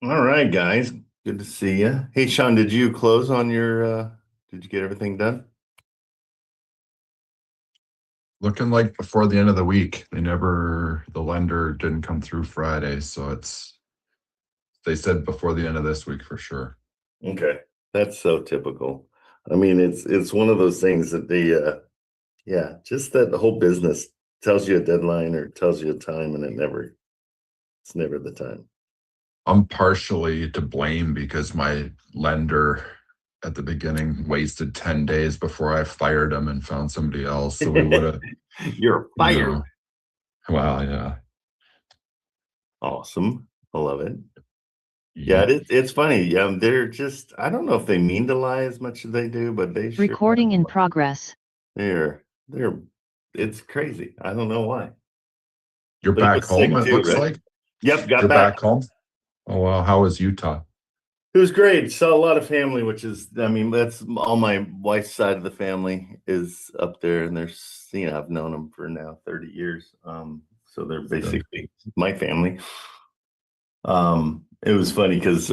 All right, guys. Good to see you. Hey, Sean, did you close on did you get everything done? Looking like before the end of the week. The lender didn't come through Friday, so they said before the end of this week for sure. Okay. That's so typical. I mean, it's one of those things that yeah, just that the whole business tells you a deadline or tells you a time and it's never the time. I'm partially to blame because my lender at the beginning wasted 10 days before I fired him and found somebody else. So we would have, You're you fired. know, well, yeah. Awesome. I love it. Yeah, Yep. it's funny. Yeah, they're just, I don't know if they mean to lie as much as they do, but they sure Recording in progress. they're it's crazy. I don't know why. You're But it back was sick home, it too, looks right? like. Yep, got You're back. back home. Oh, well, how was Utah? It was great. Saw a lot of family, which is, I mean, that's all my wife's side of the family is up there, and I've known them for now 30 years. So they're basically my family. It was funny because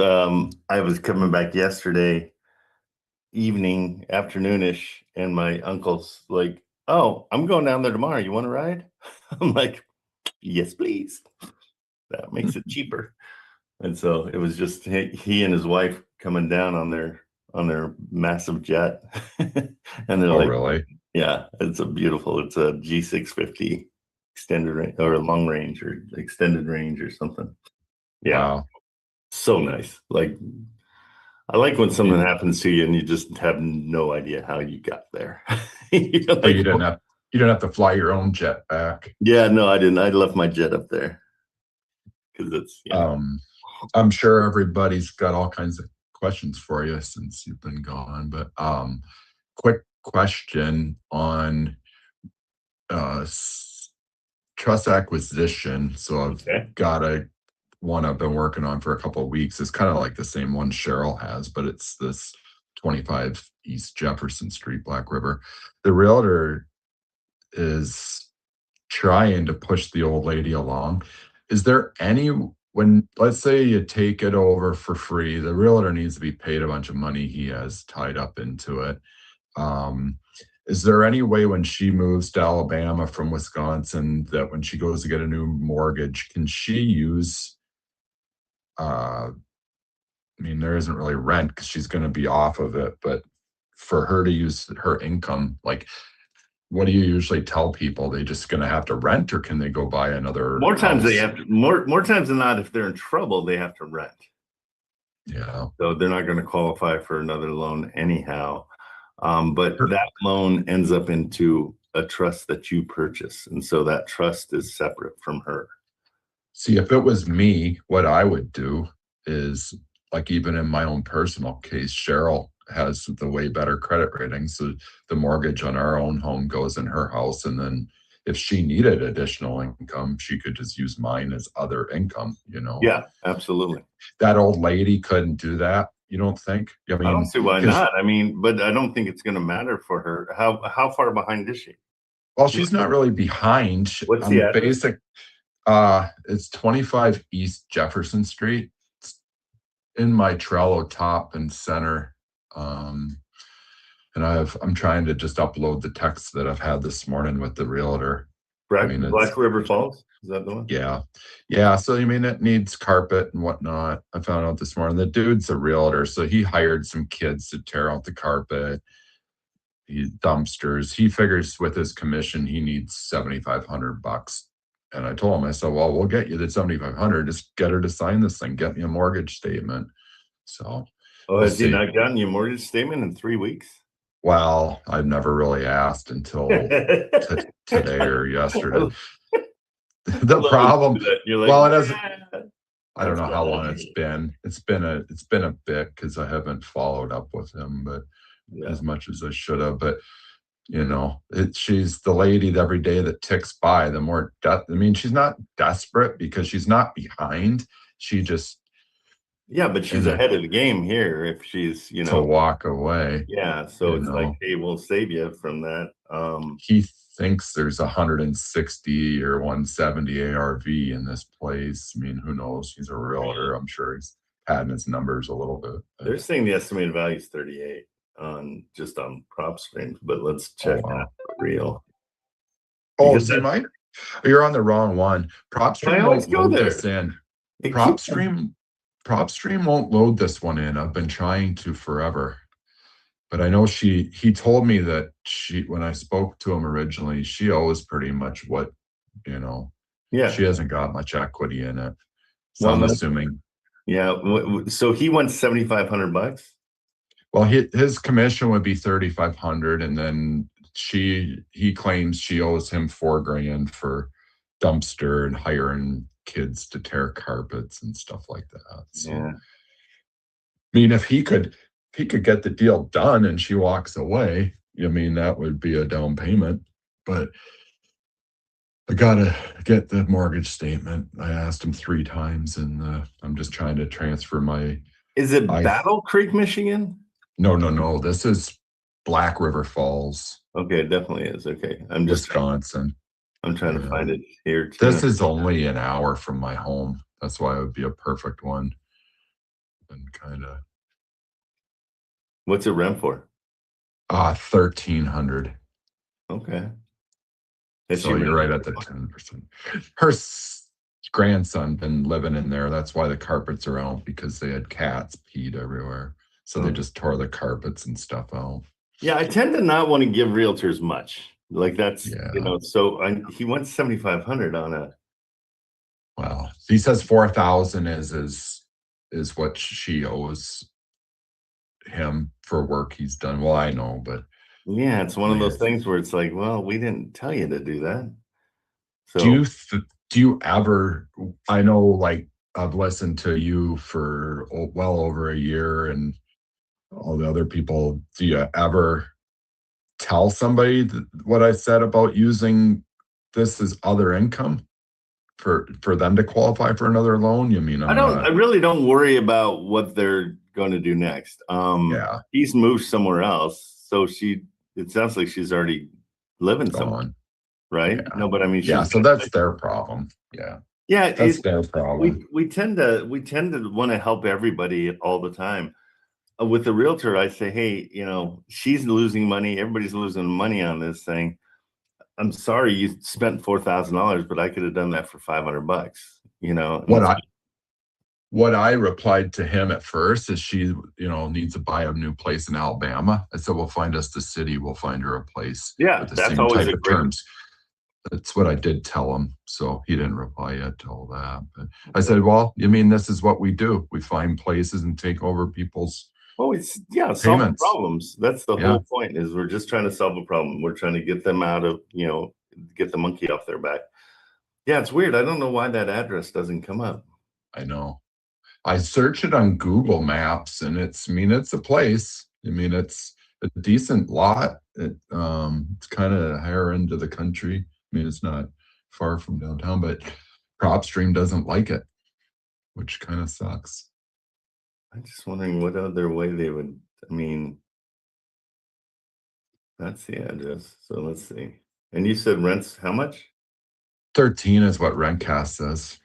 I was coming back yesterday evening, afternoonish, and my uncle's like, "Oh, I'm going down there tomorrow. You want to ride?" I'm like, "Yes, please." That makes it cheaper. And so it was just he and his wife coming down on their massive jet, and they're Oh, like, really? "Yeah, it's a G650 extended range or long range or extended range or something." Yeah, Wow. so nice. Like I like when something happens to you and you just have no idea how you got there. You're So like, you didn't have to fly your own jet back. yeah, no, I didn't. I left my jet up there because Um, I'm sure everybody's got all kinds of questions for you since you've been gone, but quick question on uh, s- trust acquisition. So I've okay. got one I've been working on for a couple of weeks. It's kind of like the same one Cheryl has, but it's this 25 East Jefferson Street, Black River. The realtor is trying to push the old lady along. Is there any when let's say you take it over for free, the realtor needs to be paid a bunch of money he has tied up into it. Um, is there any way when she moves to Alabama from Wisconsin that when she goes to get a new mortgage, can she use I mean, there isn't really rent because she's going to be off of it, but for her to use her income, like what do you usually tell people? They just going to have to rent, or can they go buy another More times they house? have to more times than not, if they're in trouble, they have to rent. Yeah. So they're not going to qualify for another loan anyhow. But Her- that loan ends up into a trust that you purchase. And so that trust is separate from her. See, if it was me, what I would do is like even in my own personal case, Cheryl has the way better credit rating. So the mortgage on our own home goes in her house. And then if she needed additional income, she could just use mine as other income. Yeah, absolutely. That old lady couldn't do that, you don't think? I I don't mean, see why because not. I mean, but I don't think it's going to matter for her. How far behind is she? well, she's not really behind. What's the I'm address? basic. It's 25 East Jefferson Street. It's in my Trello top and center. Um, and I'm trying to just upload the text that I've had this morning with the realtor. I mean, it's Black River Falls? Is that the one? yeah. Yeah. So I mean it needs carpet and whatnot. I found out this morning. The dude's a realtor, so he hired some kids to tear out the carpet, dumpsters. He figures with his commission he needs $7,500. And I told him, I said, well, we'll get you the 7,500. Just get her to sign this thing, get me a mortgage statement. So Oh, we'll has he see. not gotten your mortgage statement in 3 weeks? Well, I've never really asked until today or yesterday. The Love when you problem, do that. You're like, well, it hasn't. "Yeah, I don't what's know going how long on it's here?" been. It's been a bit because I haven't followed up with him, but Yeah. as much as I should have. But she's the lady that every day that ticks by, the more I mean, she's not desperate because she's not behind. She just Yeah, but she's in a ahead of the game here if she's, to walk away, yeah. So you it's like, know. hey, we'll save you from that. He thinks there's 160 or 170 ARV in this place. I mean, who knows? He's a realtor. I'm sure he's padding his numbers a little bit. They're saying the estimated value is 38 on PropStream, but let's check that for real. Oh, Because you might. You're on the wrong one. PropStream always won't go load there. this in. It keeps PropStream won't load this one in. I've been trying to forever. But I know he told me that when I spoke to him originally, she owes pretty much what, you know, yeah. she hasn't got much equity in it. So Well, I'm assuming. Yeah. So he wants $7,500. Well, his commission would be 3,500, and then he claims she owes him $4,000 for dumpster and hiring kids to tear carpets and stuff like that. So, yeah. I mean, if he could get the deal done and she walks away, I mean, that would be a down payment. But I gotta get the mortgage statement. I asked him 3 times, and I'm just trying to transfer my. Is it Battle Creek, Michigan? No. This is Black River Falls. Okay, it definitely is. Okay, Wisconsin. I'm trying to find it here too. This is only an hour from my home. That's why it would be a perfect one. And kind of. What's it rent for? 1,300. Okay. So you're right at the 10%. Her grandson been living in there. That's why the carpets are out, because they had cats peed everywhere. So they just tore the carpets and stuff out. Yeah, I tend to not want to give realtors much. Like that's, so he wants 7,500 on it. Well, he says 4,000 is what she owes him for work he's done. Well, I know, but yeah, it's one of those things where it's like, well, we didn't tell you to do that. So do you ever, I know, like, I've listened to you for well over a year and all the other people, do you ever tell somebody what I said about using this as other income for them to qualify for another loan? You mean I really don't worry about what they're going to do next. He's moved somewhere else, so it sounds like she's already living somewhere, right? Yeah. No, but I mean, so that's their problem. Yeah, that's their problem. We tend to want to help everybody all the time. With the realtor, I say, hey, she's losing money. Everybody's losing money on this thing. I'm sorry you spent $4,000, but I could have done that for $500. What I replied to him at first is she, needs to buy a new place in Alabama. I said, we'll find us the city. We'll find her a place. Yeah, with the same type of terms. That's what I did tell him. So he didn't reply yet to all that. But I said, well, you mean this is what we do. We find places and take over people's solving problems. That's the whole point, is we're just trying to solve a problem. We're trying to get them out of, get the monkey off their back. Yeah, it's weird. I don't know why that address doesn't come up. I know. I search it on Google Maps, and it's a place. It's a decent lot. It's kind of higher end of the country. It's not far from downtown, but PropStream doesn't like it, which kind of sucks. I'm just wondering what other way they would, that's the address. So let's see. And you said rent's how much? 13 is what Rentcast says.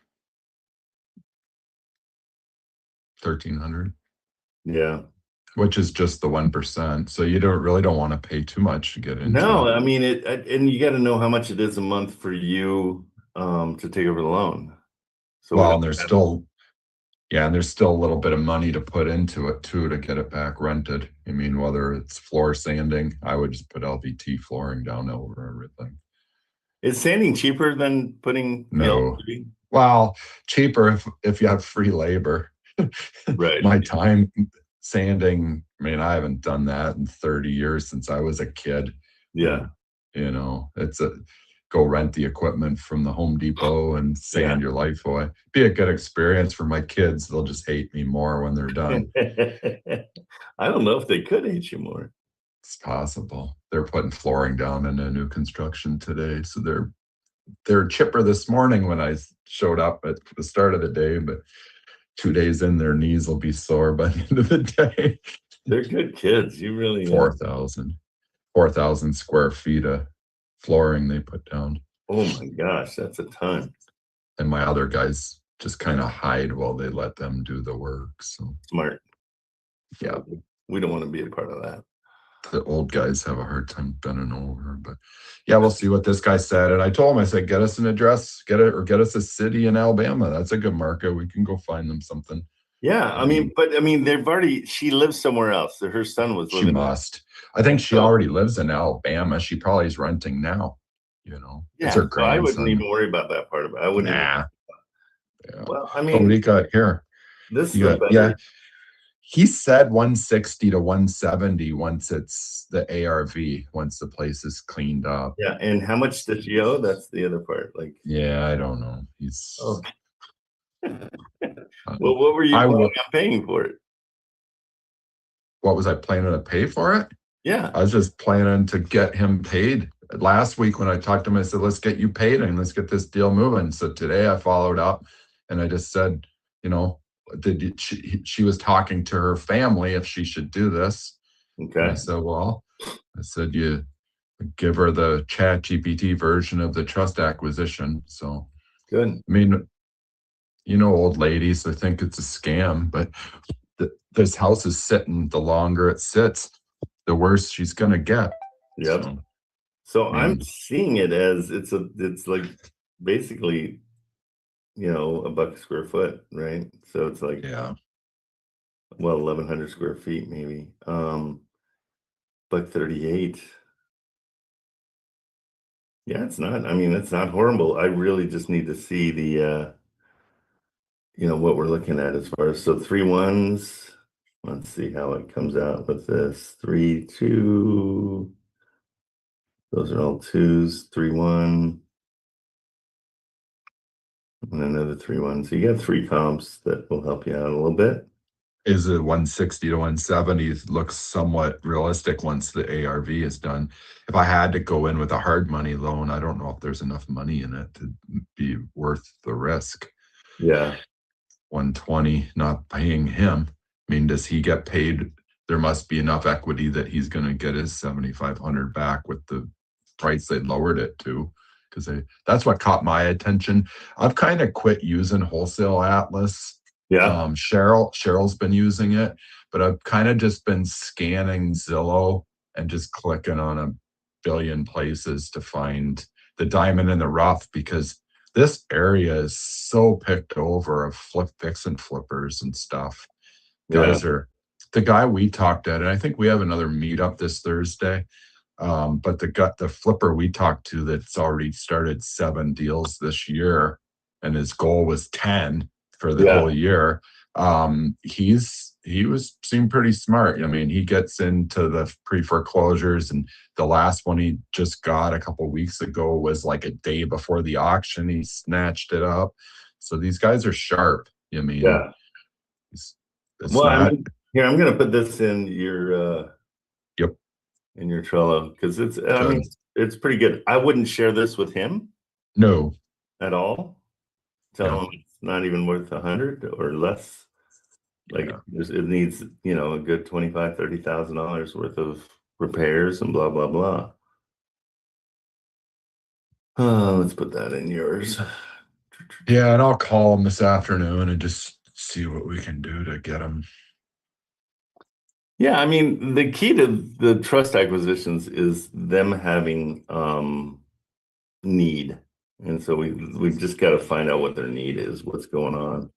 1,300. Yeah. Which is just the 1%. So you don't want to pay too much to get into it. And you got to know how much it is a month for you to take over the loan. So and there's still a little bit of money to put into it too to get it back rented. Whether it's floor sanding, I would just put LVT flooring down over everything. Is sanding cheaper than putting LVT? Well, cheaper if you have free labor. Right. My time sanding, I haven't done that in 30 years since I was a kid. Yeah. It's go rent the equipment from the Home Depot and sand your life away. Be a good experience for my kids. They'll just hate me more when they're done. I don't know if they could hate you more. It's possible. They're putting flooring down in a new construction today. So they're chipper this morning when I showed up at the start of the day, but 2 days in, their knees will be sore by the end of the day. They're good kids. You really 4,000 square feet of flooring they put down. Oh my gosh, that's a ton. And my other guys just kind of hide while they let them do the work. So Smart. yeah, We don't want to be a part of that. the old guys have a hard time bending over, but yeah, we'll see what this guy said. And I told him, I said, get us an address, get us a city in Alabama. That's a good market. We can go find them something. Yeah, I mean, she lives somewhere else. Her son was She living. must. I think she So, already lives in Alabama. She probably is renting now. You know, it's yeah, her so I wouldn't grandson. even worry about that part of it. I wouldn't even. Nah. Yeah. Well, I But what do mean, you got here? this You is a got, yeah. better. He said 160 to 170 once it's the ARV, once the place is cleaned up. Yeah, and how much does she owe? That's the other part. Like, Yeah, I don't know. He's oh. Well, what were you planning on paying for it? What was I planning to pay for it? Yeah. I was just planning to get him paid. Last week when I talked to him, I said, let's get you paid and let's get this deal moving. So today I followed up and I just said, you know, she was talking to her family if she should do this. Okay. And I said, well, I said, you give her the Chat GPT version of the trust acquisition. So, good. I mean, you know, old ladies, I think it's a scam, but this house is sitting, the longer it sits, the worse she's going to get. Yep. So I'm seeing it as it's like basically, $1 a square foot, right? So it's like, yeah, well, 1,100 square feet, maybe. $1.38. Yeah, it's not. I mean, it's not horrible. I really just need to see the, what we're looking at as far as 3 1s. Let's see how it comes out with this 3 2. Those are all 2s. 3 1. And another 3 1. So you got 3 comps that will help you out a little bit. Is it 160 to 170 looks somewhat realistic once the ARV is done. If I had to go in with a hard money loan, I don't know if there's enough money in it to be worth the risk. Yeah. 120, not paying him. I mean, does he get paid? There must be enough equity that he's going to get his 7,500 back with the price they lowered it to. Because that's what caught my attention. I've kind of quit using Wholesale Atlas. Yeah. Cheryl's been using it, but I've kind of just been scanning Zillow and just clicking on a billion places to find the diamond in the rough, because this area is so picked over of fix and flippers and stuff. Guys are the guy we talked at, and I think we have another meetup this Thursday. But the flipper we talked to that's already started 7 deals this year, and his goal was 10 for the whole year. He seemed pretty smart. I mean, he gets into the pre-foreclosures, and the last one he just got a couple weeks ago was like a day before the auction. He snatched it up. So these guys are sharp. I mean, it's well, not. I mean, here, I'm going to put this in your Yep. In your Trello, because I mean, it's pretty good. I wouldn't share this with him. No. At all. Tell him it's not even worth 100 or less. Like it needs, a good $25,000, $30,000 worth of repairs and blah, blah, blah. Let's put that in yours. Yeah, and I'll call him this afternoon and just see what we can do to get him. Yeah, I mean, the key to the trust acquisitions is them having need. And so we've just got to find out what their need is, what's going on.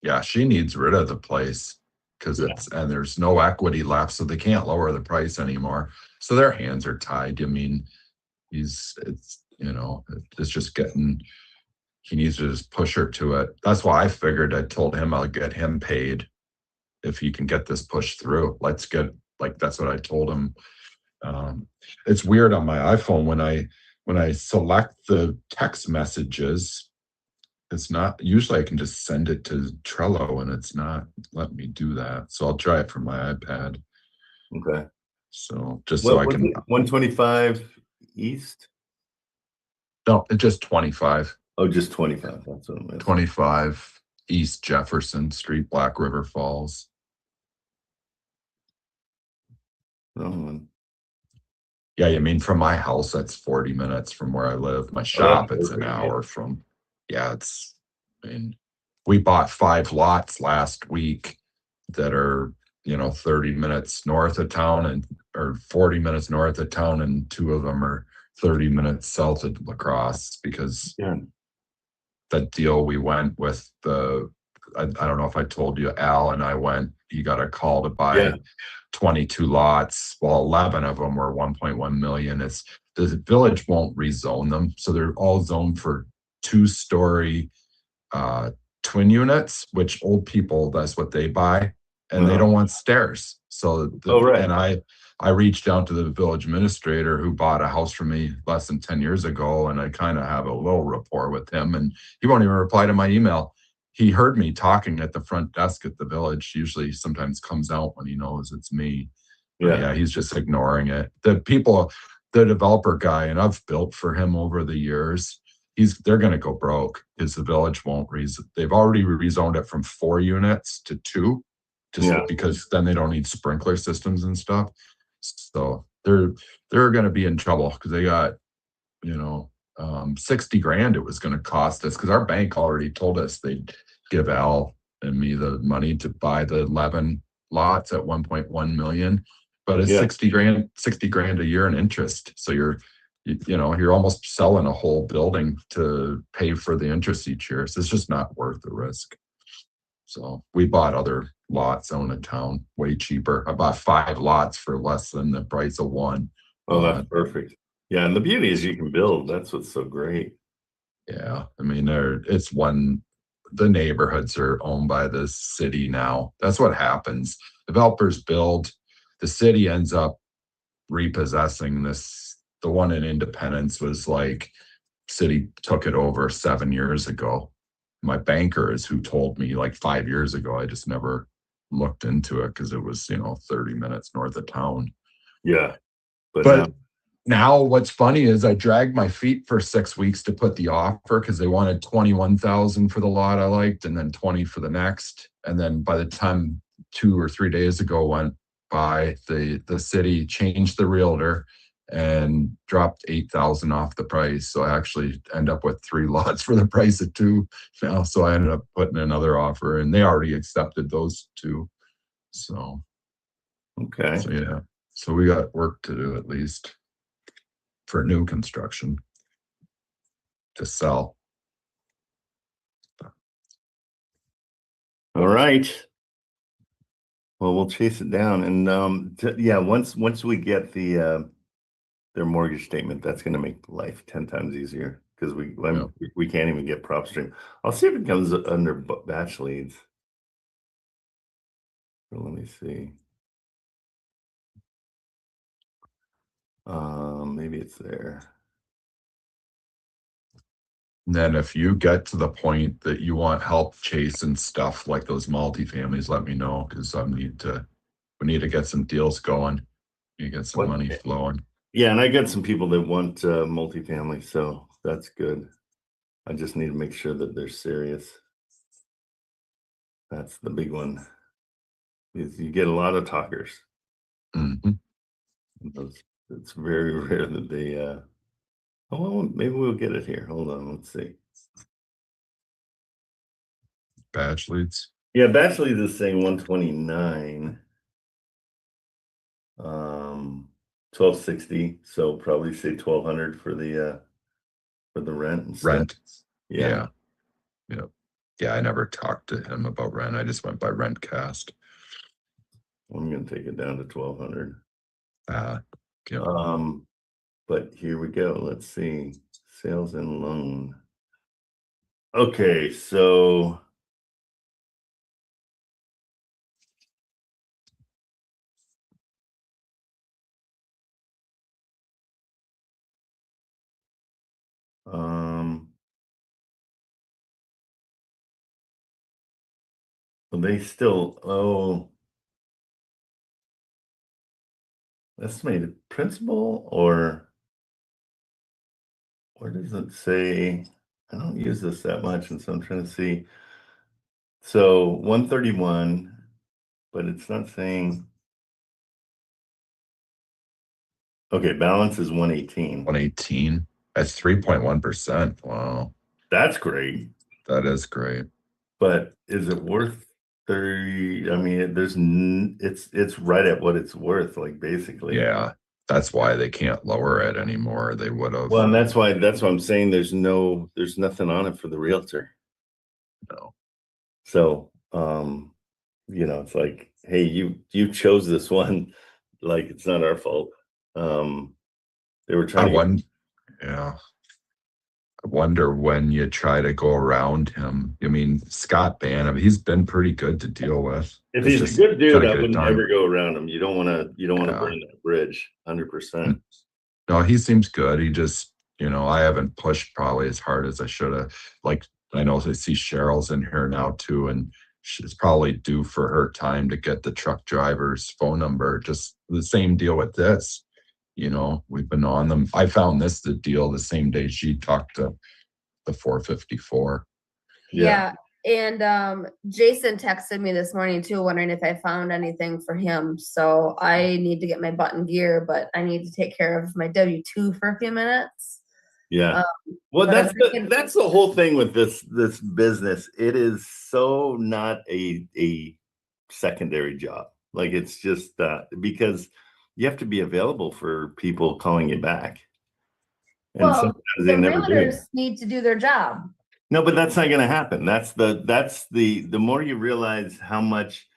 Yeah, she needs rid of the place because and there's no equity left, so they can't lower the price anymore. So their hands are tied. I mean, it's just getting, he needs to just push her to it. That's why I figured, I told him I'll get him paid if he can get this pushed through. Let's get, that's what I told him. It's weird on my iPhone when I select the text messages, it's not, usually I can just send it to Trello and it's not letting me do that. So I'll try it from my iPad. Okay. So just so I can. 125 East? No, it's just 25. Oh, just 25. That's what it is. 25 East Jefferson Street, Black River Falls. Yeah, you mean from my house, that's 40 minutes from where I live. My shop, it's an hour from. yeah, I mean, we bought 5 lots last week that are, 30 minutes north of town or 40 minutes north of town, and 2 of them are 30 minutes south of La Crosse because Yeah. that deal we went with I don't know if I told you, Al and I went, he got a call to Yeah. buy 22 lots. Well, 11 of them were 1.1 million. The village won't rezone them. So they're all zoned for 2-story twin units, which old people, that's what they buy. And they Uh-huh. don't want stairs. So Oh, right. and I reached out to the village administrator who bought a house from me less than 10 years ago, and I kind of have a little rapport with him, and he won't even reply to my email. He heard me talking at the front desk at the village. Usually sometimes comes out when he knows it's me. But Yeah. yeah, he's just ignoring it. The developer guy, and I've built for him over the years, they're going to go broke because the village won't they've already rezoned it from 4 units to 2, just Yeah. because then they don't need sprinkler systems and stuff. So they're going to be in trouble because they got, 60 grand it was going to cost us, because our bank already told us they'd give Al and me the money to buy the 11 lots at 1.1 million, but it's Yeah. 60 grand a year in interest. So you're almost selling a whole building to pay for the interest each year. So it's just not worth the risk. So we bought other lots out of town way cheaper. I bought 5 lots for less than the price of 1 Oh, that's lot. perfect. Yeah, and the beauty is you can build. That's what's so great. Yeah, I mean, the neighborhoods are owned by the city now. That's what happens. Developers build, the city ends up repossessing this. The one in Independence was like, city took it over 7 years ago. My banker is who told me like 5 years ago. I just never looked into it because it was, 30 minutes north of town. Yeah. But now, But now what's funny is I dragged my feet for 6 weeks to put the offer because they wanted 21,000 for the lot I liked and then 20 for the next. And then by the time 2 or 3 days ago went by, the city changed the realtor and dropped 8,000 off the price. So I actually end up with 3 lots for the price of 2 now. So I ended up putting another offer, and they already accepted those 2. So okay. yeah. So we got work to do, at least for new construction to sell. All right. Well, we'll chase it down. And yeah, once we get their mortgage statement, that's going to make life 10 times easier because we can't even get PropStream. I'll see if it comes under batch leads. Let me see. Maybe it's there. And then if you get to the point that you want help chasing stuff like those multifamilies, let me know, because we need to get some deals going. You get some money flowing. Yeah, and I got some people that want multifamily, so that's good. I just need to make sure that they're serious. That's the big one. Is you get a lot of talkers. Mhm. It's very rare that they oh, well, maybe we'll get it here. Hold on, let's see. Batch leads. Yeah, batch leads is saying 129. 1260. So probably say 1200 for the rent instead. Rent. Yeah. Yeah, I never talked to him about rent. I just went by Rentcast. I'm gonna take it down to 1200. Yeah. But here we go. Let's see. Sales and loan. Okay, so well, they still estimated principal, or where does it say? I don't use this that much, and so I'm trying to see. So 131, but it's not saying. Okay, balance is 118. 118. That's 3.1%. Wow. That's great. That is great. But is it worth 30? I mean, it's right at what it's worth, like basically. Yeah, that's why they can't lower it anymore. They would have. Well, and that's why I'm saying there's nothing on it for the realtor. No. So, it's like, hey, you chose this one, like it's not our fault. They were I trying to wonder, yeah. I wonder when you try to go around him. I mean, Scott Banham, he's been pretty good to deal with. if It's he's a just good dude, gotta I get it wouldn't done. ever go around him. You don't want to Yeah. burn that bridge, 100%. No, he seems good. He just, I haven't pushed probably as hard as I should have. Like, I know I see Cheryl's in here now too, and she's probably due for her time to get the truck driver's phone number. Just the same deal with this. We've been on them. I found this the deal the same day she talked to the 454. Yeah. And Jason texted me this morning too, wondering if I found anything for him. So I need to get my button gear, but I need to take care of my W-2 for a few minutes. Yeah. Well, but I'm that's the whole thing with this business. It is so not a secondary job. Like it's just because you have to be available for people calling you back. And Well, sometimes the they never do. realtors need to do their job. No, but that's not going to happen. That's the more you realize how much,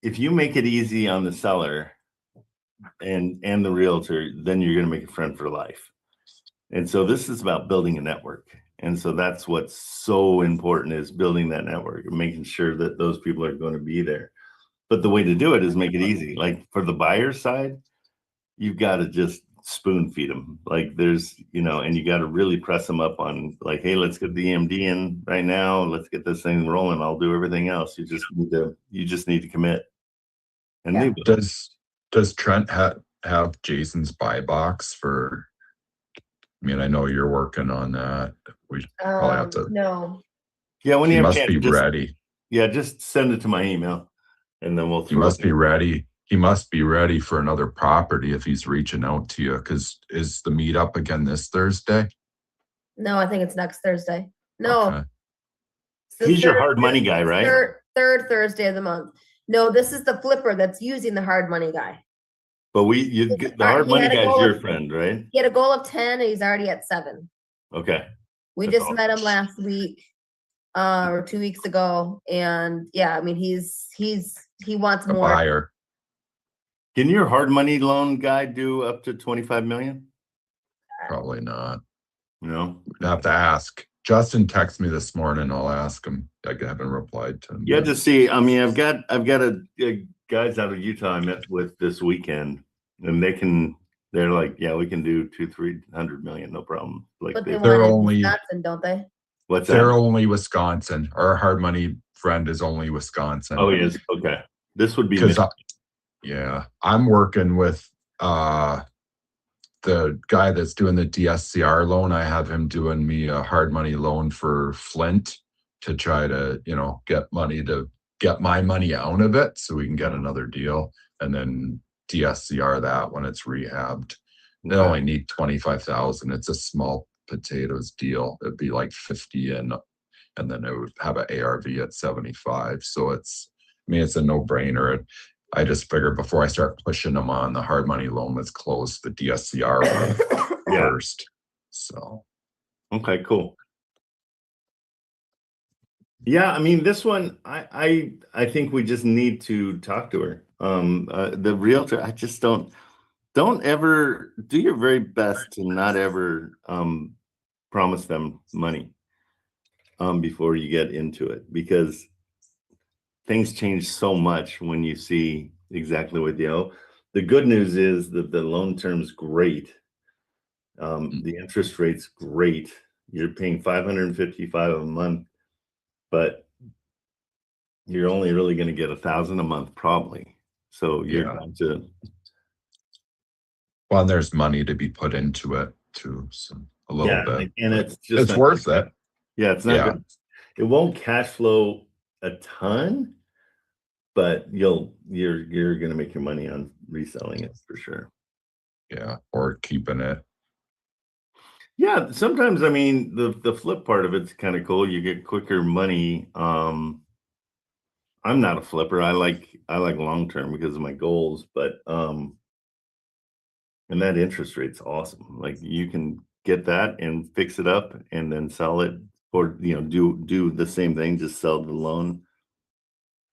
if you make it easy on the seller and the realtor, then you're going to make a friend for life. And so this is about building a network. And so that's what's so important, is building that network and making sure that those people are going to be there. But the way to do it is make it easy. Like for the buyer side, you've got to just spoon feed them. Like there's, and you got to really press them up on like, hey, let's get the EMD in right now. Let's get this thing rolling. I'll do everything else. You just need to commit. And Yeah. they will. Does Trent have Jason's buy box for? I mean, I know you're working on that. We probably have to. No. Yeah, when He you have must be ready. Yeah, just send it to my email, and then we'll. He must be ready. He must be ready for another property if he's reaching out to you. Because is the meetup again this Thursday? No, I think it's next Thursday. No. Okay. He's your hard money guy, right? Third Thursday of the month. No, this is the flipper that's using the hard money guy. But the hard money guy's your friend, right? He had a goal of 10 and he's already at 7. Okay. We just met him last week, or 2 weeks ago. And yeah, I mean, he wants more. Buyer. Can your hard money loan guy do up to 25 million? Probably not. No. We'd have to ask. Justin texted me this morning. I'll ask him. I haven't replied to him. Yeah, just see. I mean, I've got a guys out of Utah I met with this weekend, and they're like, yeah, we can do 200-300 million, no problem. Like But they're only Wisconsin, don't they? What's that? They're only Wisconsin. Our hard money friend is only Wisconsin. Oh, he is. Okay. This would be because I'm working with the guy that's doing the DSCR loan. I have him doing me a hard money loan for Flint to try to, get my money out of it so we can get another deal, and then DSCR that when it's rehabbed. They only need 25,000. It's a small potatoes deal. It'd be like 50 and then it would have an ARV at 75. So it's a no-brainer. I just figured before I start pushing them on the hard money loan, let's close the DSCR one first. So okay, cool. Yeah, I mean, this one, I think we just need to talk to her. The realtor, I just don't ever do your very best to not ever promise them money before you get into it, because things change so much when you see exactly what you owe. The good news is that the loan term's great. The interest rate's great. You're paying $555 a month, but you're only really going to get $1,000 a month probably. So you're going to. Well, and there's money to be put into it too, so a little bit, and it's worth it. Yeah, it's not good. It won't cash flow a ton, but you're going to make your money on reselling it for sure. Yeah, or keeping it. Yeah, sometimes I mean the flip part of it's kind of cool. You get quicker money. I'm not a flipper. I like long term because of my goals, but and that interest rate's awesome. Like you can get that and fix it up and then sell it, or do the same thing, just sell the loan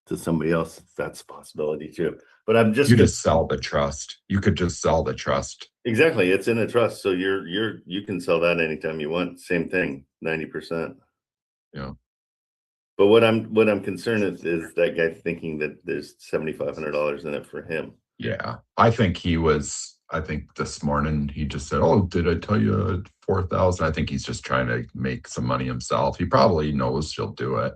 to somebody else. That's a possibility too. But I'm just You just sell the trust. You could just sell the trust. exactly. It's in a trust, so you can sell that anytime you want. Same thing, 90%. Yeah. But what I'm concerned is that guy thinking that there's $7,500 in it for him. Yeah. I think this morning he just said, "Oh, did I tell you 4,000?" I think he's just trying to make some money himself. He probably knows she'll do it.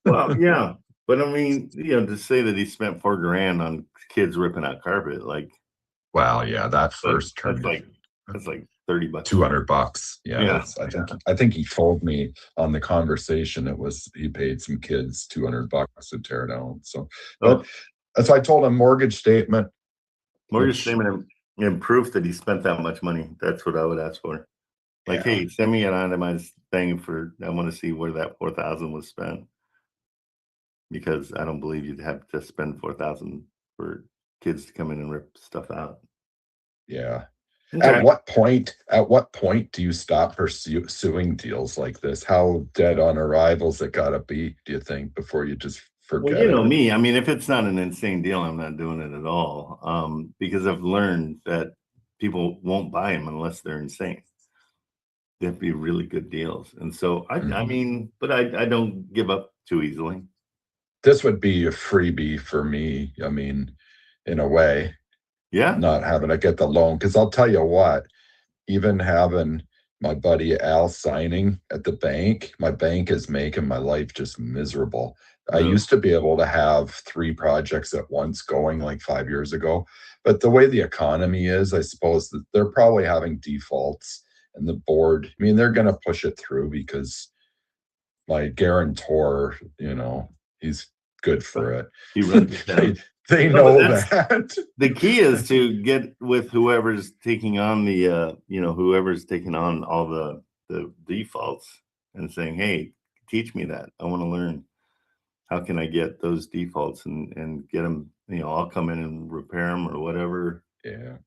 Well, yeah, but I mean, to say that he spent $4,000 on kids ripping out carpet, like, Well, yeah, that first that's term, like $30. $200. Yeah, Yeah. I think he told me on the conversation he paid some kids $200 to tear down. So, Oh, but that's why I told him mortgage statement. mortgage which- statement and proof that he spent that much money. That's what I would ask for. Like, Yeah. hey, send me an itemized thing I want to see where that 4,000 was spent. Because I don't believe you'd have to spend 4,000 for kids to come in and rip stuff out. Yeah. Okay. At what point do you stop pursuing deals like this? How dead on arrivals it gotta be, do you think, before you just forget Well, you know it? me. I mean, if it's not an insane deal, I'm not doing it at all. Because I've learned that people won't buy them unless they're insane. They have to be really good deals. And so I Mhm. mean, but I don't give up too easily. This would be a freebie for me, I mean, in a way, Yeah. not having to get the loan. Because 'cause I'll tell you what, even having my buddy Al signing at the bank, my bank is making my life just miserable. I Really. used to be able to have 3 projects at once going like 5 years ago, but the way the economy is, I suppose that they're probably having defaults, and the board, I mean, they're gonna push it through because my guarantor, he's good for it. He runs it They down. they No, but know that's that. the key is to get with whoever's taking on whoever's taking on all the defaults and saying, hey, teach me that. I want to learn. How can I get those defaults and get them, I'll come in and repair them or whatever. Yeah.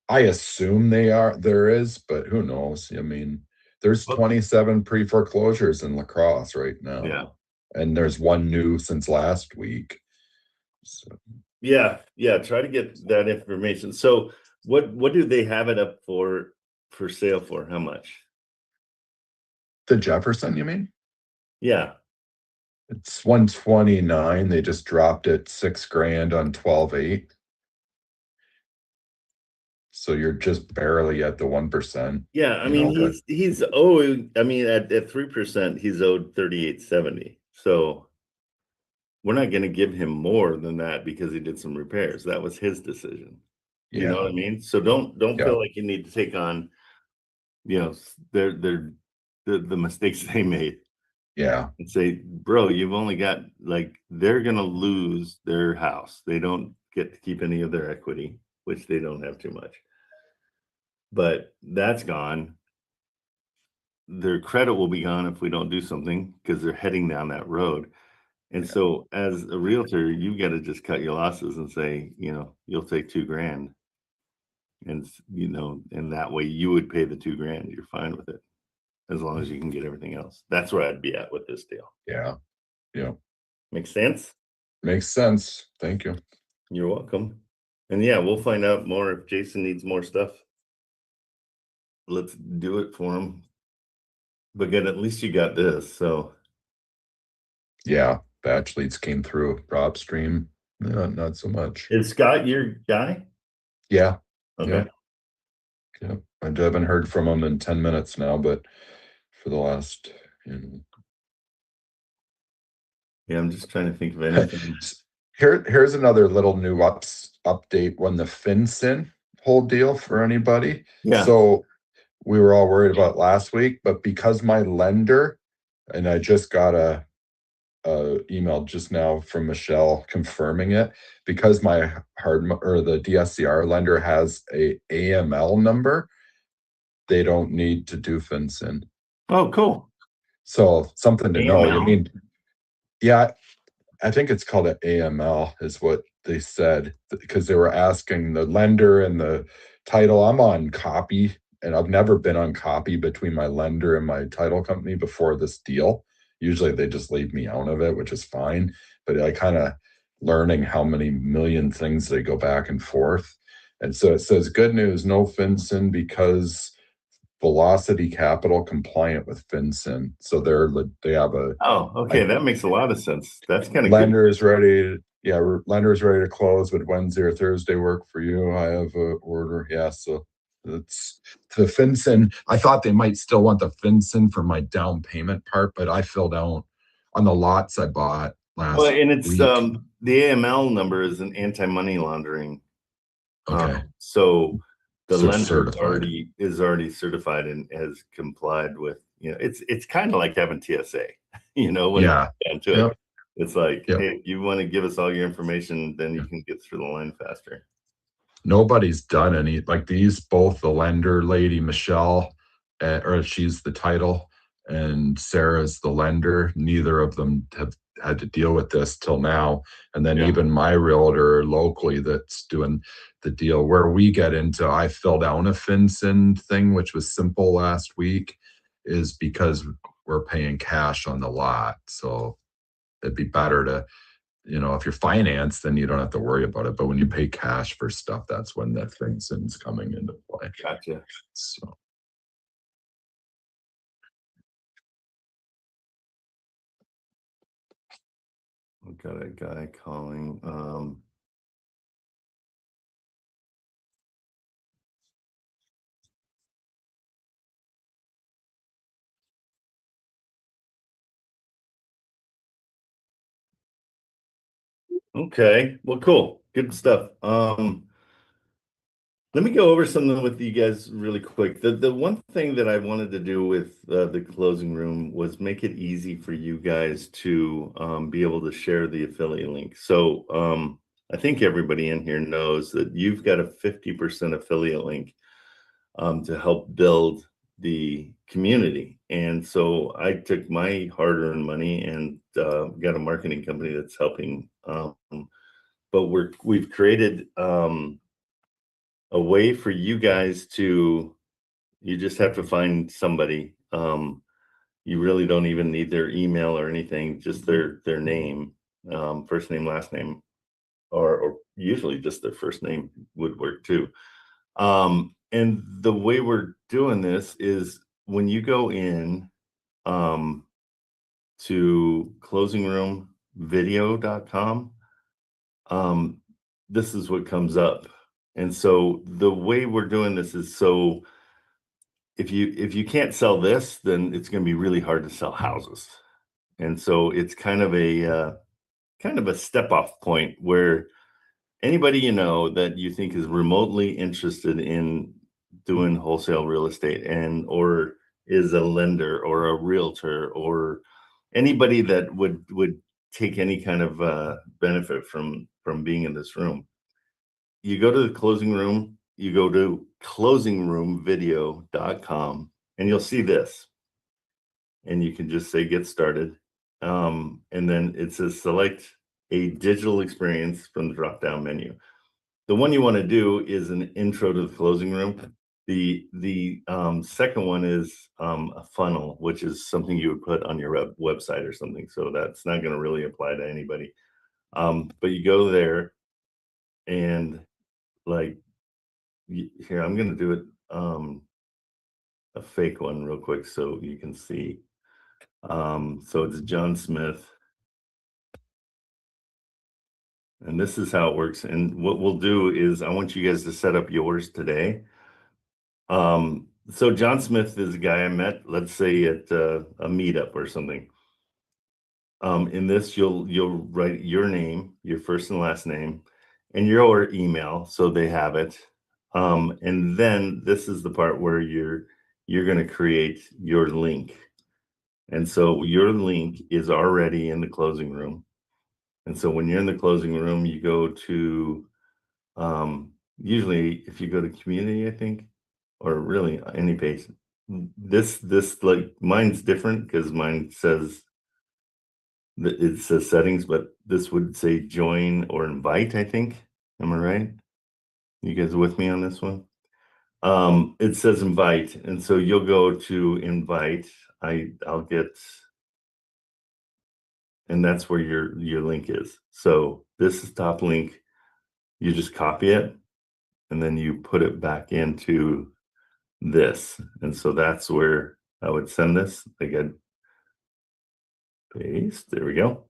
I assume there is, but who knows? I mean, there's Well, 27 pre-foreclosures in La Crosse right yeah. now, and there's 1 new since last week. So Yeah. Try to get that information. So what do they have it up for sale for? How much? the Jefferson, you mean? Yeah. It's 129. They just dropped it 6 grand on 12.8. So you're just barely at the 1%. Yeah, I You mean, know, but he's owed. I mean, at 3%, he's owed 38.70. So we're not going to give him more than that because he did some repairs. That was his decision. You know yeah, what I mean? So don't yeah, feel like you need to take on, their the mistakes they made yeah, and say, bro, you've only got they're going to lose their house. They don't get to keep any of their equity, which they don't have too much. But that's gone. Their credit will be gone if we don't do something because they're heading down that road. And so as a realtor, you got to just cut your losses and say, you'll take 2 grand. And, and that way you would pay the 2 grand. You're fine with it as long as you can get everything else. That's where I'd be at with this deal. yeah, yeah. Make sense? Makes sense. Thank you. You're welcome. And yeah, we'll find out more if Jason needs more stuff. Let's do it for him. But good, at least you got this. So Yeah, batch leads came through. PropStream, not so much. is Scott your guy? Yeah, Okay. yeah. I haven't heard from him in 10 minutes now, but for the last, Yeah, I'm just trying to think of anything. here's another little new update when the FinCEN whole deal for anybody. Yeah. So we were all worried about last week, but because my lender, and I just got a email just now from Michelle confirming it, because my the DSCR lender has a AML number, they don't need to do FinCEN. Oh, cool. So something to know. I AML? mean, yeah, I think it's called an AML is what they said, because they were asking the lender and the title. I'm on copy, and I've never been on copy between my lender and my title company before this deal. Usually they just leave me out of it, which is fine. But I kind of learning how many million things they go back and forth. And so it says, good news, no FinCEN because Velocity Capital compliant with FinCEN. So they have a Oh, okay. That makes a lot of sense. That's kind of good. lender is ready. Yeah, lender is ready to close. Would Wednesday or Thursday work for you? I have a order. Yeah, so it's the FinCEN. I thought they might still want the FinCEN for my down payment part, but I filled out on the lots I bought last Well, and it's week. the AML number is an anti-money laundering. Okay. So the So lender certified. is already certified and has complied with, it's kind of like having TSA, when Yeah. you get down to it. Yep. It's like, Yep. hey, you want to give us all your information, then you can get through the line faster. Nobody's done any like these. Both the lender lady, Michelle, or she's the title, and Sarah's the lender. Neither of them have had to deal with this till now. And then Yeah. even my realtor locally that's doing the deal where we get into, I filled out a FinCEN thing, which was simple last week, is because we're paying cash on the lot. So it'd be better to, if you're financed, then you don't have to worry about it. But when you pay cash for stuff, that's when that FinCEN's coming into play. Gotcha. So I've got a guy calling. Okay, well, cool, good stuff. Let me go over something with you guys really quick. The one thing that I wanted to do with the closing room was make it easy for you guys to be able to share the affiliate link. So I think everybody in here knows that you've got a 50% affiliate link to help build the community. And so I took my hard-earned money and got a marketing company that's helping. But we've created a way for you guys to, you just have to find somebody. You really don't even need their email or anything, just their name, first name, last name, or usually just their first name would work too. And the way we're doing this is when you go in to closingroomvideo.com, this is what comes up. And so the way we're doing this is, so if you can't sell this, then it's going to be really hard to sell houses. And so it's kind of a step off point where anybody that you think is remotely interested in doing wholesale real estate or is a lender or a realtor or anybody that would take any kind of benefit from being in this room, you go to the closing room, you go to closingroomvideo.com, and you'll see this, and you can just say get started, and then it says select a digital experience from the drop down menu. The one you want to do is an intro to the closing room. The second one is a funnel, which is something you would put on your website or something. So that's not going to really apply to anybody. But you go there and here, I'm going to do it a fake one real quick so you can see. So it's John Smith. And this is how it works. And what we'll do is I want you guys to set up yours today. So John Smith is a guy I met, let's say at a meetup or something. In this, you'll write your name, your first and last name, and your email, so they have it. And then this is the part where you're going to create your link. And so your link is already in the closing room. And so when you're in the closing room, you go to usually if you go to community, I think or really any page. This like mine's different because mine says that it says settings, but this would say join or invite, I think. Am I right? You guys with me on this one? It says invite, and so you'll go to invite. I'll get, and that's where your link is. So this is top link. You just copy it, and then you put it back into this, and so that's where I would send this. Again, paste. There we go.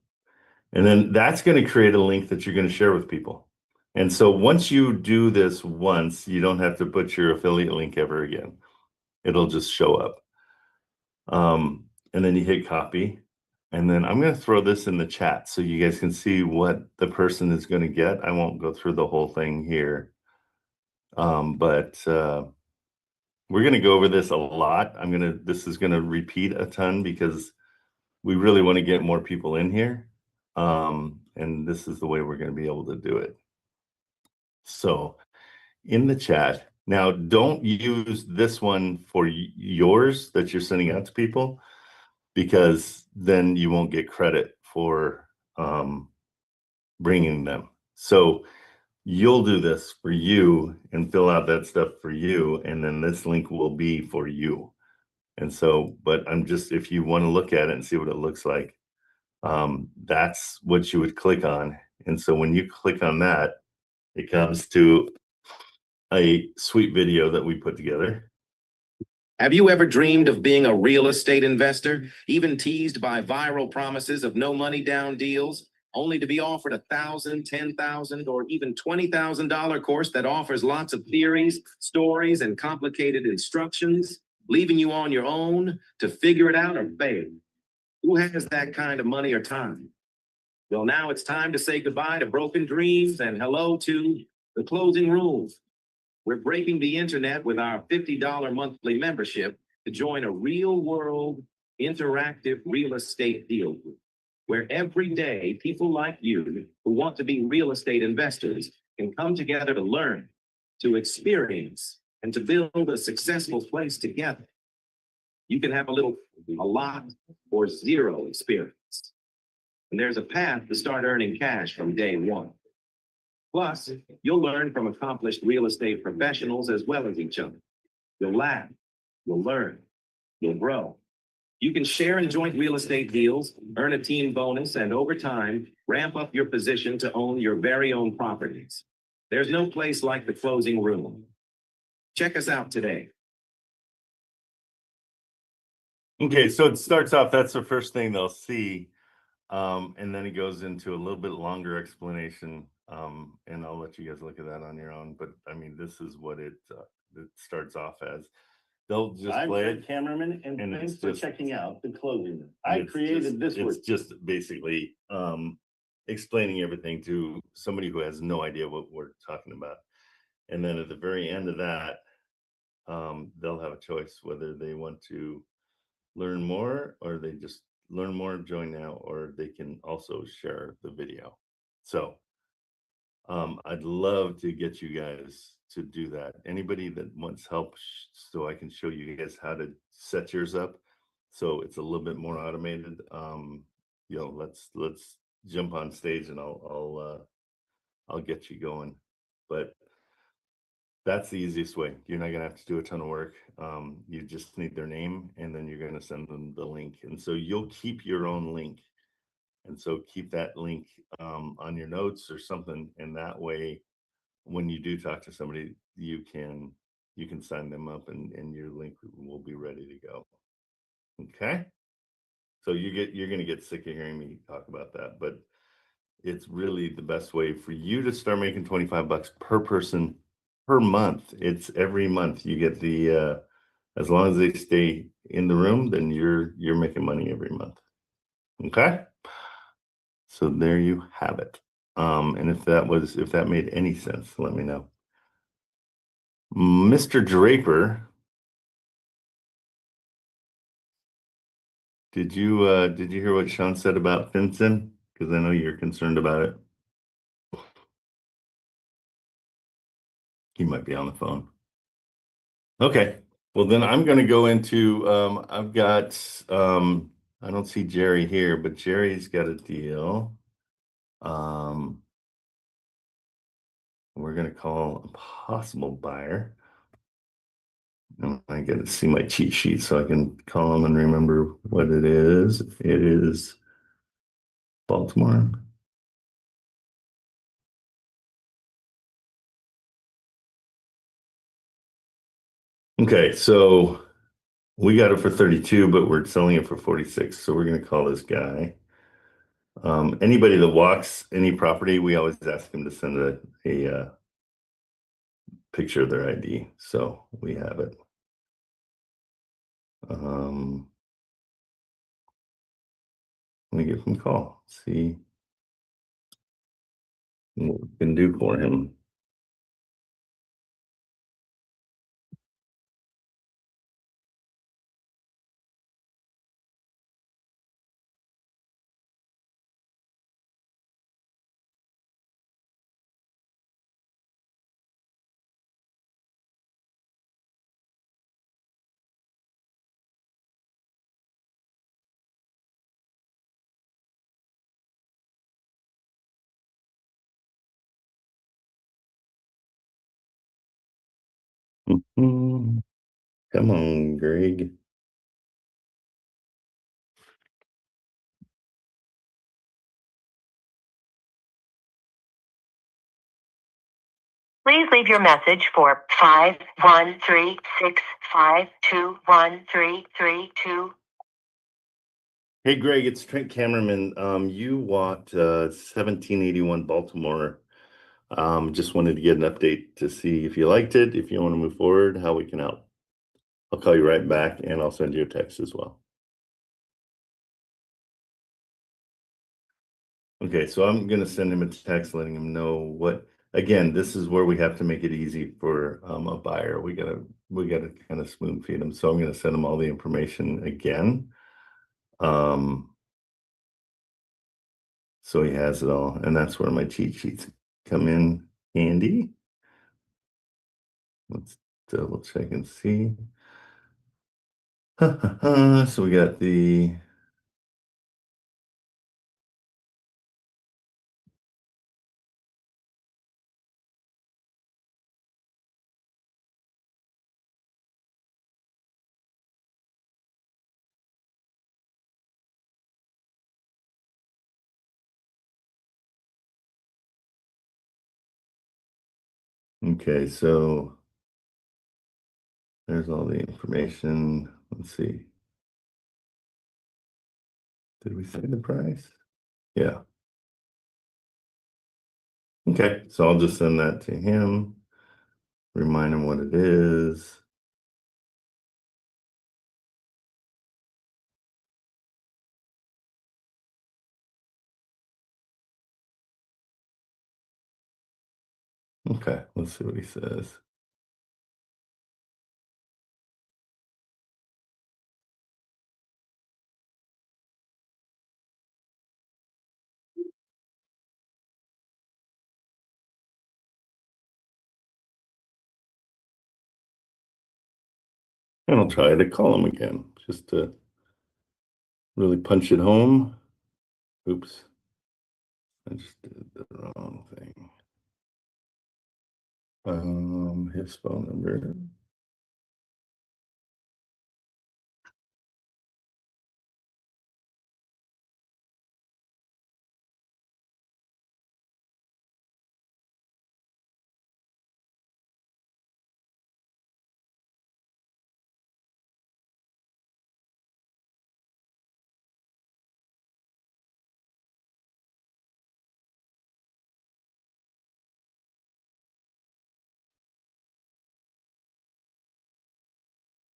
And then that's going to create a link that you're going to share with people. And so once you do this once, you don't have to put your affiliate link ever again. It'll just show up. And then you hit copy. And then I'm going to throw this in the chat so you guys can see what the person is going to get. I won't go through the whole thing here. But we're going to go over this a lot. This is going to repeat a ton because we really want to get more people in here. And this is the way we're going to be able to do it. So in the chat, now don't use this one for yours that you're sending out to people, because then you won't get credit for bringing them. So you'll do this for you and fill out that stuff for you, and then this link will be for you. And so, but I'm just, if you want to look at it and see what it looks like, that's what you would click on. And so when you click on that, it comes to a sweet video that we put together. Have you ever dreamed of being a real estate investor, even teased by viral promises of no money down deals, only to be offered $1,000, $10,000, or even $20,000 course that offers lots of theories, stories, and complicated instructions, leaving you on your own to figure it out or fail? Who has that kind of money or time? Well, now it's time to say goodbye to broken dreams and hello to the closing rules. We're breaking the internet with our $50 monthly membership to join a real-world interactive real estate deal group, where every day people like you who want to be real estate investors can come together to learn, to experience, and to build a successful place together. You can have a lot, or zero experience. And there's a path to start earning cash from day one. Plus, you'll learn from accomplished real estate professionals as well as each other. You'll laugh, you'll learn, you'll grow. You can share in joint real estate deals, earn a team bonus, and over time, ramp up your position to own your very own properties. There's no place like the closing room. Check us out today. Okay, so it starts off, that's the first thing they'll see. And then it goes into a little bit longer explanation. And I'll let you guys look at that on your own. But I mean, this is what it starts off as. They'll just I'm play Fred it. Cameron, and and thanks it's for just- checking out the closing room. I created this word. It's just basically explaining everything to somebody who has no idea what we're talking about. And then at the very end of that, they'll have a choice whether they want to learn more, or they just learn more, join now, or they can also share the video. So I'd love to get you guys to do that. Anybody that wants help, so I can show you guys how to set yours up so it's a little bit more automated. You know, let's jump on stage and I'll get you going. But that's the easiest way. You're not gonna have to do a ton of work. You just need their name, and then you're gonna send them the link. And so you'll keep your own link. And so keep that link on your notes or something. And that way, when you do talk to somebody, you can sign them up, and your link will be ready to go. Okay. So you're gonna get sick of hearing me talk about that, but it's really the best way for you to start making $25 per person per month. It's every month you get the as long as they stay in the room, then you're making money every month. Okay, so there you have it. And if that made any sense, let me know. Mr. Draper, did you hear what Sean said about FinCEN? Because I know you're concerned about it. He might be on the phone. Okay, well then I'm gonna go into, I've got, I don't see Jerry here, but Jerry's got a deal. We're gonna call a possible buyer. And I gotta see my cheat sheet so I can call him and remember what it is. It is Baltimore. Okay, so we got it for 32, but we're selling it for 46. So we're gonna call this guy. Anybody that walks any property, we always ask them to send a picture of their ID. So we have it. Let me give him a call, see what we can do for him. Mhm. Come on, Greg. Please leave your message for 51365213332. Hey, Greg, it's Trent Cameraman. You walked 1781 Baltimore. Just wanted to get an update to see if you liked it, if you want to move forward, how we can help. I'll call you right back and I'll send you a text as well. Okay, so I'm gonna send him a text letting him know what, again, this is where we have to make it easy for a buyer. We gotta kind of spoon feed him. So I'm gonna send him all the information again. So he has it all, and that's where my cheat sheets come in handy. Let's double check and see. So we got the okay, so there's all the information. Let's see. Did we say the price? Yeah. Okay, so I'll just send that to him, remind him what it is. Okay, let's see what he says. And I'll try to call him again, just to really punch it home. Oops, I just did the wrong thing. His phone number.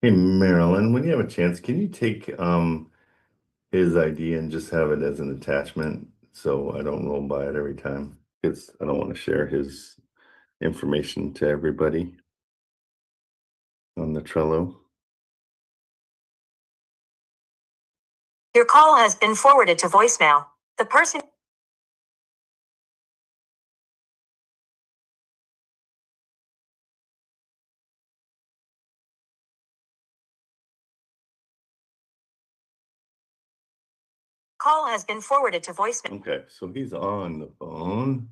Hey, Marilyn, when you have a chance, can you take his ID and just have it as an attachment so I don't roll by it every time? Because I don't want to share his information to everybody on the Trello. Your call has been forwarded to voicemail. The person Call has been forwarded to voicemail. Okay, so he's on the phone.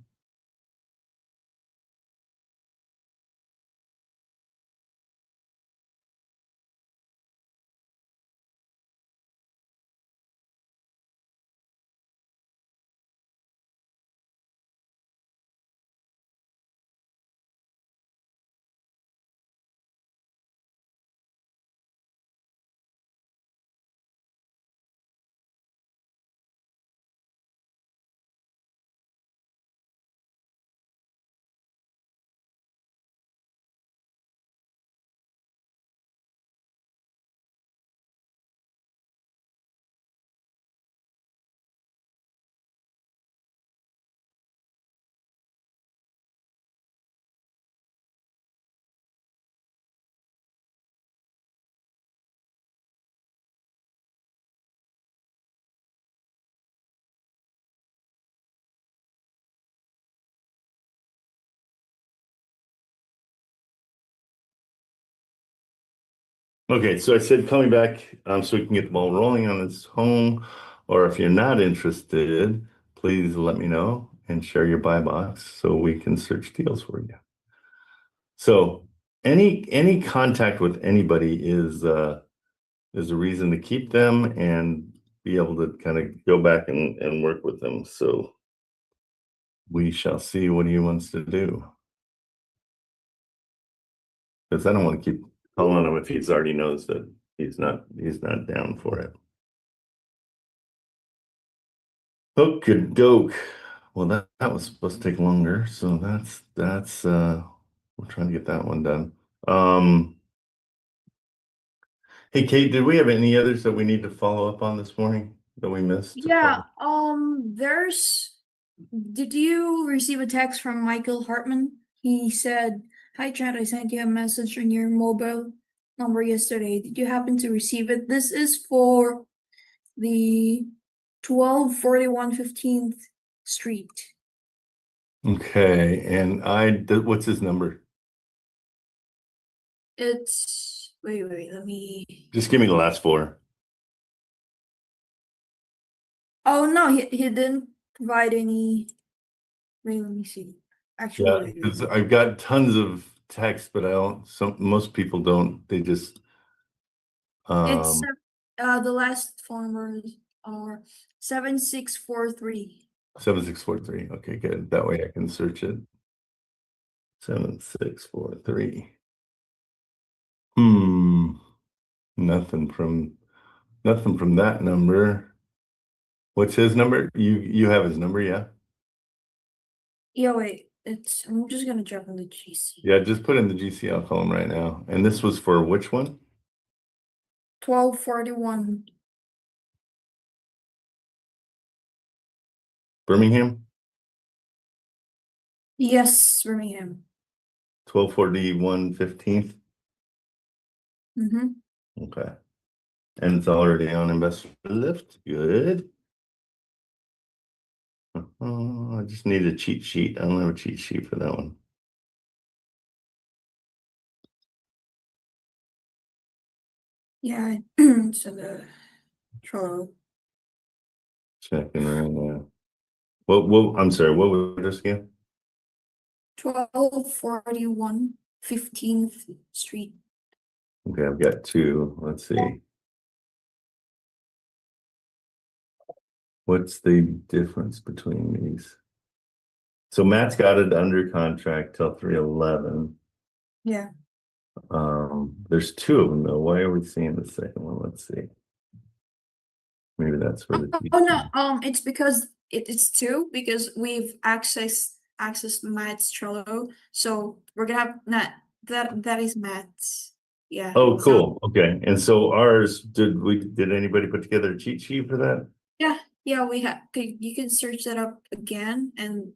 Okay, so I said coming back so we can get the ball rolling on this home, or if you're not interested, please let me know and share your buy box so we can search deals for you. So any contact with anybody is a reason to keep them and be able to kind of go back and work with them. So we shall see what he wants to do. Because I don't want to keep calling him if he's already knows that he's not down for it. Okie doke. Well, that was supposed to take longer, so that's we're trying to get that one done. Hey Kate, did we have any others that we need to follow up on this morning that we missed? Yeah, did you receive a text from Michael Hartman? He said, "Hi Chad, I sent you a message on your mobile number yesterday. Did you happen to receive it? This is for the 1241 15th Street. Okay, and what's his number? It's, wait, let me, Just give me the last four. oh no, he didn't provide any, wait, let me see. Actually, Yeah, because I've got tons of text, but I don't. Most people don't. They just. It's the last phone numbers are 7643. 7643. Okay, good. That way I can search it. 7643. Nothing from that number. What's his number? You have his number, yeah? Yeah, wait, I'm just gonna jump in the GC. Yeah, just put in the GC. I'll call him right now. And this was for which one? 1241. Birmingham? Yes, Birmingham. 1241 15th. Mm-hmm. Okay. And it's already on investor lift. Good. I just need a cheat sheet. I don't have a cheat sheet for that one. Yeah, so the Trello. Checking right now. What I'm sorry, what was this again? 1241 15th Street. Okay, I've got two. Let's see. What's the difference between these? So Matt's got it under contract till 3/11. Yeah. There's two of them though. Why are we seeing the second one? Let's see. Maybe that's for the. Oh no, it's because it's two because we've accessed Matt's Trello. So we're gonna have that is Matt's. Yeah. Oh, so- cool. Okay. And so ours, did anybody put together a cheat sheet for that? Yeah, we have. You can search that up again, and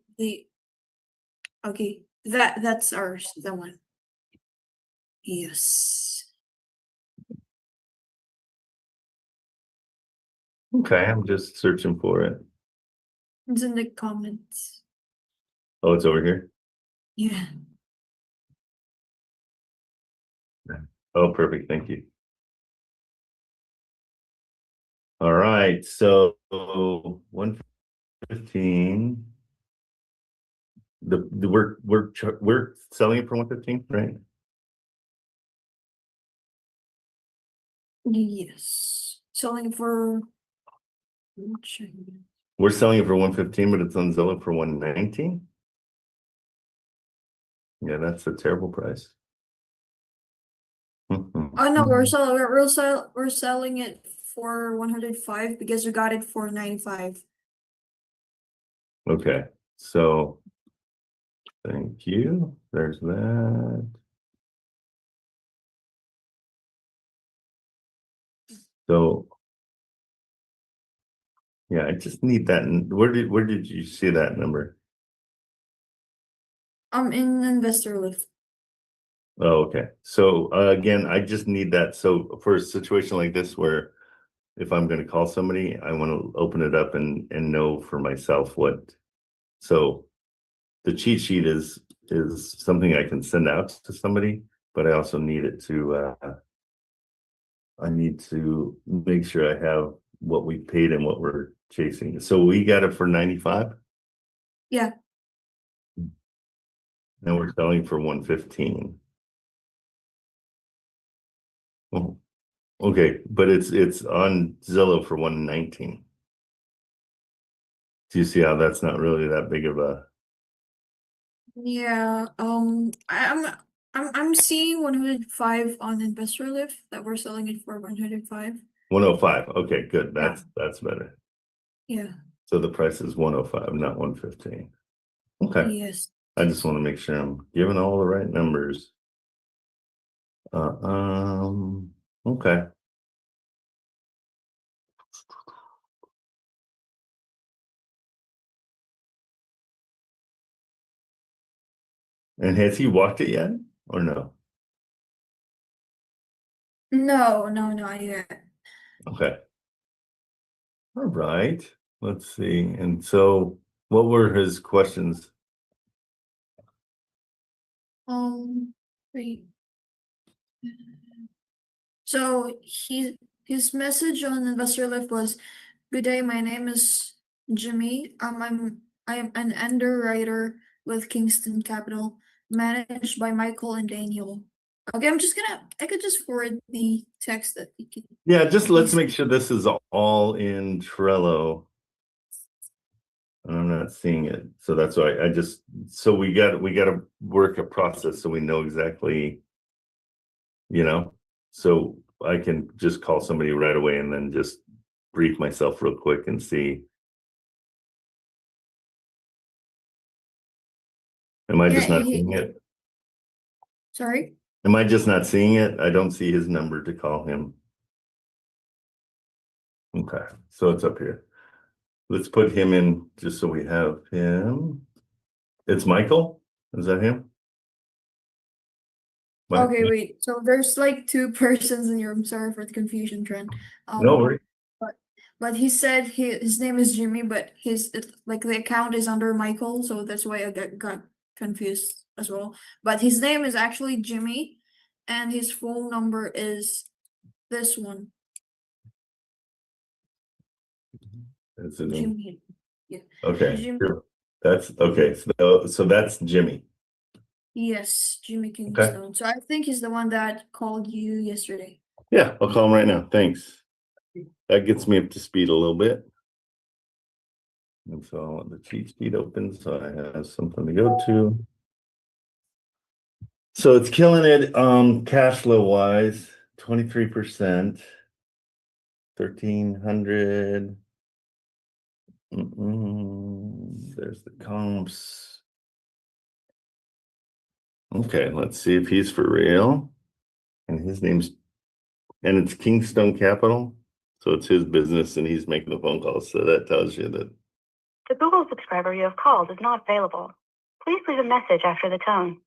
okay, that's ours. That one. Yes. Okay, I'm just searching for it. It's in the comments. Oh, it's over here. Yeah. Oh, perfect. Thank you. All right, so 115. We're selling it for 115, right? Yes. Selling for. We're selling it for 115, but it's on Zillow for 119. Yeah, that's a terrible price. Oh no, we're selling it for 105 because we got it for 95. Okay, so thank you. There's that. So yeah, I just need that. Where did you see that number? I'm in investor lift. Oh, okay. So again, I just need that. So for a situation like this where if I'm going to call somebody, I want to open it up and know for myself what. So the cheat sheet is something I can send out to somebody, but I also need it to I need to make sure I have what we paid and what we're chasing. So we got it for 95. Yeah. And we're selling for 115. Oh, okay, but it's on Zillow for 119. Do you see how that's not really that big of a? Yeah. I'm seeing 105 on investor lift that we're selling it for 105. 105. Okay, good. That's better. Yeah. So the price is 105, not 115. Okay. Yes. I just want to make sure I'm giving all the right numbers. Okay. And has he walked it yet or no? No, not yet. Okay. All right. Let's see. And so what were his questions? Wait. So his message on investor lift was, "Good day, my name is Jimmy. I am an underwriter with Kingston Capital, managed by Michael and Daniel." Okay, I could just forward the text that you could. Yeah, just let's make sure this is all in Trello. I'm not seeing it. So that's why so we got to work a process so we know exactly, so I can just call somebody right away and then just brief myself real quick and see. Am I just not seeing it? Sorry? Am I just not seeing it? I don't see his number to call him. Okay, so it's up here. Let's put him in just so we have him. It's Michael? Is that him? Okay, wait. So there's like two persons in your. I'm sorry for the confusion, Trent. No worries. But he said his name is Jimmy, but the account is under Michael, so that's why I got confused as well. But his name is actually Jimmy, and his phone number is this one. That's the name. Jimmy. Yeah. Okay, Jimmy. sure. That's okay. So that's Jimmy. Yes, Jimmy Kingstone. So I think he's the one that called you yesterday. Yeah, I'll call him right now. Thanks. That gets me up to speed a little bit. And so the cheat sheet opens, so I have something to go to. So it's killing it cash flow wise, 23%, 1,300. There's the comps. Okay, let's see if he's for real. And his name's, and it's Kingstone Capital. So it's his business and he's making the phone calls. So that tells you that. The Google subscriber you have called is not available. Please leave a message after the tone.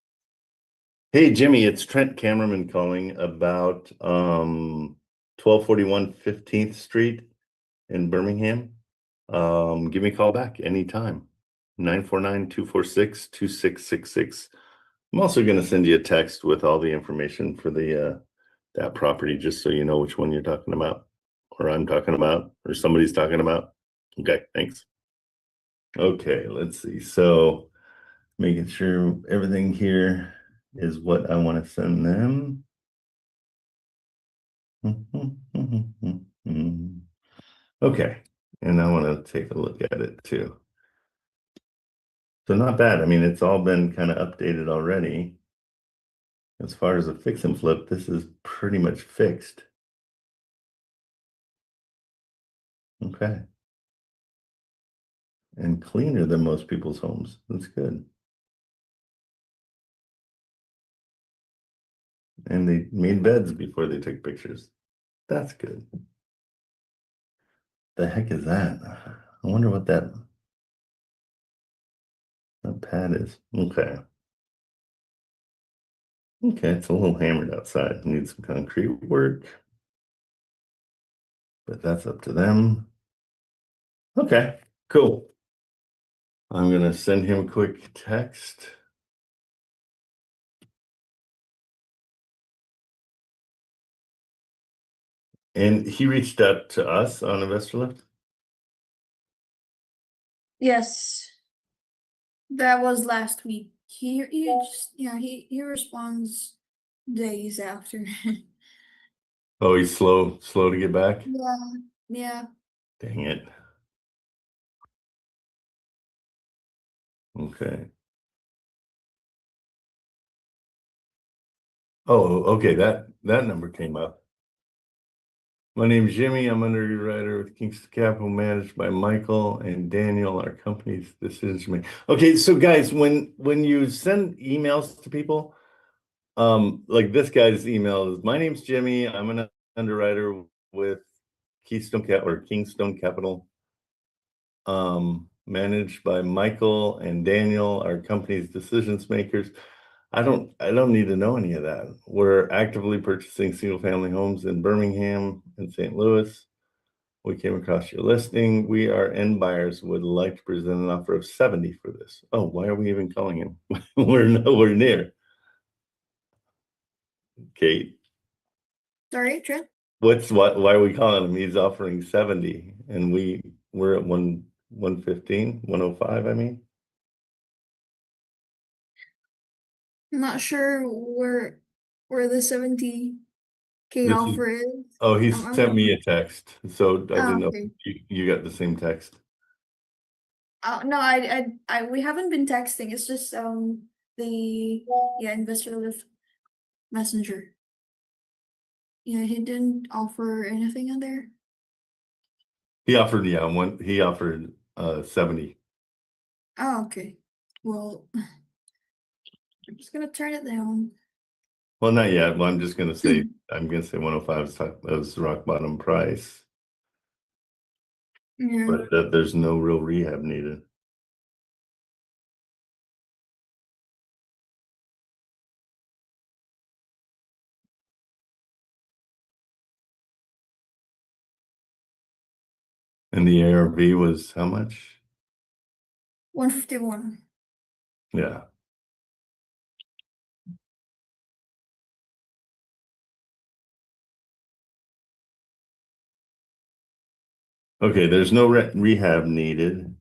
Hey, Jimmy, it's Trent Cameraman calling about 1241 15th Street in Birmingham. Give me a call back anytime. 949-246-2666. I'm also going to send you a text with all the information for the that property, just so you know which one you're talking about. or I'm talking about, or somebody's talking about? Okay, thanks. Okay, let's see. So making sure everything here is what I want to send them. Okay, and I want to take a look at it too. So not bad. I mean, it's all been kind of updated already. As far as a fix and flip, this is pretty much fixed. Okay. And cleaner than most people's homes. That's good. And they made beds before they took pictures. That's good. The heck is that? I wonder what that pad is. Okay. Okay, it's a little hammered outside. Needs some concrete work. But that's up to them. Okay, cool. I'm gonna send him a quick text. And he reached out to us on Investor Lift. Yes. That was last week. He just, yeah, he responds days after. Oh, he's slow to get back. Yeah, yeah. Dang it. Okay. Oh, okay, that number came up. My name's Jimmy. I'm underwriter with Kingston Capital, managed by Michael and Daniel. Our company's decision to make. Okay, so guys, when you send emails to people, like this guy's email is, my name's Jimmy. I'm an underwriter with Keystone Kingstone Capital, managed by Michael and Daniel, our company's decisions makers. I don't need to know any of that. We're actively purchasing single family homes in Birmingham and St. Louis. We came across your listing. We are end buyers, would like to present an offer of 70 for this. Oh, why are we even calling him? We're nowhere near. Kate, Sorry, Trent. why are we calling him? He's offering 70 and we're at 115, 105, I mean. I'm not sure where the 70K This is- offer is. Oh, he I'm sent me a text, so I didn't know okay. if you got the same text. No, we haven't been texting. It's just the investor lift messenger. Yeah, he didn't offer anything on there. He offered, he offered 70. Oh, okay. Well, I'm just gonna turn it down. Well, not yet. Well, I'm just gonna say 105 is rock bottom price, Yeah. but that there's no real rehab needed. And the ARV was how much? 151. Yeah. Okay, there's no rehab needed.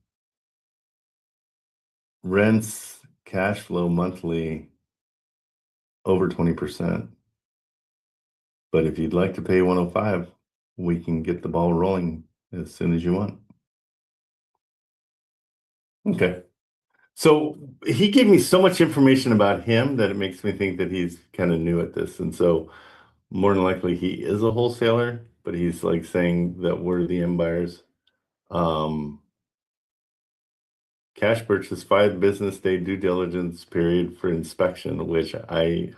Rents, cash flow monthly over 20%. But if you'd like to pay 105, we can get the ball rolling as soon as you want. Okay. So he gave me so much information about him that it makes me think that he's kind of new at this. And so more than likely he is a wholesaler, but he's like saying that we're the end buyers. Cash purchase, 5 business day due diligence period for inspection, which he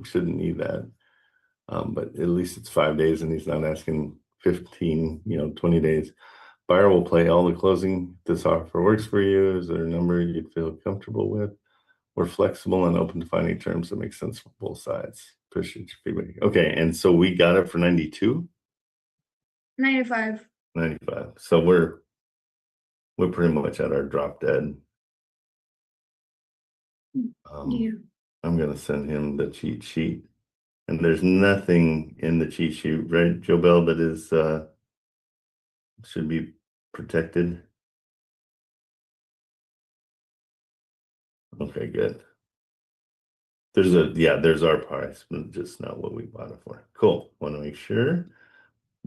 shouldn't need that. But at least it's 5 days and he's not asking 15, 20 days. Buyer will play all the closing. This offer works for you. Is there a number you'd feel comfortable with? We're flexible and open to finding terms that make sense for both sides. Appreciate your feedback. Okay, and so we got it for 92? 95. 95. So we're pretty much at our drop dead. Yeah. I'm gonna send him the cheat sheet. And there's nothing in the cheat sheet, right, Joe Bell, that is should be protected. Okay, good. There's our price, but just not what we bought it for. Cool. Want to make sure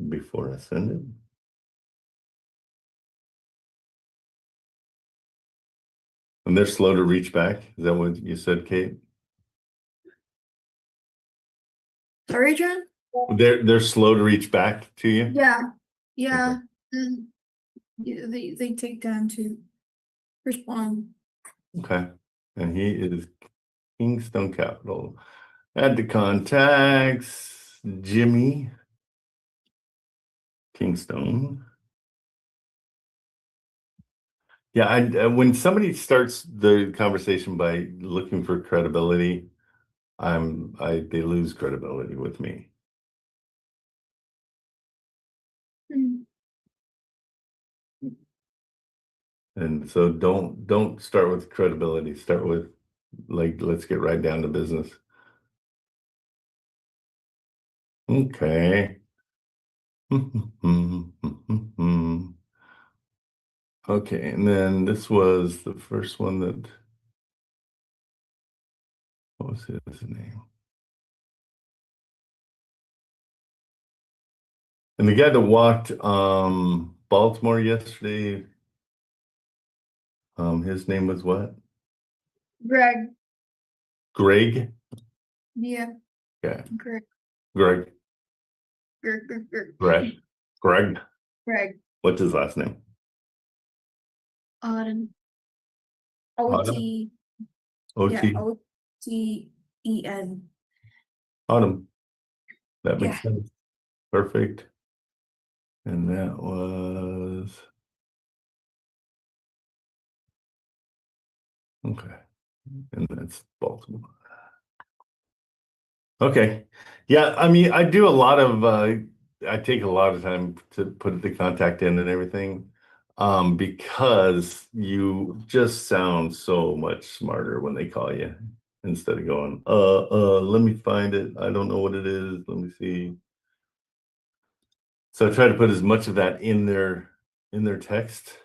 before I send it. And they're slow to reach back. Is that what you said, Kate? Sorry, John? They're slow to reach back to you? Yeah. Yeah, they take time to respond. Okay. And he is Kingstone Capital. Add the contacts, Jimmy Kingstone. Yeah, when somebody starts the conversation by looking for credibility, they lose credibility with me. Mm. And so don't start with credibility. Start with like, let's get right down to business. Okay. Okay, and then this was the first one that, what was his name? And the guy that walked Baltimore yesterday, his name was what? Greg. Greg? Yeah. Yeah, Greg. Greg. Greg. Greg. What's his last name? Autumn. Autumn? OT. OT? Yeah, OTEN. Autumn. That makes Yeah. sense. Perfect. And that was, okay. And that's Baltimore. Okay. Yeah, I mean, I do a lot of I take a lot of time to put the contact in and everything. Because you just sound so much smarter when they call you instead of going, let me find it. I don't know what it is. Let me see. So I try to put as much of that in their text.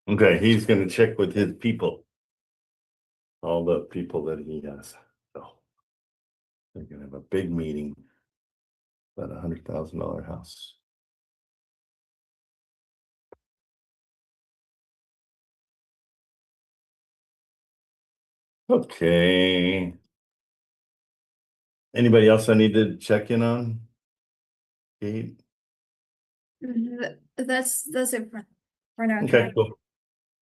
Okay, he's gonna check with his people. All the people that he has. So they're gonna have a big meeting about $100,000 house. Okay. Anybody else I need to check in on? Kate? That's it for now. Okay, John. cool.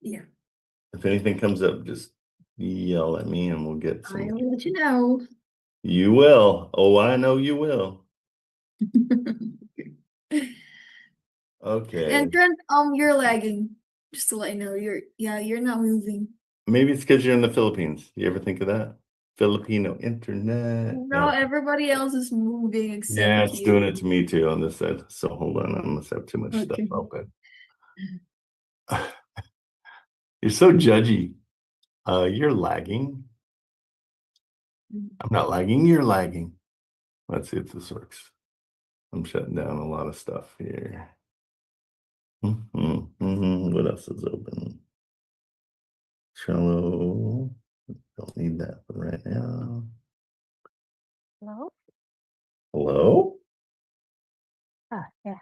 Yeah. If anything comes up, just yell at me and we'll get I some. will let you know. You will. Oh, I know you will. Okay. And Trent, you're lagging. Just to let you know, you're not moving. Maybe it's because you're in the Philippines. You ever think of that? Filipino internet. No, everybody else is moving except Yeah, it's you. doing it to me too on this side. So hold on, I must have too much stuff Okay. open. You're so judgy. You're lagging. I'm not lagging, you're lagging. Let's see if this works. I'm shutting down a lot of stuff here. What else is open? Trello. Don't need that for right now. Hello? Hello? Ah, yeah.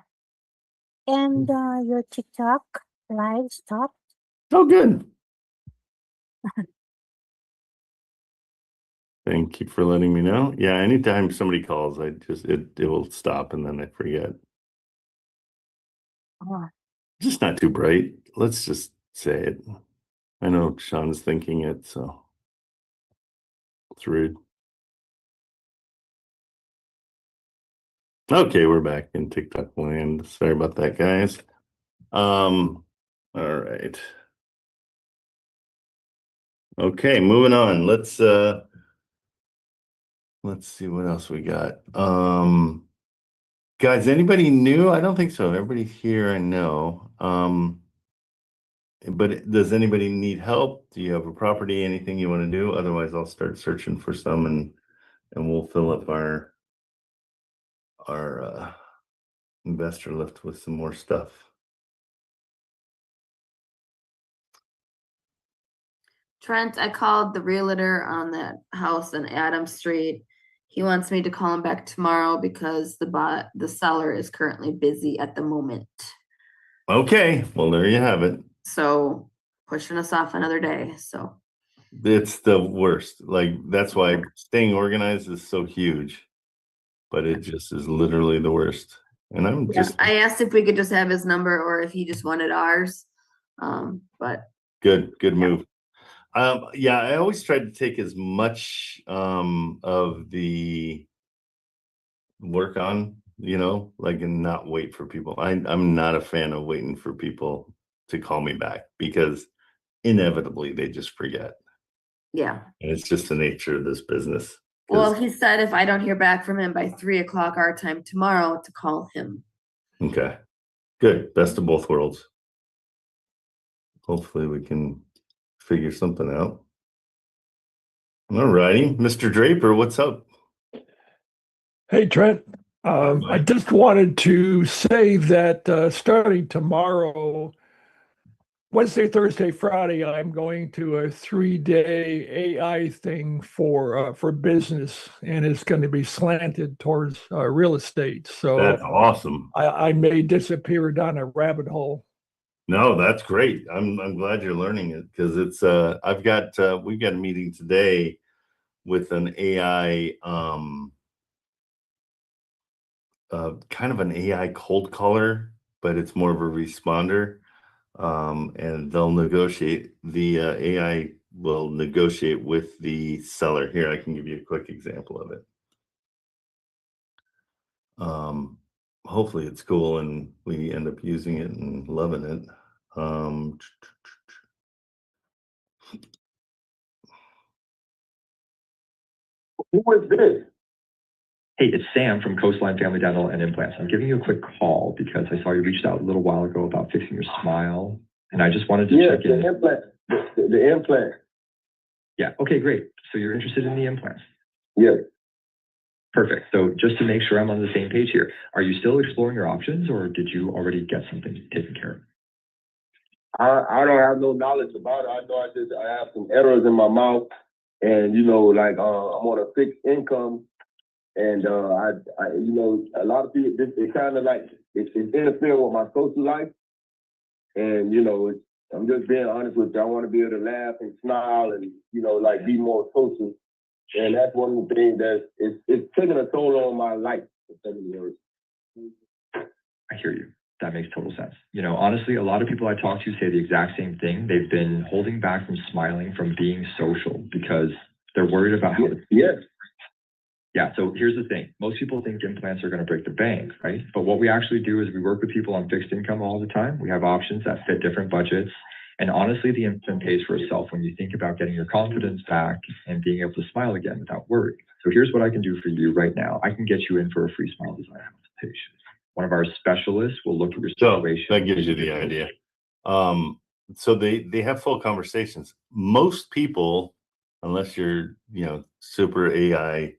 And your TikTok live stopped. Oh, good. Thank you for letting me know. Yeah, anytime somebody calls, it will stop and then I forget. Oh, Just not too bright. Let's just say it. I know Sean's thinking it, so it's rude. Okay, we're back in TikTok land. Sorry about that, guys. All right. Okay, moving on. Let's see what else we got. Guys, anybody new? I don't think so. Everybody here I know. But does anybody need help? Do you have a property, anything you want to do? Otherwise, I'll start searching for some and we'll fill up our investor list with some more stuff. Trent, I called the realtor on that house on Adams Street. He wants me to call him back tomorrow because the seller is currently busy at the moment. Okay, well, there you have it. So pushing us off another day. So It's the worst. Like, that's why staying organized is so huge, but it just is literally the worst. And I'm yeah, just I asked if we could just have his number or if he just wanted ours. But good move. Yeah, I always tried to take as much of the work on, like, and not wait for people. I'm not a fan of waiting for people to call me back because inevitably they just forget. yeah. And it's just the nature of this business. Well, he said if I don't hear back from him by 3 o'clock our time tomorrow to call him. Okay, good. Best of both worlds. Hopefully we can figure something out. All righty, Mr. Draper, what's up? Hey, Trent. I just wanted to say that starting tomorrow, Wednesday, Thursday, Friday, I'm going to a 3-day AI thing for business, and it's going to be slanted towards real estate. So That's awesome. I may disappear down a rabbit hole. No, that's great. I'm glad you're learning it because it's we've got a meeting today with an AI kind of an AI cold caller, but it's more of a responder. And they'll negotiate. The AI will negotiate with the seller. Here, I can give you a quick example of it. Hopefully it's cool and we end up using it and loving it. Who is this? Hey, it's Sam from Coastline Family Dental and Implants. I'm giving you a quick call because I saw you reached out a little while ago about fixing your smile, and I just wanted to check in. The implant. The implant. Yeah, okay, great. So you're interested in the implants? Yes. Perfect. So just to make sure I'm on the same page here, are you still exploring your options or did you already get something taken care of? I don't have no knowledge about it. I know I have some errors in my mouth, and I'm on a fixed income, and I a lot of people it kind of like it's interfering with my social life, and I'm just being honest with you. I want to be able to laugh and smile and like be more social, and that's one of the things that it's taking a toll on my life. I hear you. That makes total sense. Honestly, a lot of people I talk to say the exact same thing. They've been holding back from smiling, from being social because they're worried about how. Yes. Yeah, so here's the thing. Most people think implants are going to break the bank, right? But what we actually do is we work with people on fixed income all the time. We have options that fit different budgets. And honestly, the implant pays for itself when you think about getting your confidence back and being able to smile again without worry. So here's what I can do for you right now. I can get you in for a free smile design consultation. One of our specialists will look at your situation. So that gives you the idea. So they have full conversations. Most people, unless you're super AI,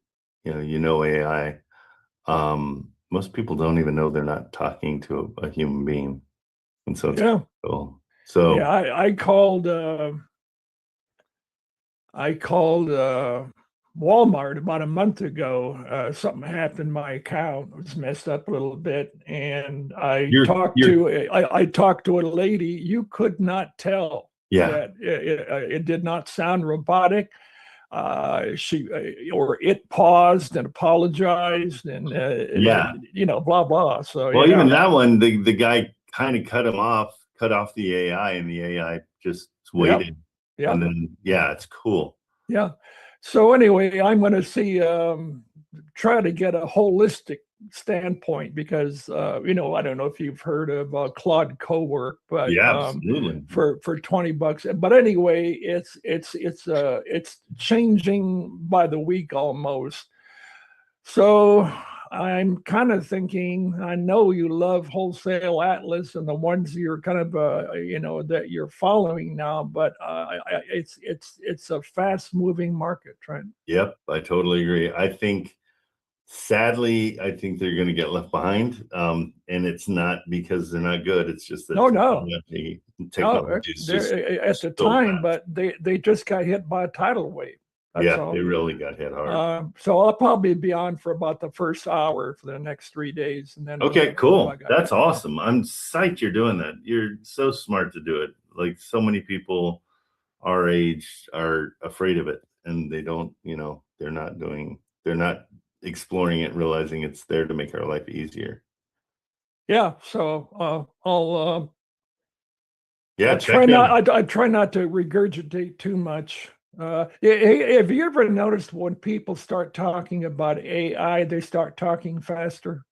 AI, most people don't even know they're not talking to a human being, and so it's cool. So yeah, I called Walmart about a month ago. Something happened. My account was messed up a little bit, and I talked to a lady. You could not tell that it did not sound robotic. It paused and apologized, and blah blah. So even that one, the guy kind of cut off the AI, and the AI just waited. And then it's cool. Yeah. So anyway, I'm going to try to get a holistic standpoint because I don't know if you've heard of Claude Cowork, but absolutely. For $20. But anyway, it's changing by the week almost. So I'm kind of thinking, I know you love Wholesale Atlas and the ones you're kind of that you're following now, but it's a fast moving market, Trent. Yep, I totally agree. I think sadly, I think they're going to get left behind, and it's not because they're not good. It's just that technology is just at the time, but they just got hit by a tidal wave. That's all. They really got hit hard. So I'll probably be on for about the first hour for the next 3 days, and then. Okay, cool. That's awesome. I'm psyched you're doing that. You're so smart to do it. Like so many people our age are afraid of it, and they don't. They're not exploring it, realizing it's there to make our life easier. Yeah. So I'll. I try not to regurgitate too much. Have you ever noticed when people start talking about AI, they start talking faster?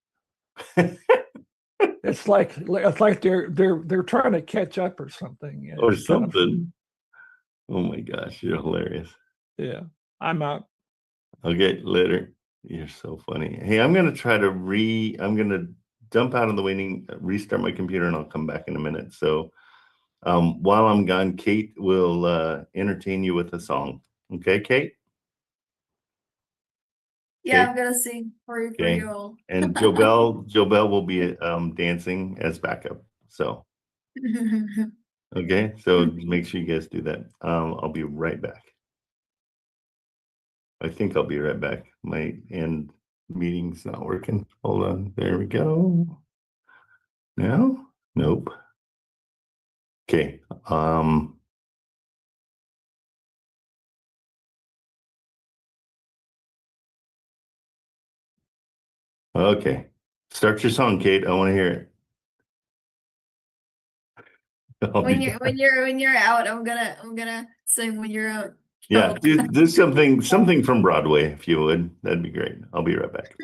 It's like they're trying to catch up or something. Or something. Oh my gosh, you're hilarious. Yeah, I'm out. Okay, later. You're so funny. Hey, I'm gonna dump out of the waiting, restart my computer, and I'll come back in a minute. So while I'm gone, Kate will entertain you with a song. Okay, Kate? Yeah, I'm gonna sing for you all. And Jobel will be dancing as backup. So okay, so make sure you guys do that. I'll be right back. I think I'll be right back. My end meeting's not working. Hold on. There we go. No? Nope. Okay. Okay. Start your song, Kate. I want to hear it. When you're out, I'm gonna sing when you're out. Yeah, do something from Broadway, if you would. That'd be great. I'll be right back.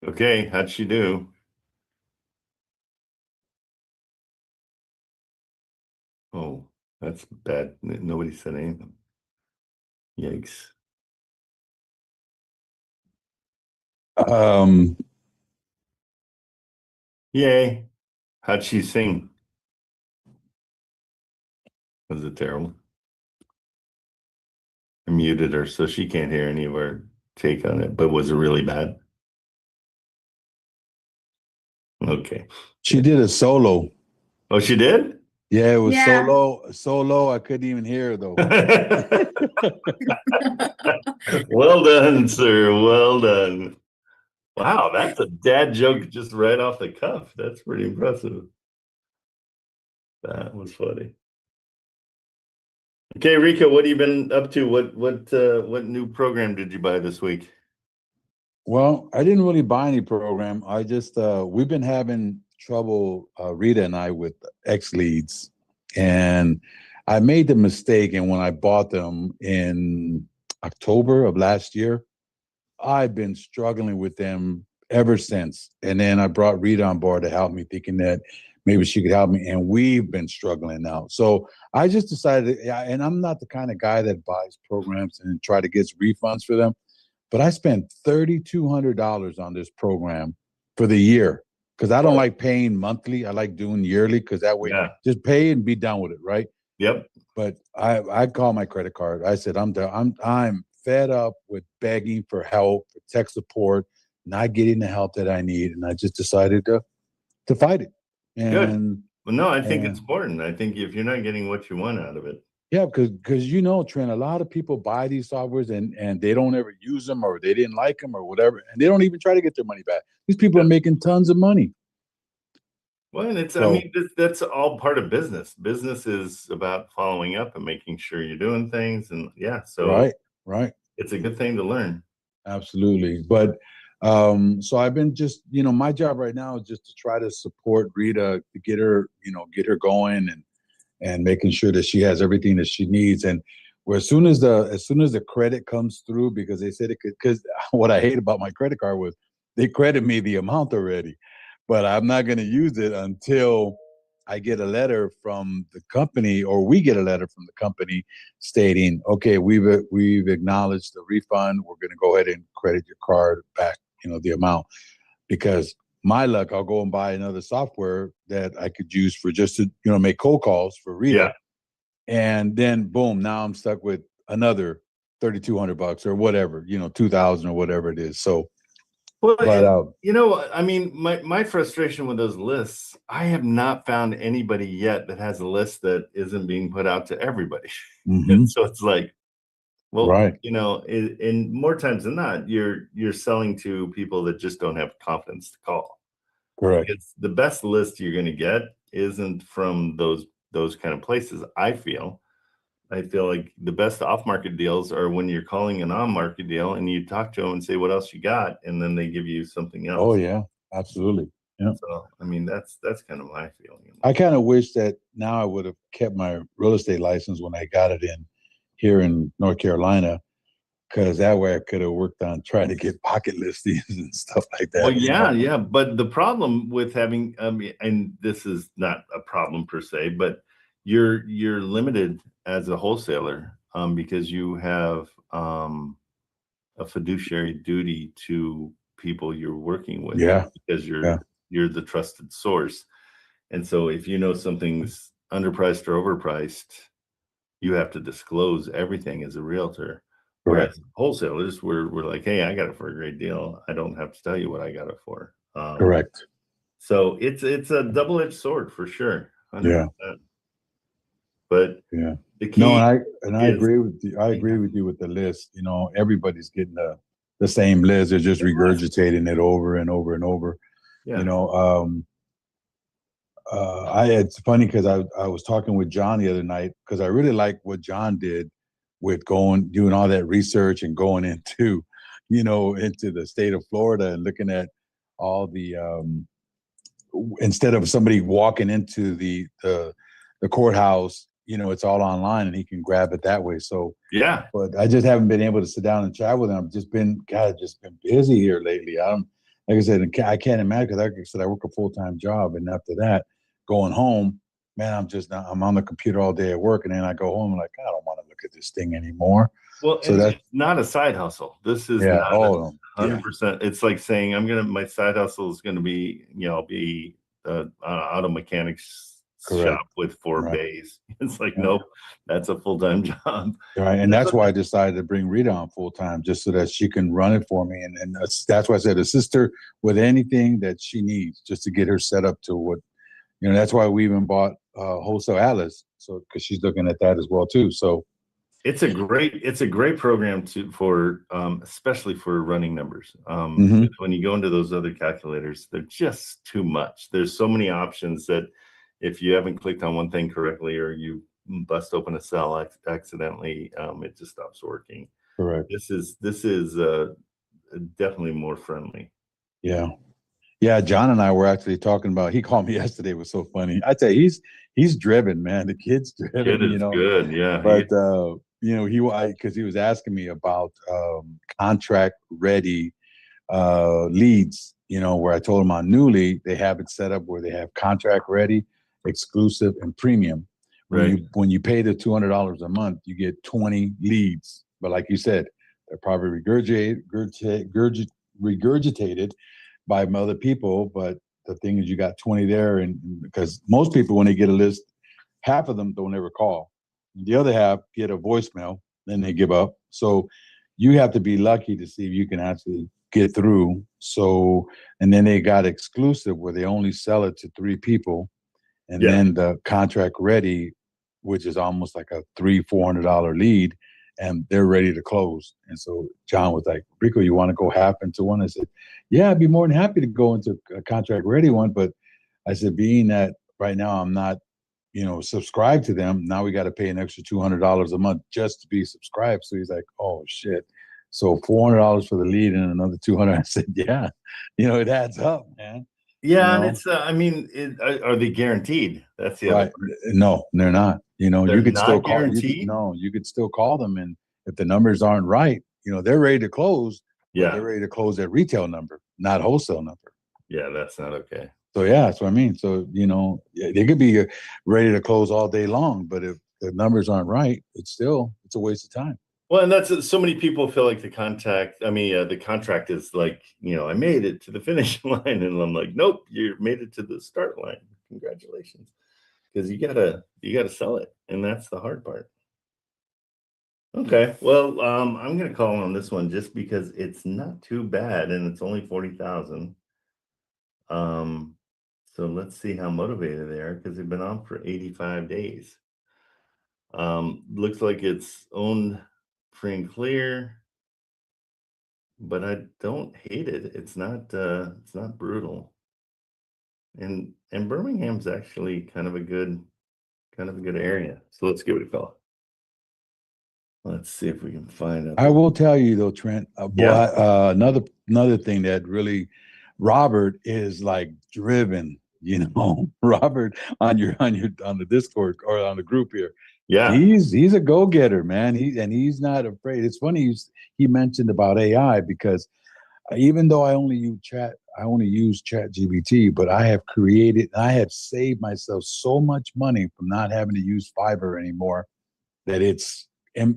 Okay, how'd she do? Oh, that's bad. Nobody said anything. Yikes. Yay. How'd she sing? Was it terrible? I muted her so she can't hear any of our take on it, but was it really bad? Okay. She did a solo. Oh, she did? Yeah, it was Yeah. so low I couldn't even hear her though. Well done, sir. Well done. Wow, that's a dad joke just right off the cuff. That's pretty impressive. That was funny. Okay, Rico, what have you been up to? What new program did you buy this week? Well, I didn't really buy any program. I just we've been having trouble, Rita and I, with X leads, and I made the mistake. And when I bought them in October of last year, I've been struggling with them ever since. And then I brought Rita on board to help me, thinking that maybe she could help me. And we've been struggling now. So I just decided, and I'm not the kind of guy that buys programs and try to get refunds for them. But I spent $3,200 on this program for the year because I don't like paying monthly. I like doing yearly because that way just pay and be done with it, right? Yep. But I called my credit card. I said, I'm fed up with begging for help, for tech support, not getting the help that I need, and I just decided to fight it. And good. Well, no, I think it's important. I think if you're not getting what you want out of it. Yeah, because Trent, a lot of people buy these softwares and they don't ever use them, or they didn't like them or whatever, and they don't even try to get their money back. These people are making tons of money. Well, and I mean, that's all part of business. Business is about following up and making sure you're doing things, and so right. It's a good thing to learn. Absolutely, but so I've been just my job right now is just to try to support Rita to get her going and making sure that she has everything that she needs. And as soon as the credit comes through, because they said it could, because what I hate about my credit card was they credit me the amount already, but I'm not going to use it until I get a letter from the company, or we get a letter from the company stating, okay, we've acknowledged the refund. We're going to go ahead and credit your card back, the amount. Because my luck, I'll go and buy another software that I could use for just to, make cold calls for Rita. Yeah. And then boom, now I'm stuck with another $3,200 or whatever, 2,000 or whatever it is. So, I mean, my frustration with those lists, I have not found anybody yet that has a list that isn't being put out to everybody. And so it's like, well, and more times than not, you're selling to people that just don't have confidence to call. Correct. It's the best list you're going to get isn't from those kind of places. I feel like the best off-market deals are when you're calling an on-market deal and you talk to them and say what else you got, and then they give you something else. Oh yeah, absolutely. Yeah. So I mean, that's kind of my feeling. I kind of wish that now I would have kept my real estate license when I got it here in North Carolina, because that way I could have worked on trying to get pocket listings and stuff like that. Well, yeah. But the problem with having, and this is not a problem per se, but you're limited as a wholesaler because you have a fiduciary duty to people you're working with. Yeah. Because you're the trusted source. And so if something's underpriced or overpriced, you have to disclose everything as a realtor. Whereas wholesalers, we're like, hey, I got it for a great deal. I don't have to tell you what I got it for. Correct. So it's a double-edged sword for sure. 100%. Yeah. But the key. No, and I agree with you. I agree with you with the list. Everybody's getting the same list. They're just regurgitating it over and over and over. Yeah. It's funny because I was talking with John the other night, because I really like what John did with doing all that research and going into the state of Florida and looking at all the instead of somebody walking into the courthouse, it's all online and he can grab it that way. So but I just haven't been able to sit down and chat with him. I've just been busy here lately. like I said, I can't imagine, because like I said, I work a full-time job, and after that, going home, man, I'm on the computer all day at work, and then I go home, like, I don't want to look at this thing anymore. Well, So and that's, it's not a side hustle. This is yeah, not oh, yeah, 100%. It's like saying my side hustle is gonna be, I'll be auto mechanics correct. shop with 4 Right. bays. It's like, Yeah. nope, that's a full-time job. Right, and that's why I decided to bring Rita on full time, just so that she can run it for me, and that's why I said assist her with anything that she needs, just to get her set up to what, that's why we even bought Wholesale Atlas, so because she's looking at that as well too. So It's a great program for especially for running numbers. Mhm. When you go into those other calculators, they're just too much. There's so many options that if you haven't clicked on one thing correctly, or you bust open a cell accidentally, it just stops working. correct, This is definitely more friendly. yeah, yeah. John and I were actually talking about. He called me yesterday. It was so funny. I tell you, he's driven, man. The kid's driven, Kid is good, yeah. But because he was asking me about contract ready leads, where I told him on New Lead, they have it set up where they have contract ready, exclusive, and premium. When you pay the $200 a month, you get 20 leads. But like you said, they're probably regurgitated by other people. But the thing is, you got 20 there, and because most people, when they get a list, half of them don't ever call. The other half get a voicemail, then they give up. So you have to be lucky to see if you can actually get through. So, and then they got exclusive where they only sell it to 3 people. And then the contract ready, which is almost like a $300-400 lead, and they're ready to close. And so John was like, Rico, you want to go half into one? I said, yeah, I'd be more than happy to go into a contract ready one. But I said, being that right now I'm not, subscribe to them. Now we got to pay an extra $200 a month just to be subscribed. So he's like, oh shit. So $400 for the lead and another $200. I said, yeah, it adds up, man. Yeah, and it's are they guaranteed? That's the other Right. No, they're not. They're You could still not call. guaranteed? You could still call them, and if the numbers aren't right, they're ready to close. But Yeah. they're ready to close at retail number, not wholesale number. Yeah, that's not okay. So yeah, that's what I mean. So they could be ready to close all day long, but if the numbers aren't right, it's a waste of time. Well, and that's so many people feel like the contract is like, I made it to the finish line, and I'm like, nope, you made it to the start line. Congratulations, because you gotta sell it, and that's the hard part. Okay, well, I'm gonna call on this one just because it's not too bad, and it's only 40,000. So let's see how motivated they are, because they've been on for 85 days. Looks like it's owned free and clear, but I don't hate it. It's not brutal. And Birmingham's actually kind of a good area. So let's give it a call. Let's see if we can find out. I will tell you though, Trent, another thing that really, Robert is like driven, Robert on the Discord or on the group here. Yeah. He's a go-getter, man. He's not afraid. It's funny he mentioned about AI, because even though I only use ChatGPT, but I have saved myself so much money from not having to use Fiverr anymore, that it's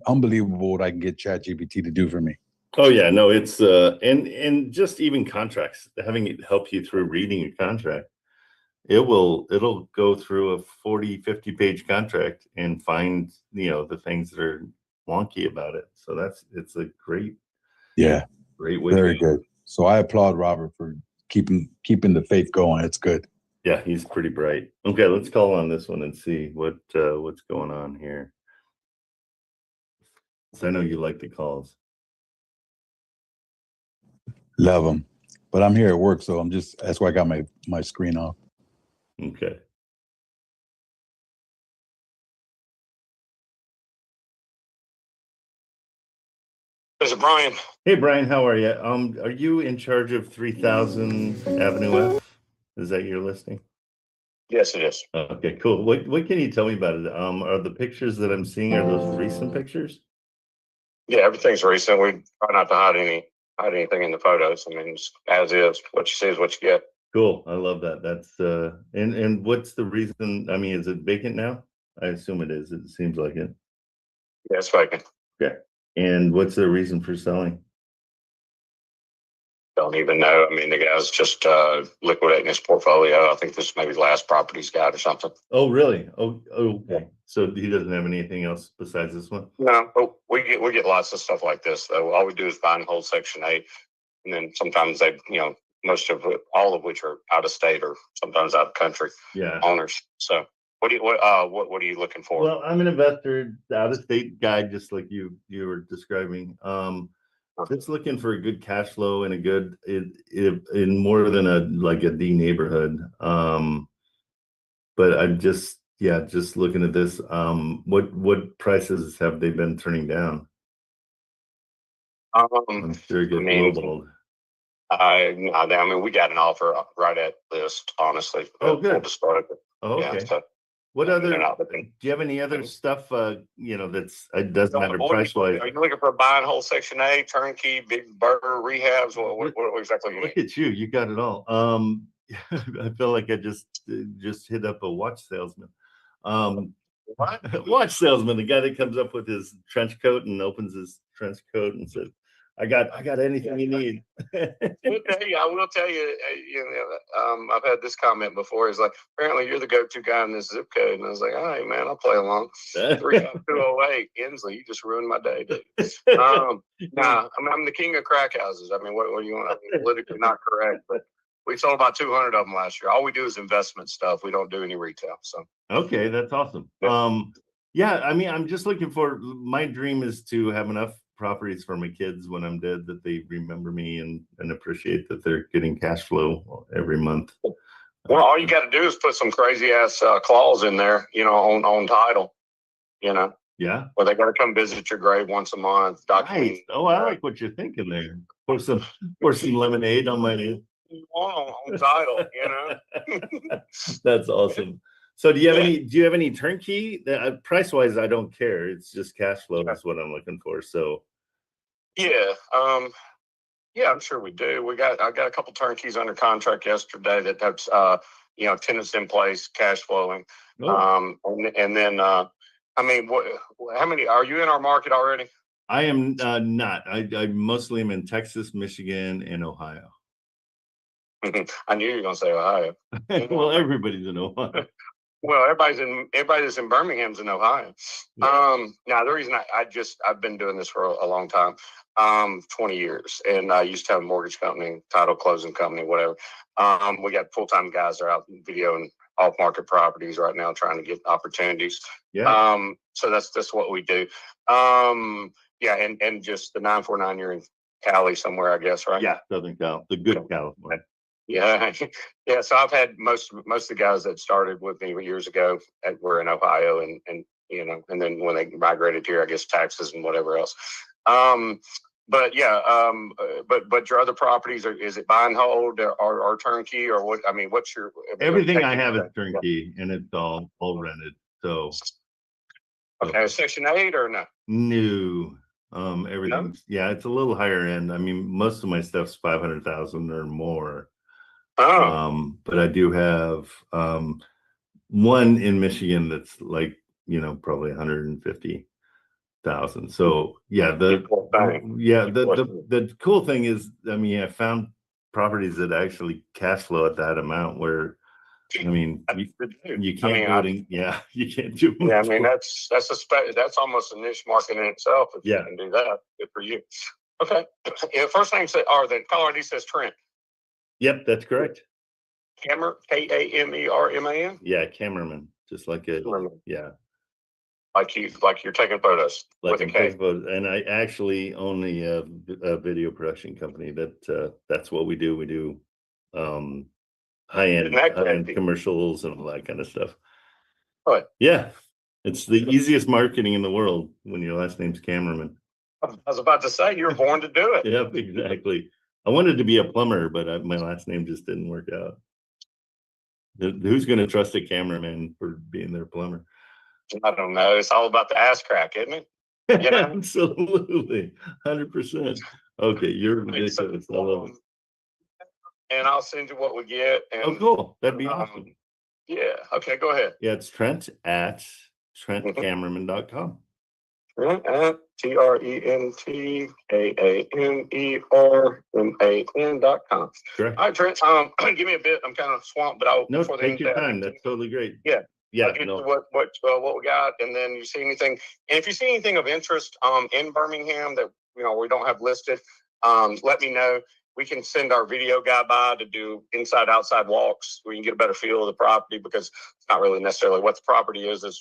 unbelievable what I can get ChatGPT to do for me. Oh yeah, no, it's and just even contracts, having it help you through reading a contract. It'll go through a 40-50 page contract and find, the things that are wonky about it. So it's a great way. Very good. So I applaud Robert for keeping the faith going. It's good. Yeah, he's pretty bright. Okay, let's call on this one and see what's going on here. So I know you like the calls. Love them. But I'm here at work, so that's why I got my screen off. Okay. This is Brian. Hey Brian, how are you? Are you in charge of 3000 Avenue F? Is that your listing? Yes, it is. Okay, cool. What can you tell me about it? Are the pictures that I'm seeing, are those recent pictures? Yeah, everything's recent. We try not to hide any hide anything in the photos. I mean, it's as is. What you see is what you get. Cool. I love that. That's and what's the reason? I mean, is it vacant now? I assume it is. It seems like it. Yeah, it's vacant. Okay. And what's the reason for selling? Don't even know. I mean, the guy's just liquidating his portfolio. I think this is maybe the last property he's got or something. Oh, really? Oh, okay. So he doesn't have anything else besides this one? No, but we get lots of stuff like this though. All we do is buy and hold Section 8, and then sometimes they, all of which are out of state or sometimes out of country owners. So what are you looking for? Well, I'm an investor, out of state guy, just like you were describing. Just looking for a good cash flow and a good in more than a D neighborhood. But I'm just looking at this. What prices have they been turning down? I'm sure it gets lowballed. I mean, we got an offer right at list, honestly. Oh, good. To start. Oh, okay. So, what other? Do you have any other stuff? That's it doesn't matter price wise. Are you looking for a buy and hold Section 8, turnkey, big burger, rehabs? What exactly? Look at you! You got it all. I feel like I just hit up a watch salesman. What? Watch salesman, the guy that comes up with his trench coat and opens his trench coat and says, I got anything you need. I will tell you, I've had this comment before. He's like, apparently you're the go-to guy in this zip code. And I was like, all right, man, I'll play along. 35208, Inslee, you just ruined my day, dude. I'm the king of crack houses. I mean, what do you want? I mean, politically not correct, but we sold about 200 of them last year. All we do is investment stuff. We don't do any retail. So okay, that's awesome. I mean, I'm just looking for, my dream is to have enough properties for my kids when I'm dead that they remember me and appreciate that they're getting cash flow every month. Well, all you got to do is put some crazy ass clause in there, on title, Yeah. Well, they got to come visit your grave once a month. Nice. Oh, I like what you're thinking there. Pour some lemonade on my on title, That's awesome. So do you have any turnkey? Price wise, I don't care. It's just cash flow is what I'm looking for. So I'm sure we do. I got a couple turnkeys under contract yesterday that's tenants in place, cash flowing. And then I mean, how many are you in our market already? I am not. I mostly am in Texas, Michigan, and Ohio. I knew you were gonna say Ohio. Well, everybody's in Ohio. Well, everybody that's in Birmingham's in Ohio. Yeah. Now the reason I've been doing this for a long time, 20 years, and I used to have a mortgage company, title closing company, whatever. We got full-time guys that are out videoing off-market properties right now, trying to get opportunities. Yeah. So that's what we do. And just the 949, you're in Cali somewhere, I guess, right? Yeah, Southern Cal, the good California. Yeah. So I've had most of the guys that started with me years ago were in Ohio, and then when they migrated here, I guess taxes and whatever else. But your other properties, is it buy and hold or turnkey or what? I mean, what's your everything I have is turnkey and it's all rented. So okay, Section 8 or no? No. Everything's it's a little higher end. I mean, most of my stuff's 500,000 or more. But I do have one in Michigan that's like, probably 150,000. So the cool thing is, I mean, I found properties that actually cash flow at that amount where, I mean, you can't you can't do. Yeah, I mean, that's almost a niche market in itself. If you can do that, good for you. Okay. First name the caller ID says Trent. Yep, that's correct. Kamerman, Kamerman. Yeah, Kamerman, just like it. Yeah. Like you're taking photos with a K. And I actually own a video production company that's what we do. We do high-end commercials and all that kind of stuff. Oh, yeah. It's the easiest marketing in the world when your last name's Kamerman. I was about to say, you were born to do it. Yep, exactly. I wanted to be a plumber, but my last name just didn't work out. Who's going to trust a cameraman for being their plumber? I don't know. It's all about the ass crack, isn't it? Absolutely. 100%. Okay, you're Like, so, ridiculous. I love it. and I'll send you what we get. And, Oh, cool. That'd be awesome. Yeah. Okay, go ahead. Yeah, it's Trent at TrentCameraman.com. Trent at TRENTKAMERMAN.com. Correct. All right, Trent. Give me a bit. I'm kind of swamped, but No, before the end take your of that, time. That's totally great. Yeah. Yeah. I'll get to what we got, and then you see anything. And if you see anything of interest in Birmingham that we don't have listed, let me know. We can send our video guy by to do inside-outside walks where you can get a better feel of the property, because it's not really necessarily what the property is. It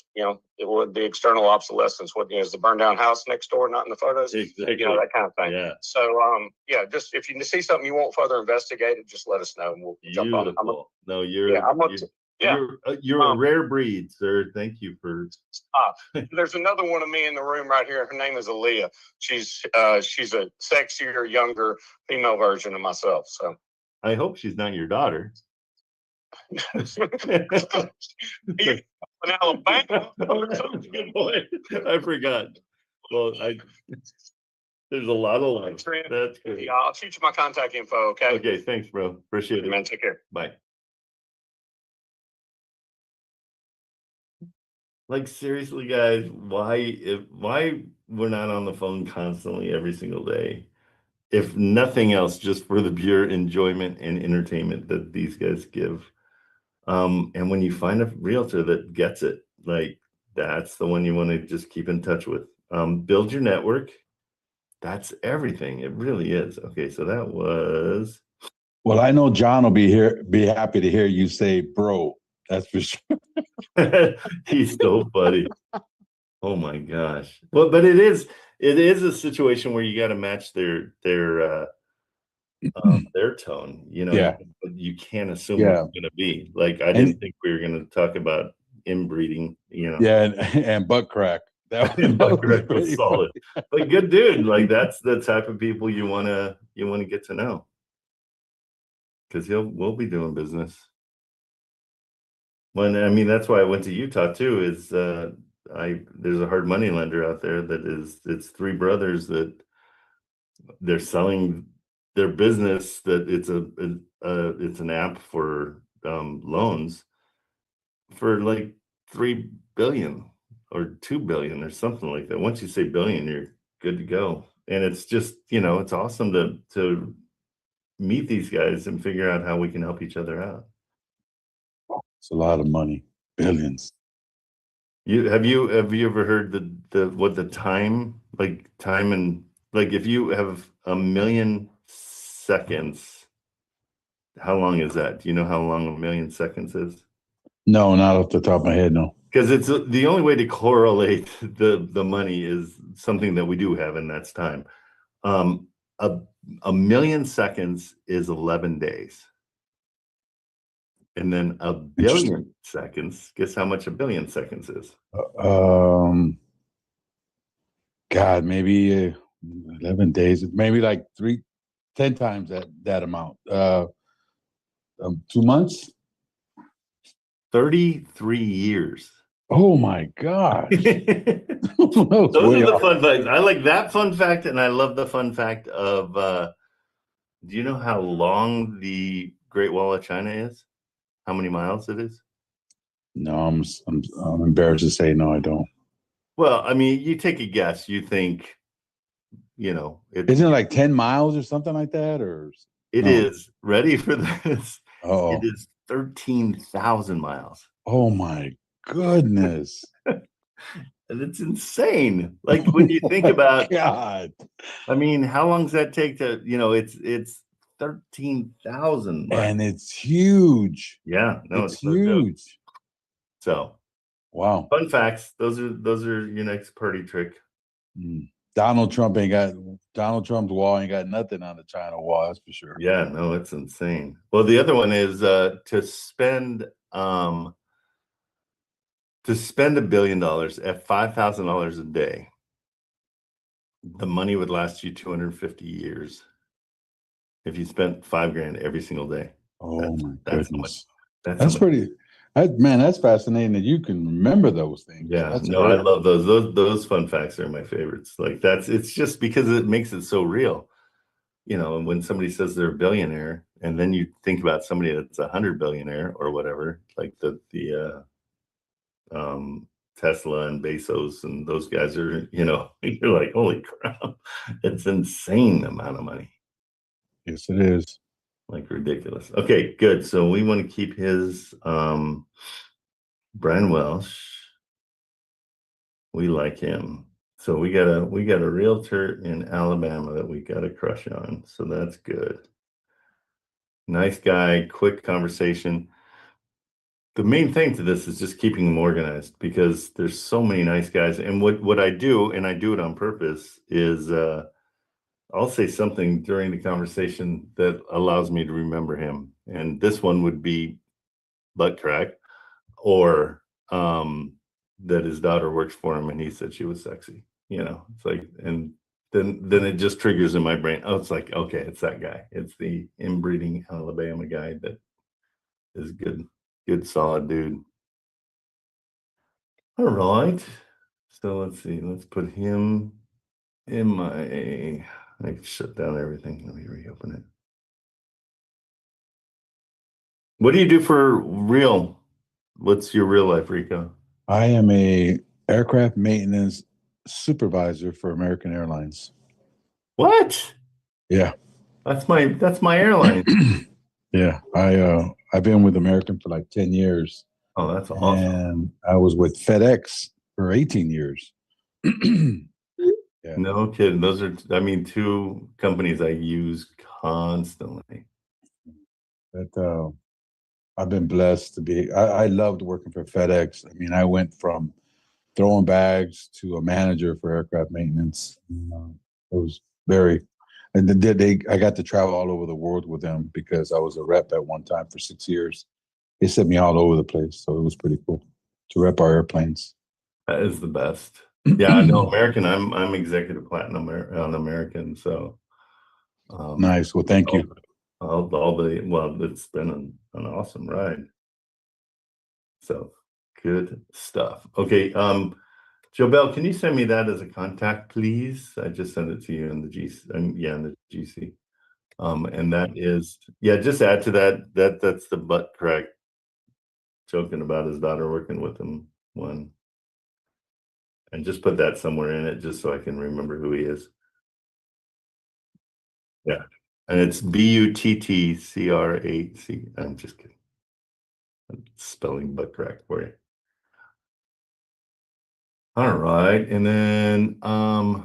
would be external obsolescence. What is the burned down house next door, not in the photos? Exactly. That kind of thing. Yeah. So just if you see something you want further investigated, just let us know and we'll jump on. No, you're a rare breed, sir. Thank you for. There's another one of me in the room right here. Her name is Aaliyah. She's a sexier, younger female version of myself. So I hope she's not your daughter. in Alabama. Oh, good point. I forgot. Well, there's a lot of love. That's good. Yeah, I'll shoot you my contact info. Okay. Okay. Thanks, bro. Appreciate it. Man, take care. Bye. Like, seriously, guys, why we're not on the phone constantly every single day? If nothing else, just for the pure enjoyment and entertainment that these guys give. And when you find a realtor that gets it, like, that's the one you want to just keep in touch with. Build your network. That's everything. It really is. Okay, so that was. Well, I know John will be happy to hear you say bro. That's for sure. He's so funny. Oh my gosh. Well, but it is a situation where you got to match their tone, Yeah. you can't assume what it's gonna be. Like, I didn't think we were gonna talk about inbreeding, Yeah, and butt crack. Butt crack was solid. But good dude, like, that's the type of people you wanna get to know. Because we'll be doing business. Well, I mean, that's why I went to Utah too, is there's a hard money lender out there it's three brothers that they're selling their business, that it's an app for loans for like 3 billion or 2 billion or something like that. Once you say billion, you're good to go. And it's just, it's awesome to meet these guys and figure out how we can help each other out. It's a lot of money, billions. Have you ever heard the time and like, if you have 1 million seconds, how long is that? Do you know how long 1 million seconds is? No, not off the top of my head, no. Because it's the only way to correlate the money is something that we do have, and that's time. 1 million seconds is 11 days. And then 1 billion seconds, guess how much 1 billion seconds is? God, maybe 11 days, maybe like 10 times that amount. 2 months? 33 years. Oh my gosh. Those are the fun facts. I like that fun fact, and I love the fun fact of do you know how long the Great Wall of China is? How many miles it is? No, I'm embarrassed to say no, I don't. Well, I mean, you take a guess. You think, isn't it like 10 miles or something like that? Or it is. Ready for this? Oh, it is 13,000 miles. Oh my goodness. And it's insane. Like, when you think about, God, I mean, how long does that take to, it's 13,000 miles. And it's huge. Yeah, no, it's huge. So, wow. Fun facts. Those are your next party trick. Donald Trump's wall ain't got nothing on the China wall, that's for sure. Yeah, no, it's insane. Well, the other one is to spend $1 billion at $5,000 a day. The money would last you 250 years if you spent $5,000 every single day. Oh my goodness. That's pretty. Man, that's fascinating that you can remember those things. Yeah, that's no, I love those. Those fun facts are my favorites. Like, it's just because it makes it so real. when somebody says they're a billionaire, and then you think about somebody that's 100 billionaire or whatever, like the Tesla and Bezos and those guys are, you're like, holy crap, it's insane amount of money. Yes, it is. Like ridiculous. Okay, good. So we want to keep his Brian Welsh. We like him. So we got a realtor in Alabama that we got a crush on. So that's good. Nice guy, quick conversation. The main thing to this is just keeping them organized because there's so many nice guys. And what I do, and I do it on purpose, is I'll say something during the conversation that allows me to remember him. And this one would be butt crack, or that his daughter works for him and he said she was sexy. It's like, and then it just triggers in my brain. Oh, it's like, okay, it's that guy. It's the inbreeding Alabama guy that is good, solid dude. All right. So let's see. Let's put him in my. I shut down everything. Let me reopen it. What do you do for real? What's your real life, Rico? I am a aircraft maintenance supervisor for American Airlines. What? Yeah. That's my airline. Yeah. I've been with American for like 10 years. Oh, that's awesome. And I was with FedEx for 18 years. Yeah. No kidding. Those are, two companies I use constantly. But I've been blessed to be, I loved working for FedEx. I went from throwing bags to a manager for aircraft maintenance. It was and I got to travel all over the world with them because I was a rep at one time for 6 years. They sent me all over the place. So it was pretty cool to rep our airplanes. That is the best. Yeah, no, American. I'm executive platinum on American. So nice. Well, thank you. It's been an awesome ride. So good stuff. Okay, Jobel, can you send me that as a contact, please? I just sent it to you in the GC. In the GC. And that is, just add to that. That's the butt crack joking about his daughter working with him one. And just put that somewhere in it just so I can remember who he is. Yeah. And it's BUTTCR8C. I'm just kidding. I'm spelling butt crack for you. All right. And then oh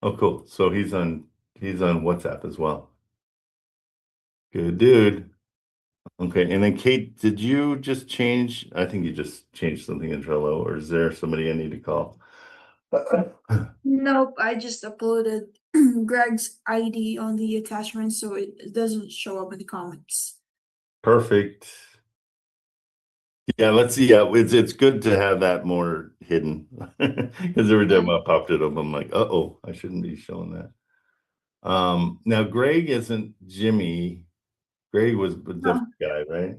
cool. So he's on WhatsApp as well. Good dude. Okay. And then Kate, did you just change? I think you just changed something in Trello, or is there somebody I need to call? Nope, I just uploaded Greg's ID on the attachment so it doesn't show up in the comments. Perfect. Yeah, let's see. Yeah, it's good to have that more hidden because every time I popped it up, I'm like, uh-oh, I shouldn't be showing that. Now Greg isn't Jimmy. Greg was a different guy, right?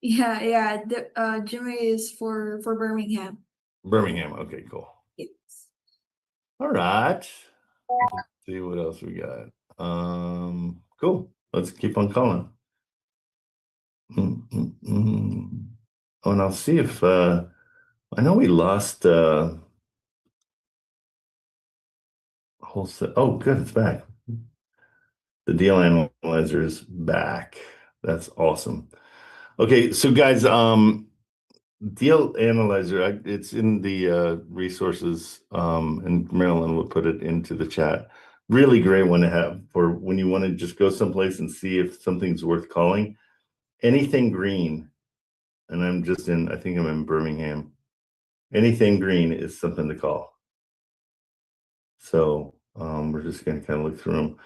Yeah. Jimmy is for Birmingham. Birmingham. Okay, cool. Yes. All right. Let's see what else we got. Cool. Let's keep on calling. Oh, and I'll see if I know we lost wholesale. Oh, good, it's back. The deal analyzer is back. That's awesome. Okay, so guys, deal analyzer, it's in the resources, and Marilyn will put it into the chat. Really great one to have for when you want to just go someplace and see if something's worth calling. Anything green, and I think I'm in Birmingham. Anything green is something to call. So we're just going to kind of look through them.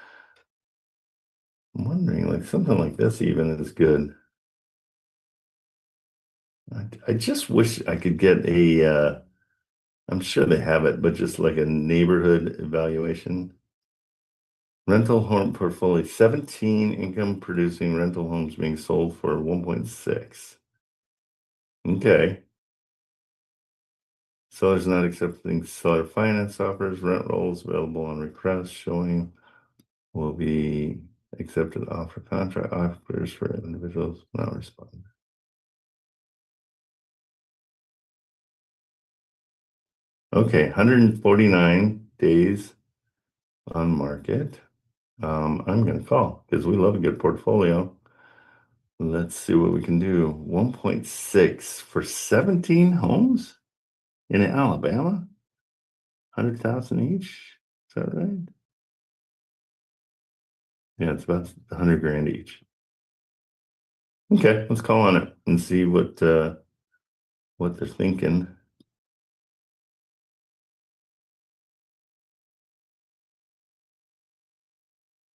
I'm wondering, like something like this even is good. I just wish I could get a, I'm sure they have it, but just like a neighborhood evaluation. Rental home portfolio, 17 income producing rental homes being sold for 1.6. Okay. Sellers not accepting seller finance offers, rent rolls available on request showing will be accepted offer contract offers for individuals not responding. Okay, 149 days on market. I'm gonna call because we love a good portfolio. Let's see what we can do. 1.6 for 17 homes in Alabama. 100,000 each. Is that right? Yeah, it's about 100 grand each. Okay, let's call on it and see what they're thinking.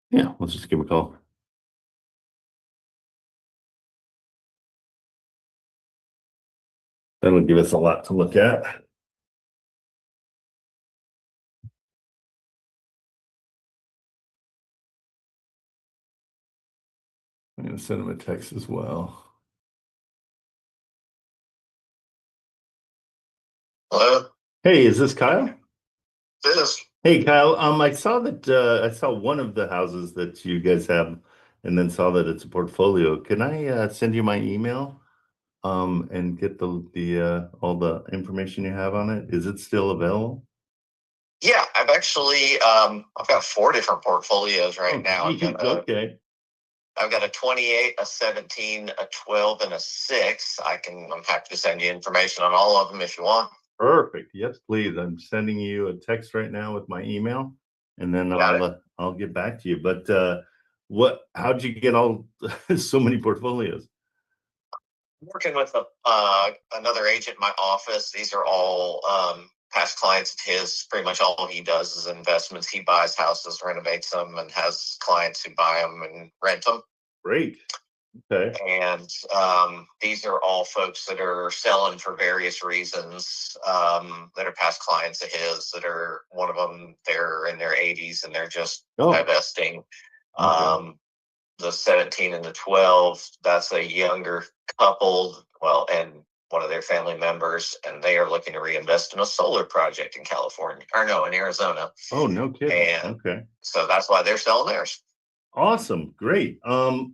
Yeah, let's just give a call. That'll give us a lot to look at. I'm gonna send him a text as well. Hello, Hey, is this Kyle? this Hey, Kyle. I saw that I saw one of the houses that you guys have, and then saw that it's a portfolio. Can I send you my email? And get the all the information you have on it? Is it still available? Yeah, I've actually I've got 4 different portfolios right now. Okay. I've got a 28, a 17, a 12, and a 6. I'm happy to send you information on all of them if you want. Perfect. Yes, please. I'm sending you a text right now with my email, and then I'll get back to you. But how'd you get all so many portfolios? I'm working with another agent in my office. These are all past clients of his. Pretty much all he does is investments. He buys houses, renovates them, and has clients who buy them and rent them. Great. Okay. And these are all folks that are selling for various reasons, that are past clients of his, that are, one of them, they're in their 80s and they're just divesting. Okay. The 17 and the 12, that's a younger couple, and one of their family members, and they are looking to reinvest in a solar project in California, or no, in Arizona. Oh, no kidding. And okay. so that's why they're selling theirs. Awesome. Great.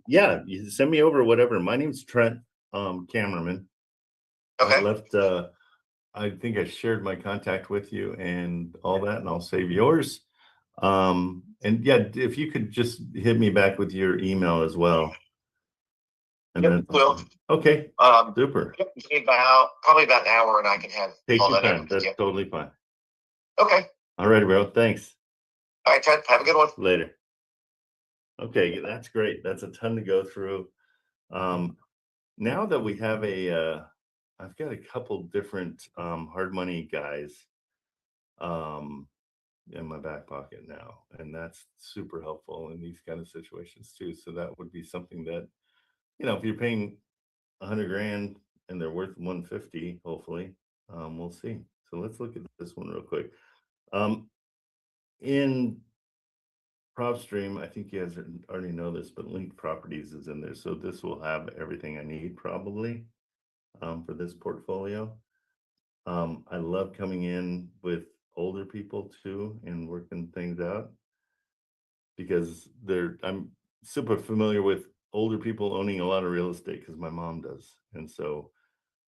Yeah, you send me over whatever. My name's Trent Cameraman. Okay. I left I think I shared my contact with you and all that, and I'll save yours. And yeah, if you could just hit me back with your email as well. And Yep, then will. Okay. Super. Probably about an hour, and I can have Take all your that time. over to That's you. totally fine. Okay. All right, bro. Thanks. All right, Trent. Have a good one. Later. Okay, that's great. That's a ton to go through. Now that we have I've got a couple different hard money guys in my back pocket now, and that's super helpful in these kind of situations too. So that would be something that, if you're paying 100 grand and they're worth 150, hopefully, we'll see. So let's look at this one real quick. In PropStream, I think you guys already know this, but Linked Properties is in there. So this will have everything I need probably for this portfolio. I love coming in with older people too and working things out because I'm super familiar with older people owning a lot of real estate because my mom does. And so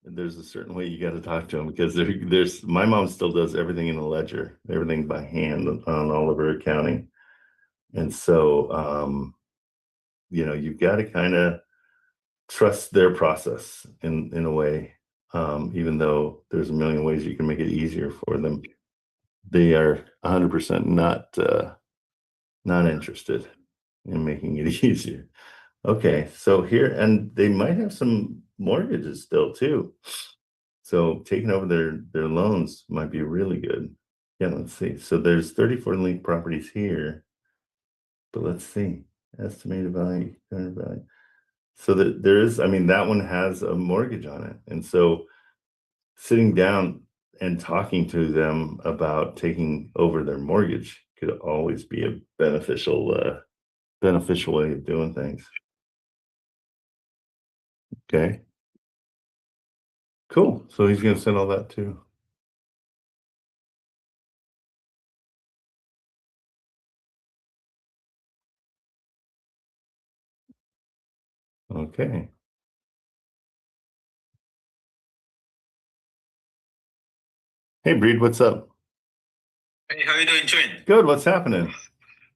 there's a certain way you got to talk to them because there's my mom still does everything in a ledger, everything by hand on all of her accounting. And so, you've got to kind of trust their process in a way, even though there's a million ways you can make it easier for them. They are 100% not interested in making it easier. Okay, so here, and they might have some mortgages still too. So taking over their loans might be really good. Yeah, let's see. So there's 34 linked properties here, but let's see. Estimated value, current value. So that there is, that one has a mortgage on it. And so sitting down and talking to them about taking over their mortgage could always be a beneficial way of doing things. Okay. Cool. So he's going to send all that too. Okay. Hey, Breed, what's up? Hey, how you doing, Trent? Good. What's happening?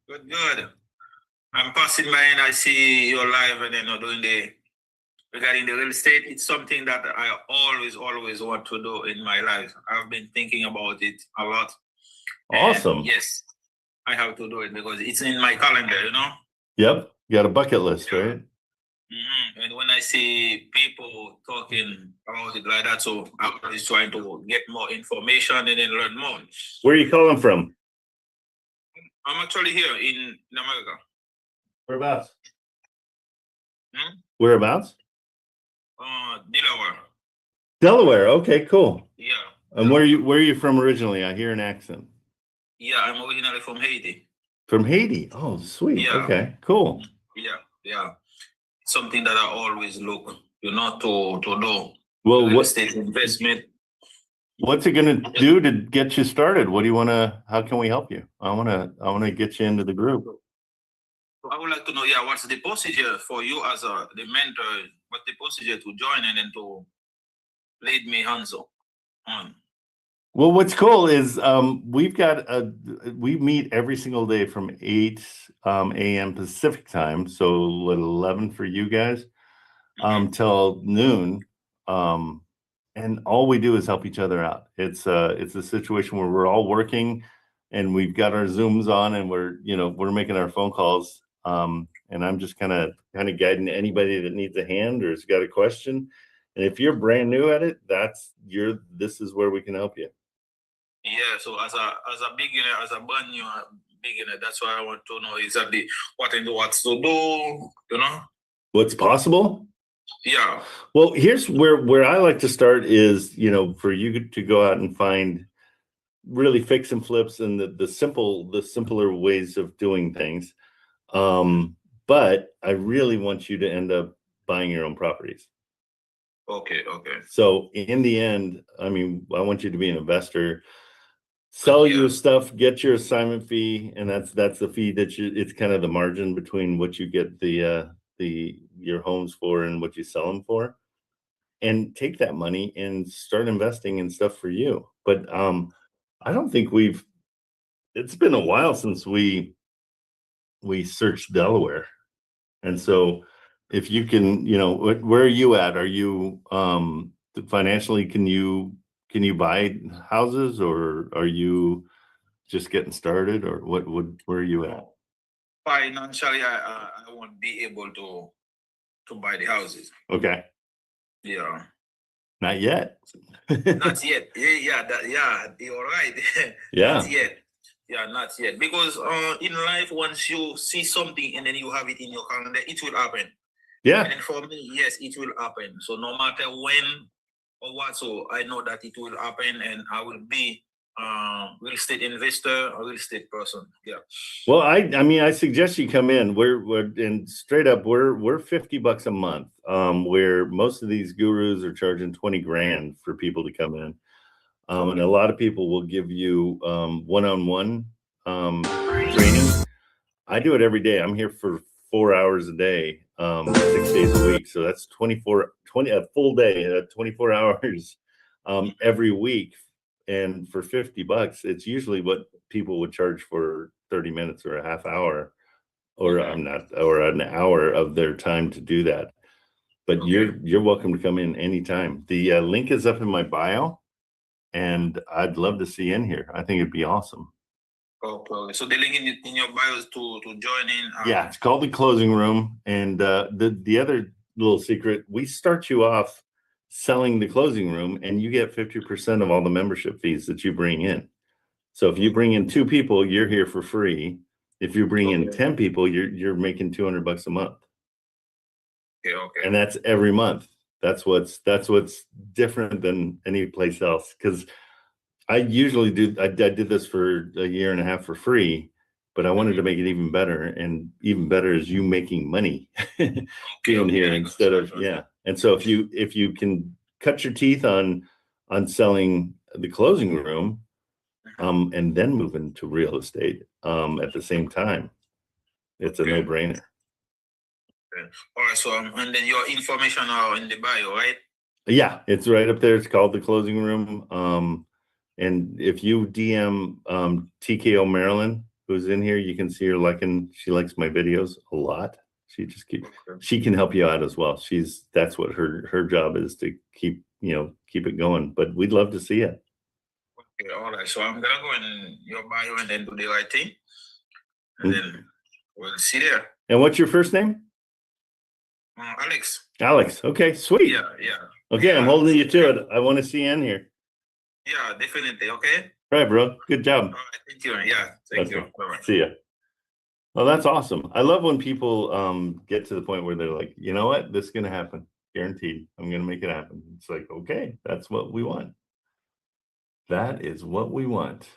Good, good. I'm passing by and I see you're live and then you're doing regarding the real estate. It's something that I always want to do in my life. I've been thinking about it a lot. Awesome. And yes, I have to do it because it's in my calendar, you know? Yep. You got a bucket list, Yeah. right? And when I see people talking about it like that, so I'm always trying to get more information and then learn more. Where are you calling from? I'm actually here in America. Whereabouts? Hmm? Whereabouts? Delaware. Delaware. Okay, cool. Yeah. And where are you from originally? I hear an accent. Yeah, I'm originally from Haiti. From Haiti. Oh, sweet. Yeah. Okay, cool. Yeah. Something that I always look, to do. Well, Real estate investment. what's it gonna do to get you started? What do you wanna? How can we help you? I wanna get you into the group. I would like to know, what's the procedure for you as the mentor? What's the procedure to join and then to lead me on? Well, what's cool is we meet every single day from 8 a.m. Pacific time, so at 11 for you guys, till noon. And all we do is help each other out. It's a situation where we're all working and we've got our Zooms on and we're making our phone calls. And I'm just kind of guiding anybody that needs a hand or has got a question. And if you're brand new at it, this is where we can help you. Yeah, so as a beginner, as a brand new beginner, that's why I want to know exactly what to do, What's possible? Yeah. Well, here's where I like to start is, for you to go out and find really fix and flips and the simpler ways of doing things. But I really want you to end up buying your own properties. Okay. So in the end, I want you to be an investor, sell your stuff, get your assignment fee, and that's the fee it's kind of the margin between what you get your homes for and what you sell them for, and take that money and start investing in stuff for you. But I don't think it's been a while since we searched Delaware. And so if you can, where are you at? Are you financially, can you buy houses, or are you just getting started, or where are you at? Financially, I won't be able to buy the houses. Okay. Yeah. Not yet. Not yet. Yeah, you're right. Yeah. Not yet. Yeah, not yet. Because in life, once you see something and then you have it in your calendar, it will happen. Yeah. And for me, yes, it will happen. So no matter when or what, so I know that it will happen and I will be real estate investor or real estate person. Yeah. Well, I suggest you come in. We're and straight up, we're $50 a month. Where most of these gurus are charging 20 grand for people to come in. And a lot of people will give you one-on-one training. I do it every day. I'm here for 4 hours a day, 6 days a week. So that's 20 a full day, 24 hours every week. And for $50, it's usually what people would charge for 30 minutes or a half hour, or an hour of their time to do that. But you're welcome to come in anytime. The link is up in my bio. And I'd love to see you in here. I think it'd be awesome. Okay. So the link in your bio is to join in. Yeah, it's called the closing room. And the other little secret, we start you off selling the closing room, and you get 50% of all the membership fees that you bring in. So if you bring in 2 people, you're here for free. If you bring in 10 people, you're making $200 a month. Okay. And that's every month. That's what's different than any place else. Because I usually I did this for a year and a half for free, but I wanted to make it even better. And even better is you making money being here instead of, yeah. And so if you can cut your teeth on selling the closing room, and then move into real estate at the same time, it's a no-brainer. All right, so and then your information are in the bio, right? Yeah, it's right up there. It's called the closing room. And if you DM TKO Marilyn, who's in here, you can see her liking. She likes my videos a lot. She just she can help you out as well. That's what her job is, to keep it going. But we'd love to see it. Okay, all right. So I'm gonna go in your bio and then do the right thing, and then we'll see there. And what's your first name? Alex. Alex. Okay, sweet. Yeah. Okay, I'm holding you to it. I want to see Ann here. Yeah, definitely. Okay. All right, bro. Good job. All right. Thank you. Yeah. Thank you. Bye-bye. See ya. Well, that's awesome. I love when people get to the point where they're like, you know what, this is gonna happen. Guaranteed. I'm gonna make it happen. It's like, okay, that's what we want. That is what we want.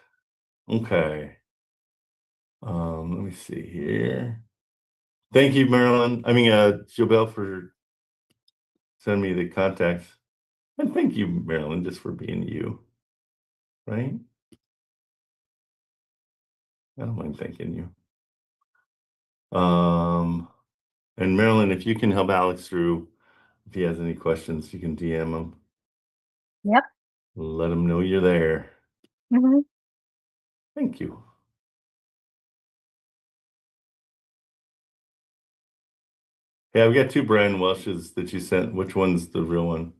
Okay. Let me see here. Thank you, Marilyn. Jobel, for sending me the contacts. And thank you, Marilyn, just for being you. Right? I don't mind thanking you. And Marilyn, if you can help Alex through, if he has any questions, you can DM him. Yep. Let him know you're there. Mm-hmm. Thank you. Yeah, we got 2 Brian Welsh's that you sent. Which one's the real one?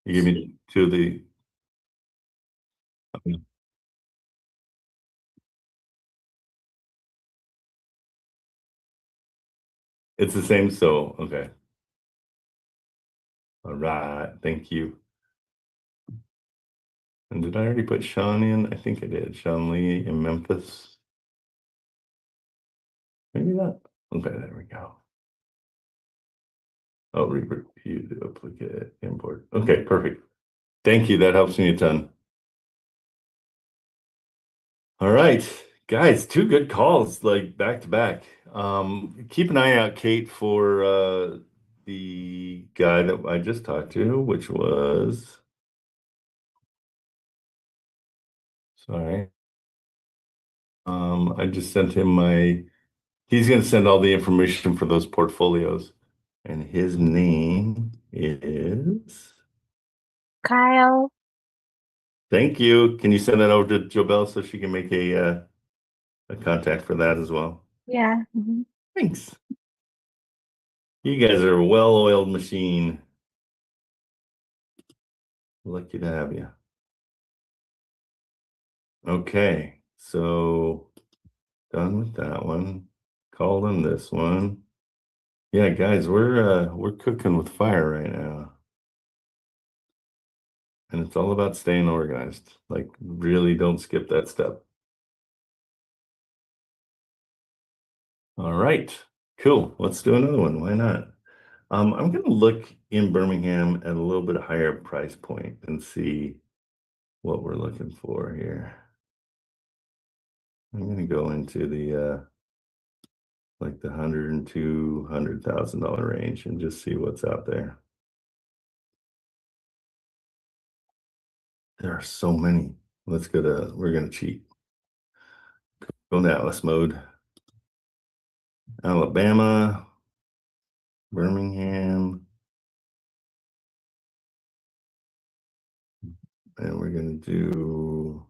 You give me 2 of the. It's the same, so okay. All right, thank you. And did I already put Sean in? I think I did. Sean Lee in Memphis. Maybe not. Okay, there we go. Oh, review duplicate import. Okay, perfect. Thank you. That helps me a ton. All right, guys, 2 good calls, like back to back. Keep an eye out, Kate, for the guy that I just talked to, which was, sorry. I just sent him he's going to send all the information for those portfolios. And his name is Kyle. Thank you. Can you send that over to Jobel so she can make a contact for that as well? Yeah. Mm-hmm. Thanks. You guys are a well-oiled machine. Lucky to have you. Okay, so done with that one. Called in this one. Yeah, guys, we're cooking with fire right now. And it's all about staying organized. Like, really don't skip that step. All right, cool. Let's do another one. Why not? I'm going to look in Birmingham at a little bit higher price point and see what we're looking for here. I'm going to go into the like the $100,000 and $200,000 range and just see what's out there. There are so many. We're going to cheat. Go into Atlas mode. Alabama, Birmingham. And we're going to do,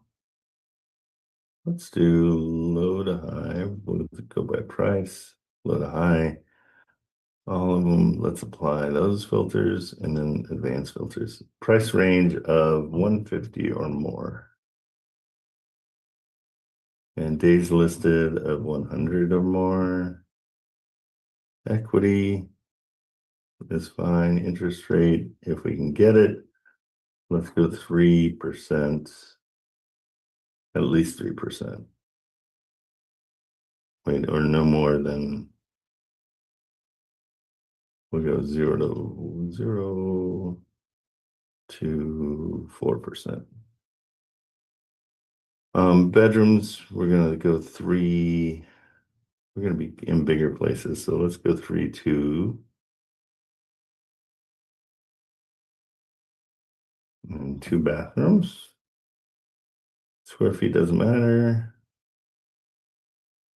let's do low to high. We'll go by price, low to high. All of them, let's apply those filters and then advanced filters. Price range of 150 or more. And days listed of 100 or more. Equity is fine. Interest rate, if we can get it, let's go 3%. At least 3%. Wait, or no more than, we'll go 0 to 4%. Bedrooms, we're gonna go 3. We're gonna be in bigger places, so let's go 3, 2. And 2 bathrooms. Square feet doesn't matter.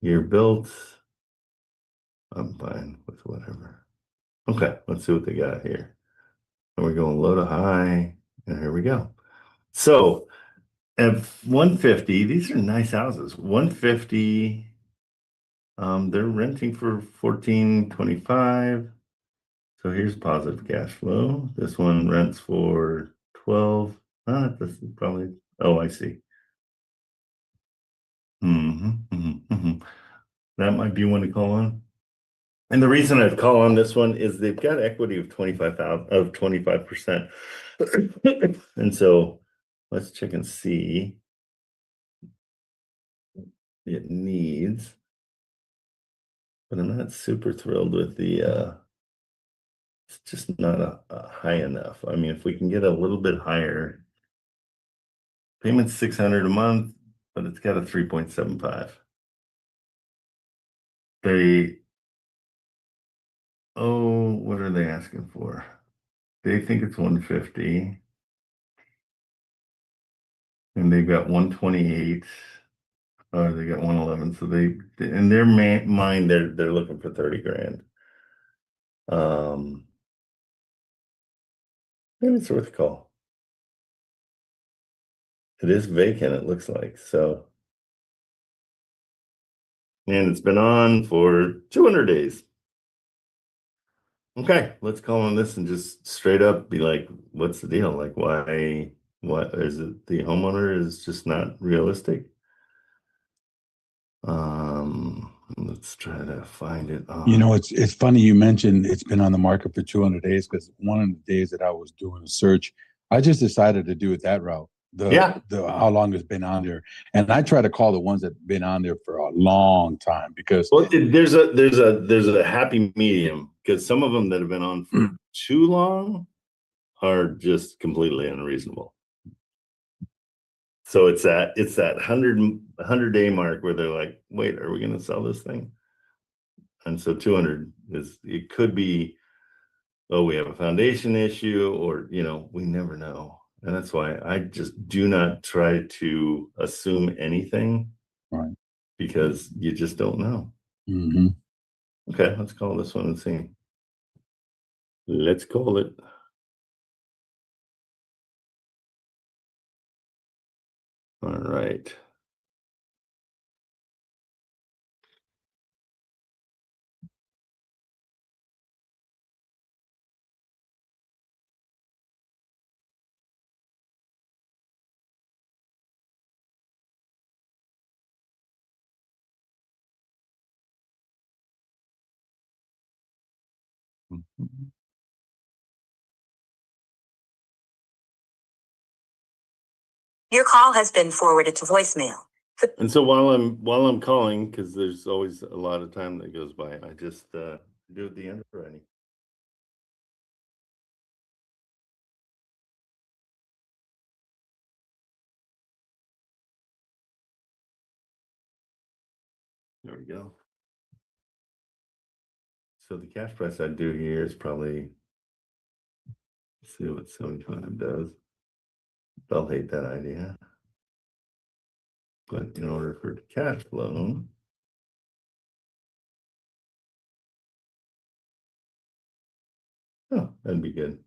Year built. I'm fine with whatever. Okay, let's see what they got here. And we're going low to high, and here we go. So at 150, these are nice houses. 150, they're renting for 14.25. So here's positive cash flow. This one rents for 12. This is probably, oh, I see. That might be one to call on. And the reason I'd call on this one is they've got equity of 25%. And so let's check and see. It needs, but I'm not super thrilled with the it's just not a high enough. I mean, if we can get a little bit higher, payment's $600 a month, but it's got a 3.75. What are they asking for? They think it's 150. And they've got 128. They got 111. So they, in their mind, they're looking for 30 grand. Maybe it's worth a call. It is vacant, it looks like. So, and it's been on for 200 days. Okay, let's call on this and just straight up be like, what's the deal? Like, why? What is it? The homeowner is just not realistic. Let's try to find it. You know, it's funny you mentioned it's been on the market for 200 days because one of the days that I was doing a search, I just decided to do it that route. How long it's been on there, and I try to call the ones that have been on there for a long time because there's a happy medium because some of them that have been on for too long are just completely unreasonable. So it's that 100-day mark where they're like, wait, are we going to sell this thing? And so 200 it could be, oh, we have a foundation issue, or we never know. And that's why I just do not try to assume anything, right? Because you just don't know. Mm-hmm. Okay, let's call this one and see. Let's call it. All right. Your call has been forwarded to voicemail. And so while I'm calling, because there's always a lot of time that goes by, I just do at the end already. There we go. So the cash price I'd do here is probably, let's see what 75 does. They'll hate that idea. But in order for the cash flow, that'd be good.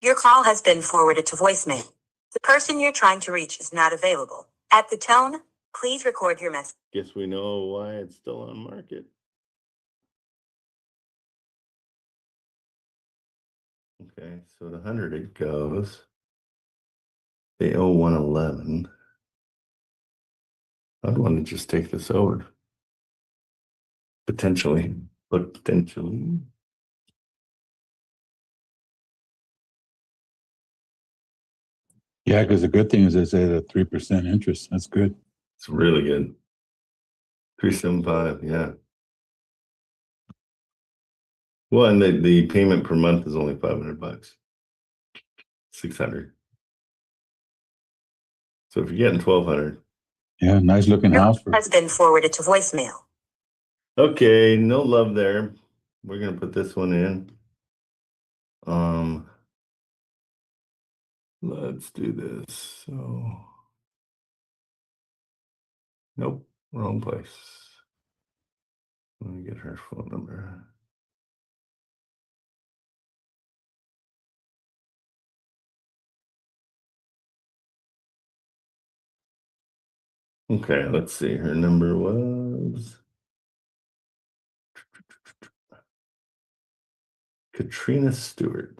Your call has been forwarded to voicemail. The person you're trying to reach is not available. At the tone, please record your message. Guess we know why it's still on market. Okay, so the 100 it goes. They owe 111. I'd want to just take this over. Potentially. Yeah, because the good thing is they say that 3% interest. That's good. It's really good. 375, yeah. Well, and the payment per month is only $500. 600. So if you're getting 1,200. Yeah, nice looking house. Has been forwarded to voicemail. Okay, no love there. We're gonna put this one in. Let's do this. So Nope, wrong place. Let me get her phone number. Okay, let's see. Her number was Katrina Stewart.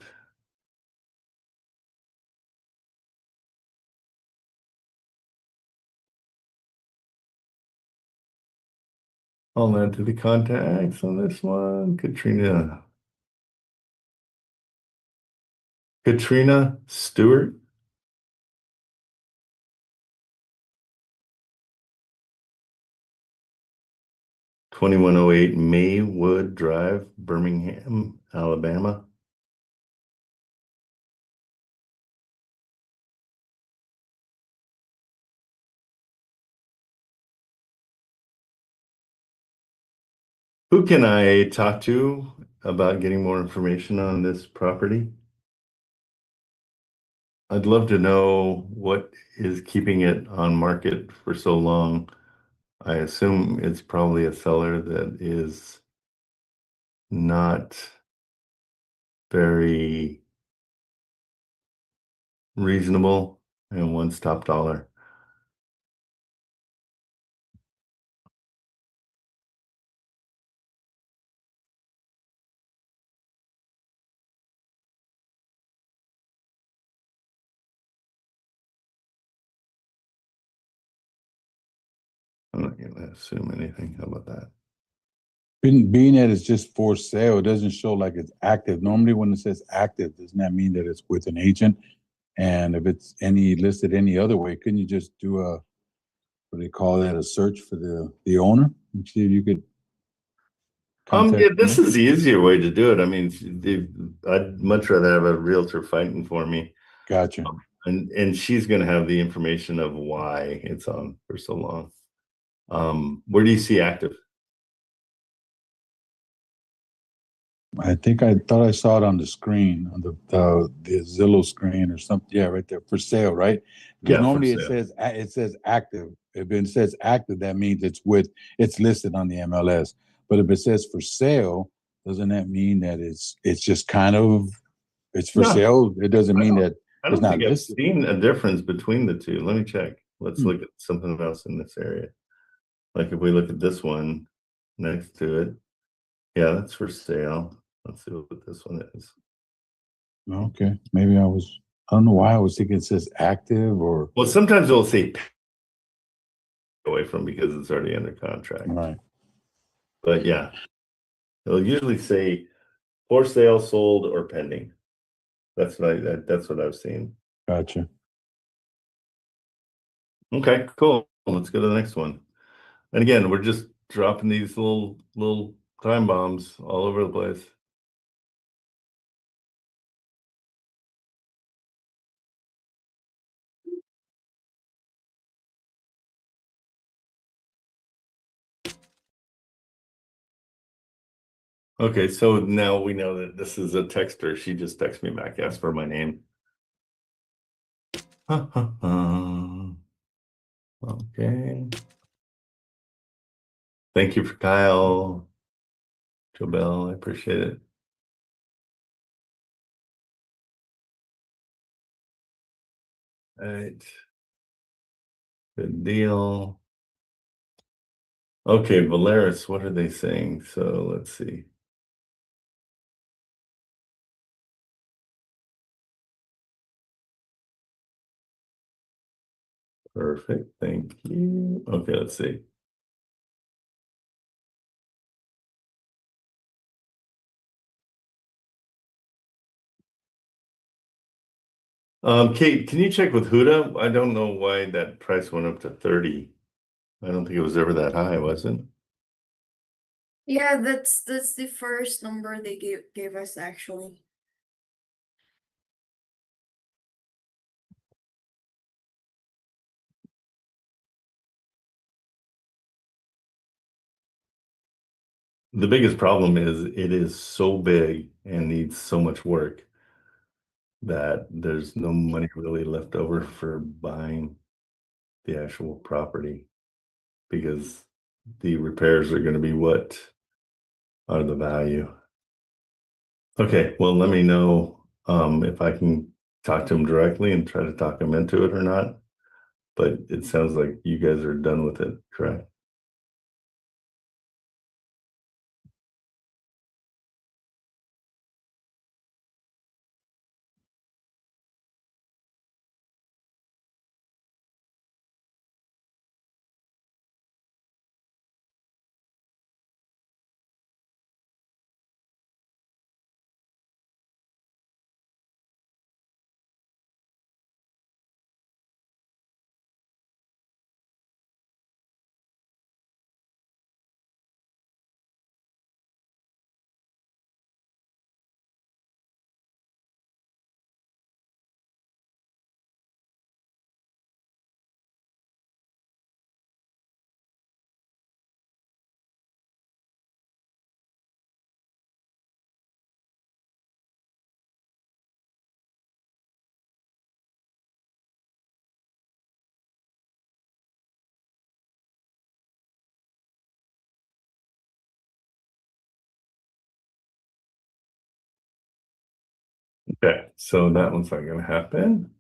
I'll add to the contacts on this one. Katrina Stewart. $2108 Maywood Drive, Birmingham, Alabama. Who can I talk to about getting more information on this property? I'd love to know what is keeping it on market for so long. I assume it's probably a seller that is not very reasonable and wants top dollar. I'm not going to assume anything. How about that? Being that it's just for sale, it doesn't show like it's active. Normally when it says active, doesn't that mean that it's with an agent? And if it's listed any other way, couldn't you just do a, what do they call that, a search for the owner and see if you could contact Yeah, this them? is the easier way to do it. I mean, I'd much rather have a realtor fighting for me. Gotcha. And she's going to have the information of why it's on for so long. Where do you see active? I think I thought I saw it on the screen, on the Zillow screen or something. Yeah, right there, for sale, right? Because Yeah, normally for sale. it says active. If it says active, that means it's listed on the MLS. But if it says for sale, doesn't that mean that it's just kind of it's for No, sale? It doesn't mean that I it's don't not think I've listed. seen a difference between the two. Let me check. Let's look at something else in this area. Like if we look at this one next to it, yeah, that's for sale. Let's see what this one is. Okay, maybe I don't know why I was thinking it says active or. Well, sometimes it'll say away from because it's already under contract. Right. But yeah, it'll usually say for sale, sold, or pending. That's what I've seen. Gotcha. Okay, cool. Let's go to the next one. And again, we're just dropping these little time bombs all over the place. Okay, so now we know that this is a texter. She just texted me back, asked for my name. Okay. Thank you for Kyle. Jobel, I appreciate it. All right. Good deal. Okay, Valeris, what are they saying? So let's see. Perfect, thank you. Okay, let's see. Kate, can you check with Huda? I don't know why that price went up to 30. I don't think it was ever that high, was it? Yeah, that's the first number they gave us actually. The biggest problem is it is so big and needs so much work that there's no money really left over for buying the actual property. because the repairs are going to be what are the value. Okay, well, let me know if I can talk to him directly and try to talk him into it or not. But it sounds like you guys are done with it, correct? Okay, so that one's not going to happen.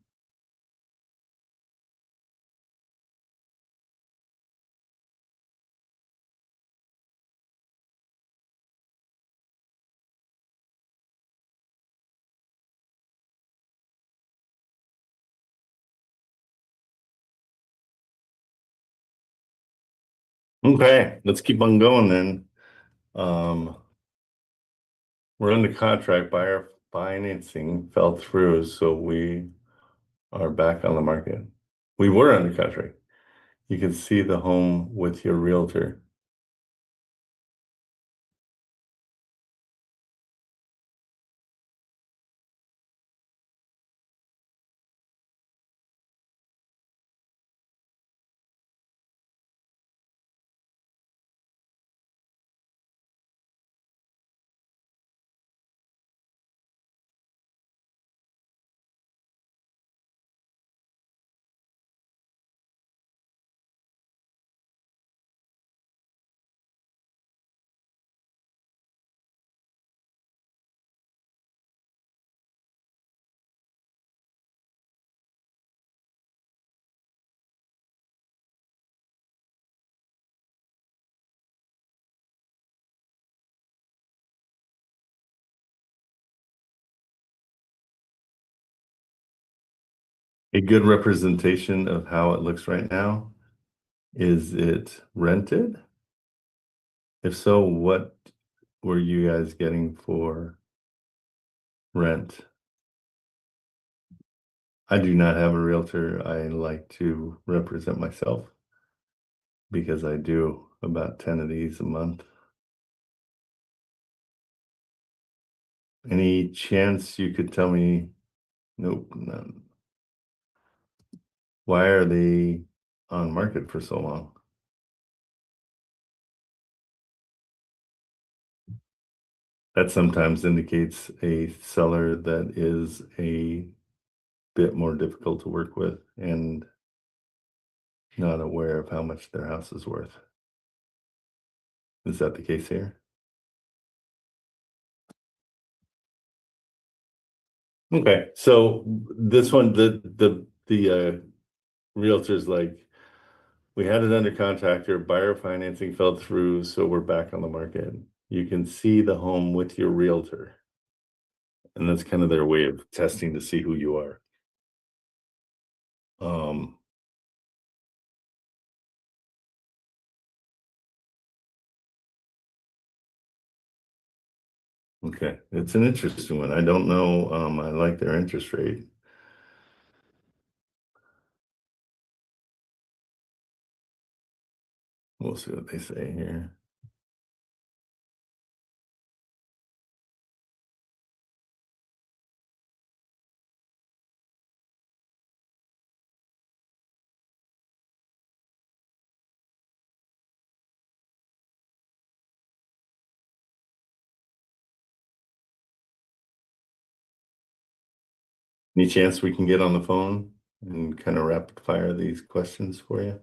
Okay, let's keep on going then. We're under contract. Buyer financing fell through, so we are back on the market. We were under contract. You can see the home with your realtor. A good representation of how it looks right now. Is it rented? If so, what were you guys getting for rent? I do not have a realtor. I like to represent myself because I do about 10 of these a month. Any chance you could tell me? Nope, none. Why are they on market for so long? That sometimes indicates a seller that is a bit more difficult to work with and not aware of how much their house is worth. Is that the case here? Okay, so this one, the realtor's like, we had it under contract, or buyer financing fell through, so we're back on the market. You can see the home with your realtor. And that's kind of their way of testing to see who you are. Okay, it's an interesting one. I don't know. I like their interest rate. We'll see what they say here. Any chance we can get on the phone and kind of rapid fire these questions for you?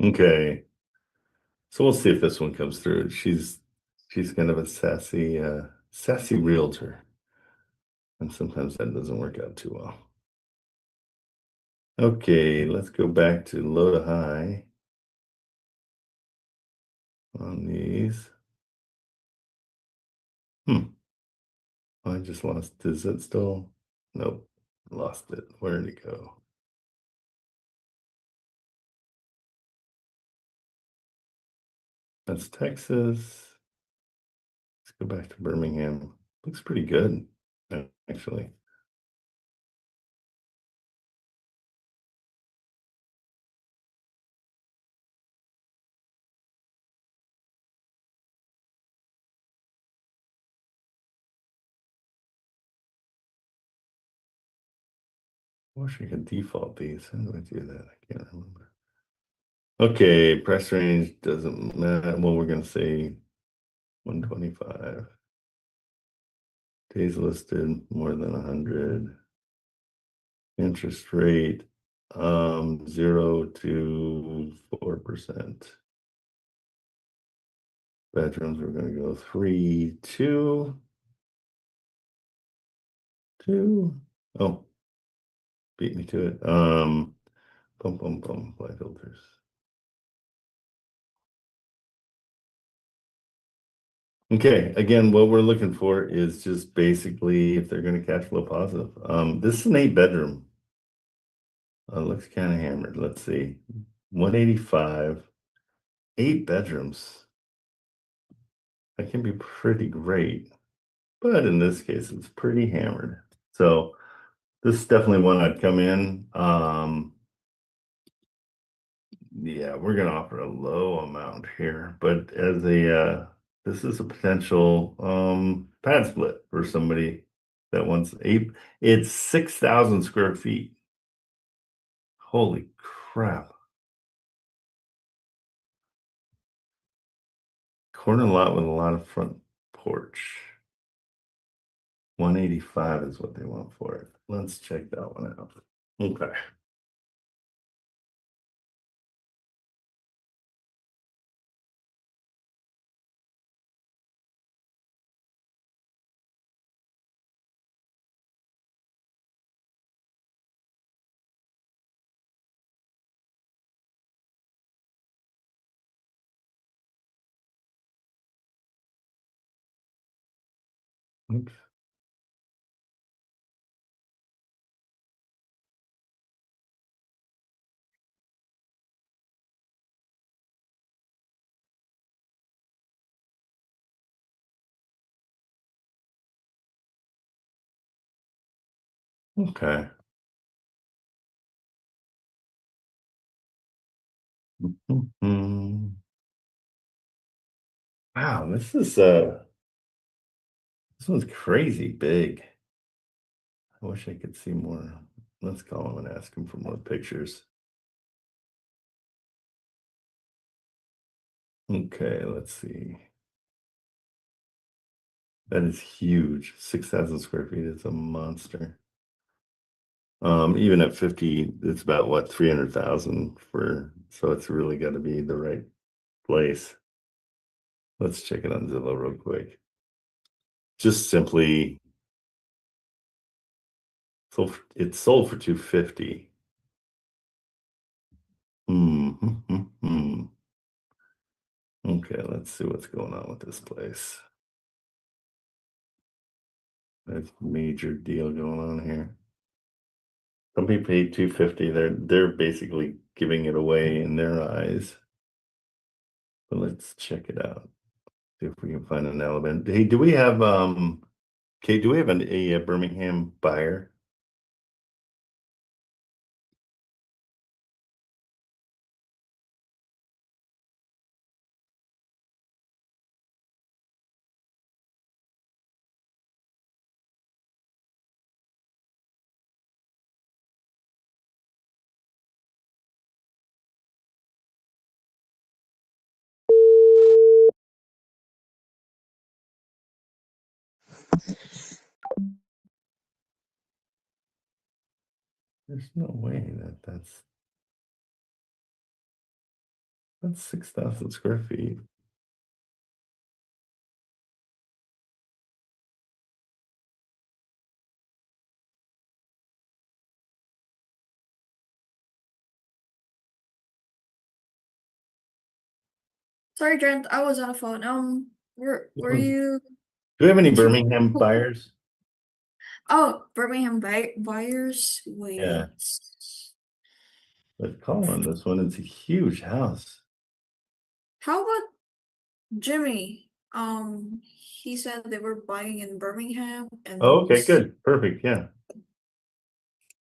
Okay. So we'll see if this one comes through. She's kind of a sassy realtor. And sometimes that doesn't work out too well. Okay, let's go back to low to high on these. I just lost. Is it still? Nope. Lost it. Where did it go? That's Texas. Let's go back to Birmingham. Looks pretty good, actually. I wish I could default these. How do I do that? I can't remember. Okay, price range doesn't matter. Well, we're going to say 125. Days listed more than 100. Interest rate 0 to 4%. Bedrooms, we're going to go 3, 2, 2. Oh, beat me to it. Boom, boom, boom. Apply filters. Okay, again, what we're looking for is just basically if they're going to cash flow positive. This is an 8-bedroom. Looks kind of hammered. Let's see. 185, 8 bedrooms. That can be pretty great. But in this case, it's pretty hammered. So this is definitely one I'd come in. Yeah, we're gonna offer a low amount here, but as a this is a potential pad split for somebody that wants it's 6,000 square feet. Holy crap. Corner lot with a lot of front porch. 185 is what they want for it. Let's check that one out. Okay. Oops. Okay. Wow, this one's crazy big. I wish I could see more. Let's call him and ask him for more pictures. Okay, let's see. That is huge. 6,000 square feet is a monster. Even at 50, it's about what, 300,000 so it's really got to be the right place. Let's check it on Zillow real quick. Just simply, so it's sold for 250. Okay, let's see what's going on with this place. There's a major deal going on here. Somebody paid 250. They're basically giving it away in their eyes. But let's check it out. See if we can find an element. Hey, do we have Kate, do we have a Birmingham buyer? There's no way that's That's 6,000 square feet. Sorry, Trent, I was on the phone. Were you? Do we have any Birmingham buyers? Oh, Birmingham buyers. Wait. Yeah. Let's call on this one. It's a huge house. How about Jimmy? He said they were buying in Birmingham and Oh, okay, good. Perfect. Yeah.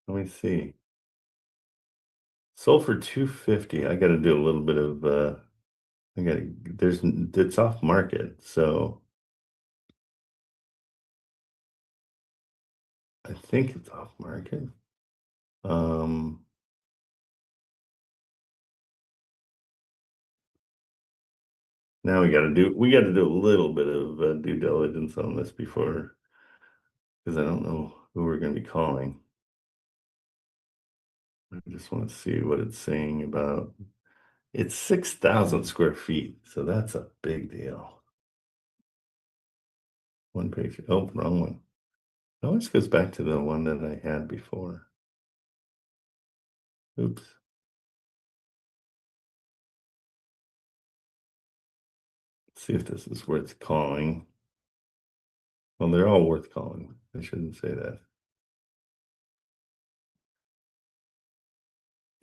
Let me see. Sold for 250. I got to do a little bit of it's off market, so I think it's off market. Now we got to do a little bit of due diligence on this before, because I don't know who we're going to be calling. I just want to see what it's saying about. It's 6,000 square feet, so that's a big deal. One page. Oh, wrong one. It always goes back to the one that I had before. Oops. Let's see if this is worth calling. Well, they're all worth calling. I shouldn't say that.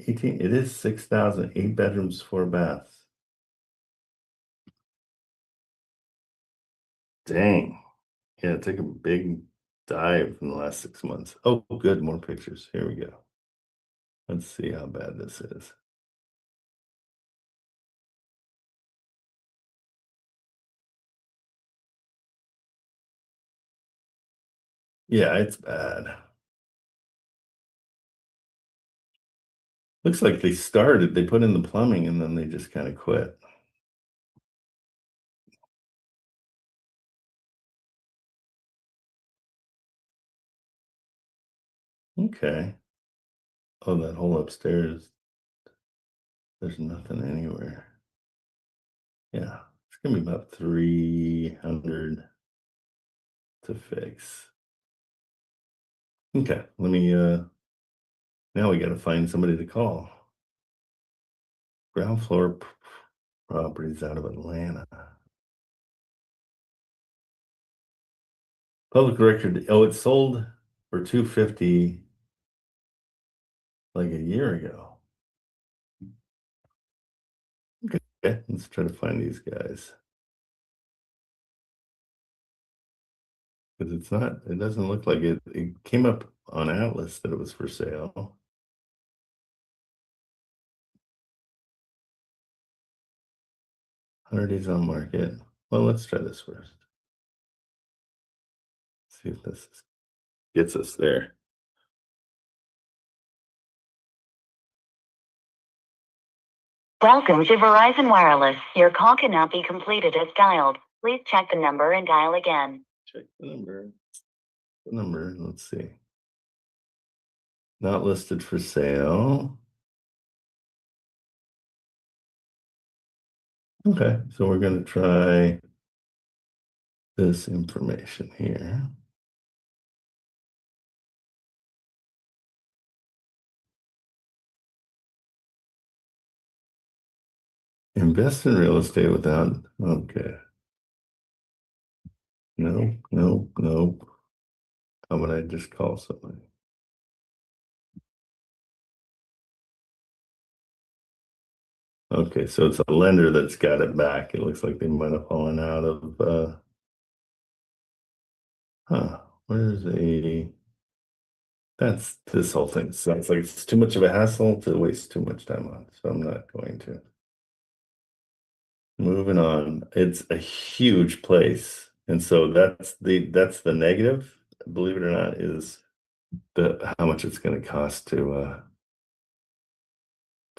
18. It is 6,000, 8 bedrooms, 4 baths. Dang. Yeah, it took a big dive in the last 6 months. Oh, good. More pictures. Here we go. Let's see how bad this is. Yeah, it's bad. Looks like they put in the plumbing and then they just kind of quit. Okay. Oh, that whole upstairs. There's nothing anywhere. Yeah, it's gonna be about 300 to fix. Okay, let me now we gotta find somebody to call. Ground floor properties out of Atlanta. Public record. Oh, it sold for 250 like a year ago. Okay, let's try to find these guys. Because it doesn't look like it came up on Atlas that it was for sale. $100 days on market. Well, let's try this first. See if this gets us there. Welcome to Verizon Wireless. Your call cannot be completed as dialed. Please check the number and dial again. Check the number. Let's see. Not listed for sale. Okay, so we're going to try this information here. Invest in real estate without, okay. No. How about I just call somebody? Okay, so it's a lender that's got it back. It looks like they might have fallen out of, where's that's this whole thing. Sounds like it's too much of a hassle to waste too much time on, so I'm not going to. Moving on. It's a huge place. And so that's the negative, believe it or not, is how much it's going to cost to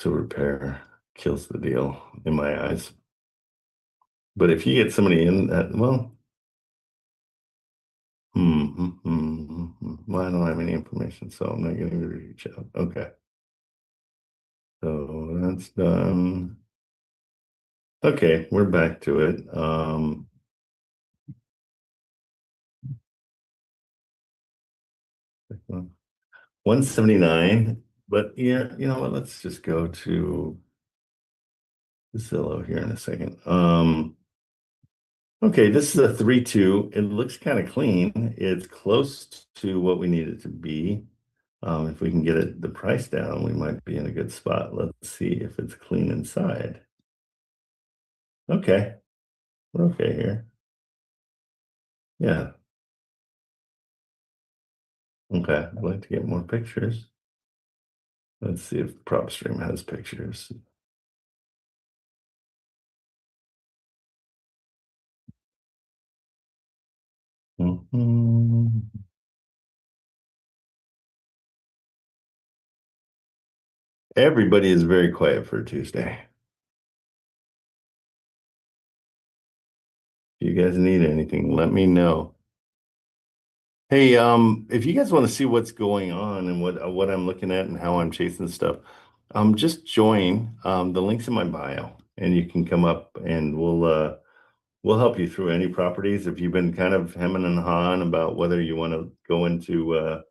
repair. Kills the deal in my eyes. But if you get somebody in that, well, well, I don't have any information, so I'm not going to reach out. Okay. So that's done. Okay, we're back to it. 179, but yeah, you know what? Let's just go to Zillow here in a second. Okay, this is a 3-2. It looks kind of clean. It's close to what we need it to be. If we can get it the price down, we might be in a good spot. Let's see if it's clean inside. Okay, we're okay here. Yeah. Okay, I'd like to get more pictures. Let's see if PropStream has pictures. Mhm. Everybody is very quiet for Tuesday. If you guys need anything, let me know. Hey, if you guys want to see what's going on and what I'm looking at and how I'm chasing stuff, just join. The link's in my bio, and you can come up and we'll help you through any properties. If you've been kind of hemming and hawing about whether you want to go into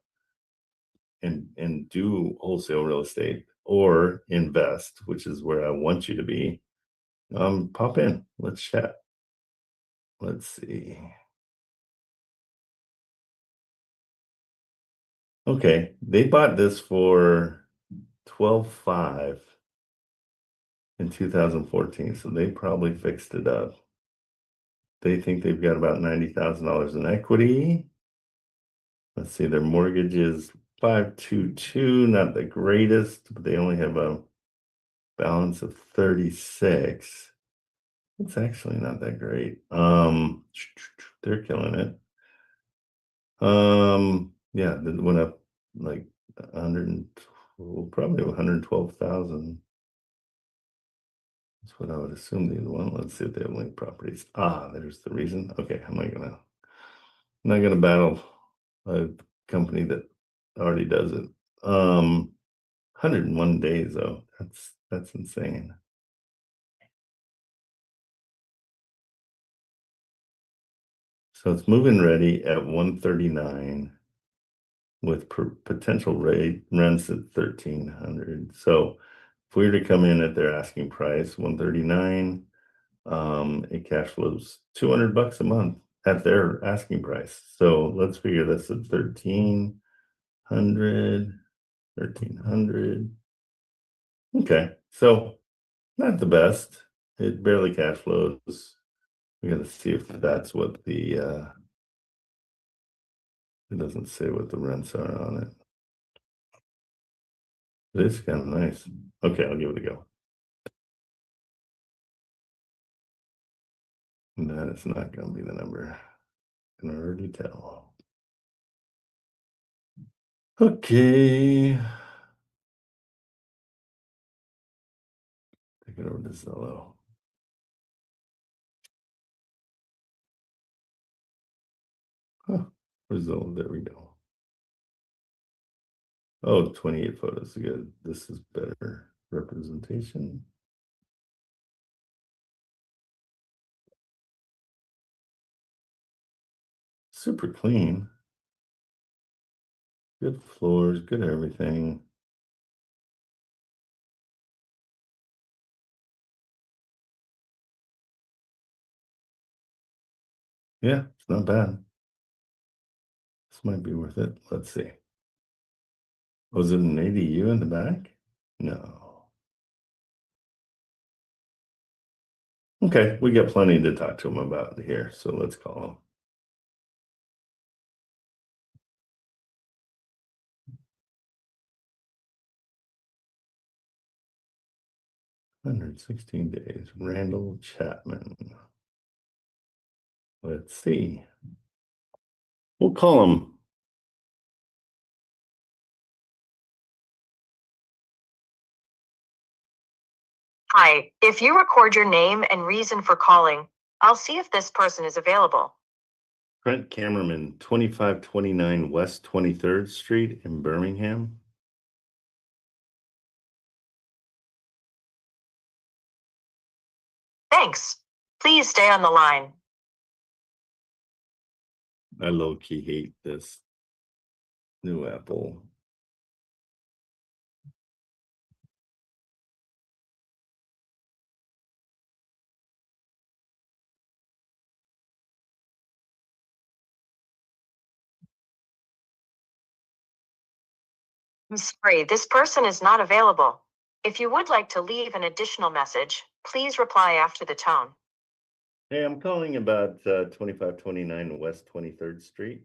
and do wholesale real estate or invest, which is where I want you to be, pop in. Let's chat. Let's see. Okay, they bought this for $12.5 in 2014, so they probably fixed it up. They think they've got about $90,000 in equity. Let's see, their mortgage is 522, not the greatest, but they only have a balance of 36. It's actually not that great. They're killing it. Yeah, it went up like 100, probably 112,000. That's what I would assume they'd want. Let's see if they have linked properties. There's the reason. Okay, I'm not gonna battle a company that already does it. 101 days though. That's insane. So it's move-in ready at 139 with potential rents at 1,300. So if we were to come in at their asking price, 139, it cash flows $200 a month at their asking price. So let's figure this at 1,300. Okay, so not the best. It barely cash flows. We got to see if that's what the it doesn't say what the rents are on it. It is kind of nice. Okay, I'll give it a go. And that is not going to be the number. I can already tell. Okay. Take it over to Zillow. Where's Zillow? There we go. Oh, 28 photos. Good. This is better representation. Super clean. Good floors, good everything. Yeah, it's not bad. This might be worth it. Let's see. Was it an ADU in the back? No. Okay, we got plenty to talk to him about here, so let's call him. $116 days. Randall Chapman. Let's see. We'll call him. Hi, if you record your name and reason for calling, I'll see if this person is available. Trent Cameraman, 2529 West 23rd Street in Birmingham. Thanks. Please stay on the line. I low-key hate this new Apple. I'm sorry, this person is not available. If you would like to leave an additional message, please reply after the tone. Hey, I'm calling about 2529 West 23rd Street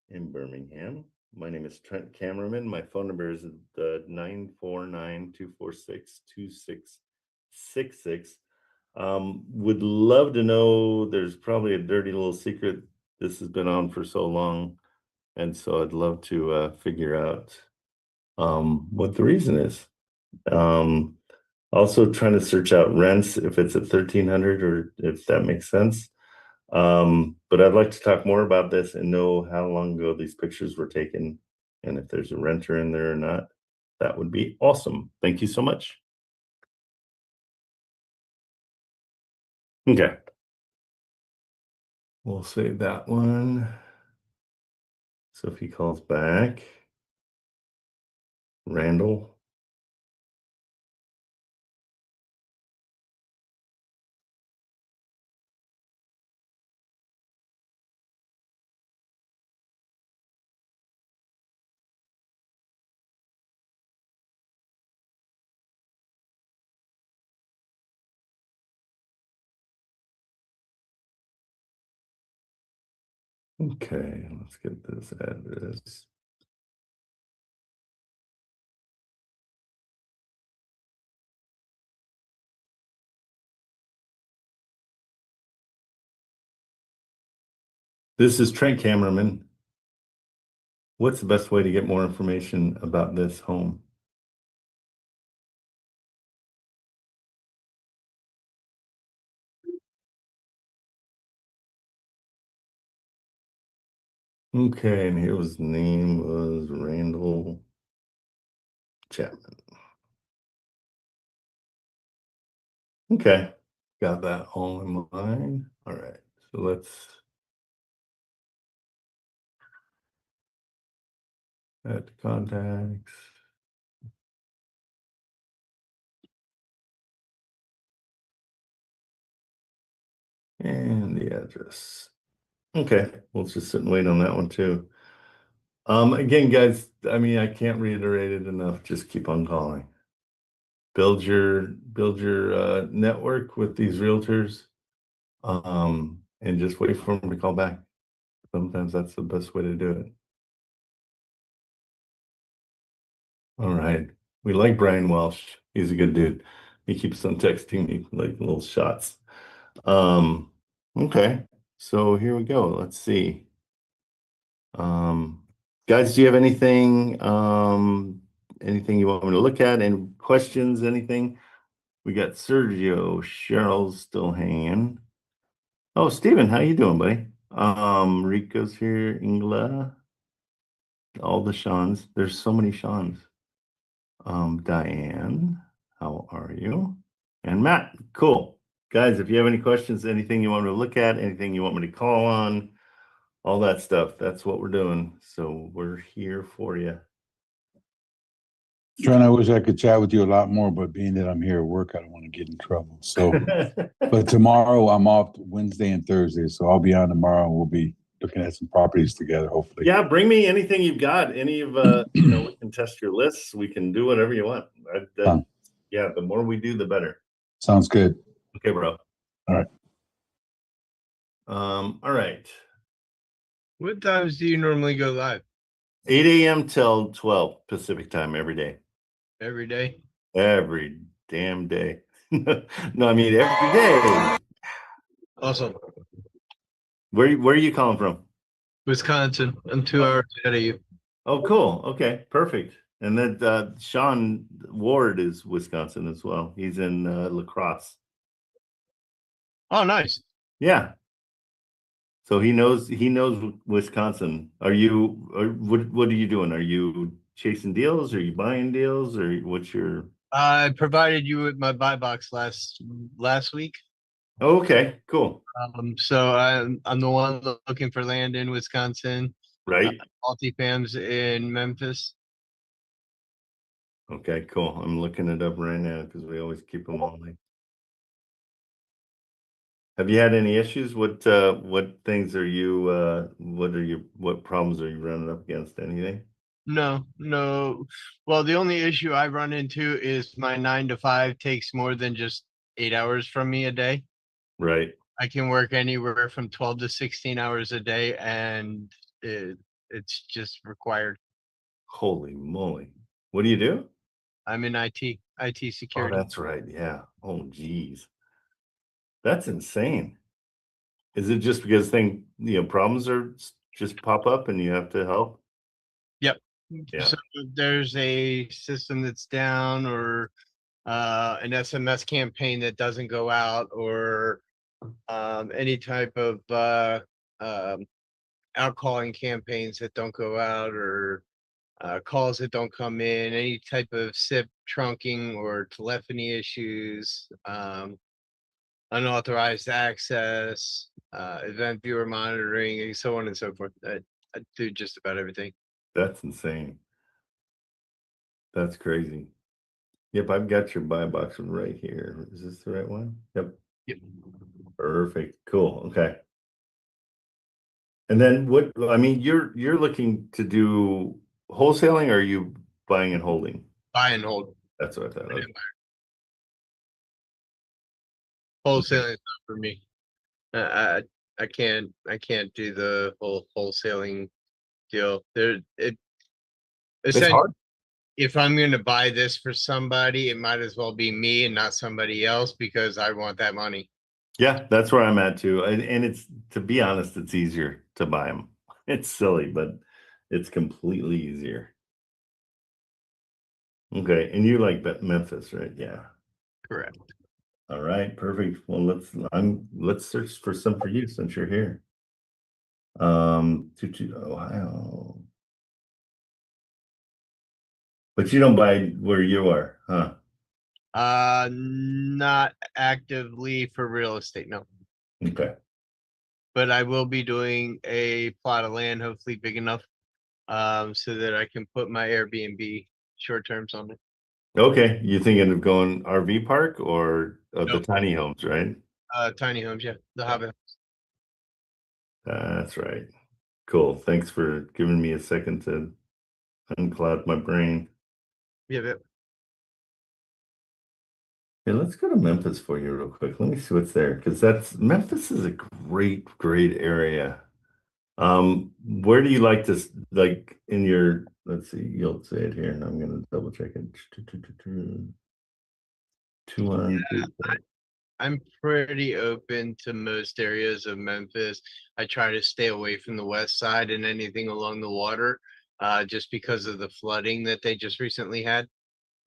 in Birmingham. My name is Trent Cameraman. My phone number is 949-246-2666. Would love to know, there's probably a dirty little secret. This has been on for so long. And so I'd love to figure out what the reason is. Also trying to search out rents, if it's at 1300 or if that makes sense. But I'd like to talk more about this and know how long ago these pictures were taken and if there's a renter in there or not. That would be awesome. Thank you so much. Okay. We'll save that one. So if he calls back, Randall. Okay, let's get this address. This is Trent Cameraman. What's the best way to get more information about this home? Okay, and here was name was Randall Chapman. Okay, got that all in mind. All right, so let's add contacts. And the address. Okay, we'll just sit and wait on that one too. Again, guys, I mean, I can't reiterate it enough. Just keep on calling. Build your network with these realtors, and just wait for them to call back. Sometimes that's the best way to do it. All right, we like Brian Welsh. He's a good dude. He keeps on texting me like little shots. Okay, so here we go. Let's see. Guys, do you have anything you want me to look at? Any questions, anything? We got Sergio, Cheryl's still hanging. Oh, Steven, how you doing, buddy? Rico's here, Ingla, all the Seans. There's so many Seans. Diane, how are you? And Matt, cool. Guys, if you have any questions, anything you want me to look at, anything you want me to call on, all that stuff, that's what we're doing. So we're here for you. Trent, I wish I could chat with you a lot more, but being that I'm here at work, I don't want to get in trouble. So, but tomorrow I'm off Wednesday and Thursday, so I'll be on tomorrow and we'll be looking at some properties together, hopefully. Yeah, bring me anything you've got. Any of we can test your lists. We can do whatever you want. Yeah, the more we do, the better. Sounds good. Okay, bro. All right. All right. What times do you normally go live? 8 a.m. till 12 Pacific time every day. Every day? Every damn day. No, I mean every day. Awesome. Where are you calling from? Wisconsin. I'm 2 hours ahead of you. Oh, cool. Okay, perfect. And then Sean Ward is Wisconsin as well. He's in La Crosse. Oh, nice. Yeah. So he knows Wisconsin. What are you doing? Are you chasing deals? Are you buying deals? Or what's your? I provided you with my buy box last week. Okay, cool. So I'm the one looking for land in Wisconsin, Right. multifams in Memphis. Okay, cool. I'm looking it up right now because we always keep them all linked. Have you had any issues? What things are you what problems are you running up against? Anything? No. Well, the only issue I run into is my 9 to 5 takes more than just 8 hours from me a day. Right. I can work anywhere from 12 to 16 hours a day, and it's just required. Holy moly. What do you do? I'm in IT Oh, security. that's right. Yeah. Oh, geez. That's insane. Is it just because problems just pop up and you have to help? Yep. Yeah. So there's a system that's down, or an SMS campaign that doesn't go out, or any type of outcalling campaigns that don't go out, or calls that don't come in, any type of SIP trunking or telephony issues, unauthorized access, event viewer monitoring, and so on and so forth. I do just about everything. That's insane. That's crazy. Yep, I've got your buy box right here. Is this the right one? Yep. Yep. Perfect. Cool. Okay. And then you're looking to do wholesaling, or are you buying and holding? Buy and hold. That's what I thought. Okay. Wholesaling is not for me. I can't do the whole wholesaling deal. It's Essentially, hard. if I'm going to buy this for somebody, it might as well be me and not somebody else, because I want that money. Yeah, that's where I'm at too. And it's, to be honest, it's easier to buy them. It's silly, but it's completely easier. Okay, and you like Memphis, right? Yeah. Correct. All right, perfect. Well, let's search for some for you since you're here. To Ohio. But you don't buy where you are, huh? Not actively for real estate, no. Okay. But I will be doing a plot of land, hopefully big enough, so that I can put my Airbnb short terms on it. Okay, you thinking of going RV park or the Nope. tiny homes, right? Tiny homes, yeah. The Hobbit. That's right. Cool. Thanks for giving me a second to uncloud my brain. Yeah. Yeah, let's go to Memphis for you real quick. Let me see what's there, because Memphis is a great area. Where do you like to in your, let's see, you'll say it here, and I'm gonna double check it. 212. I'm pretty open to most areas of Memphis. I try to stay away from the west side and anything along the water, just because of the flooding that they just recently had.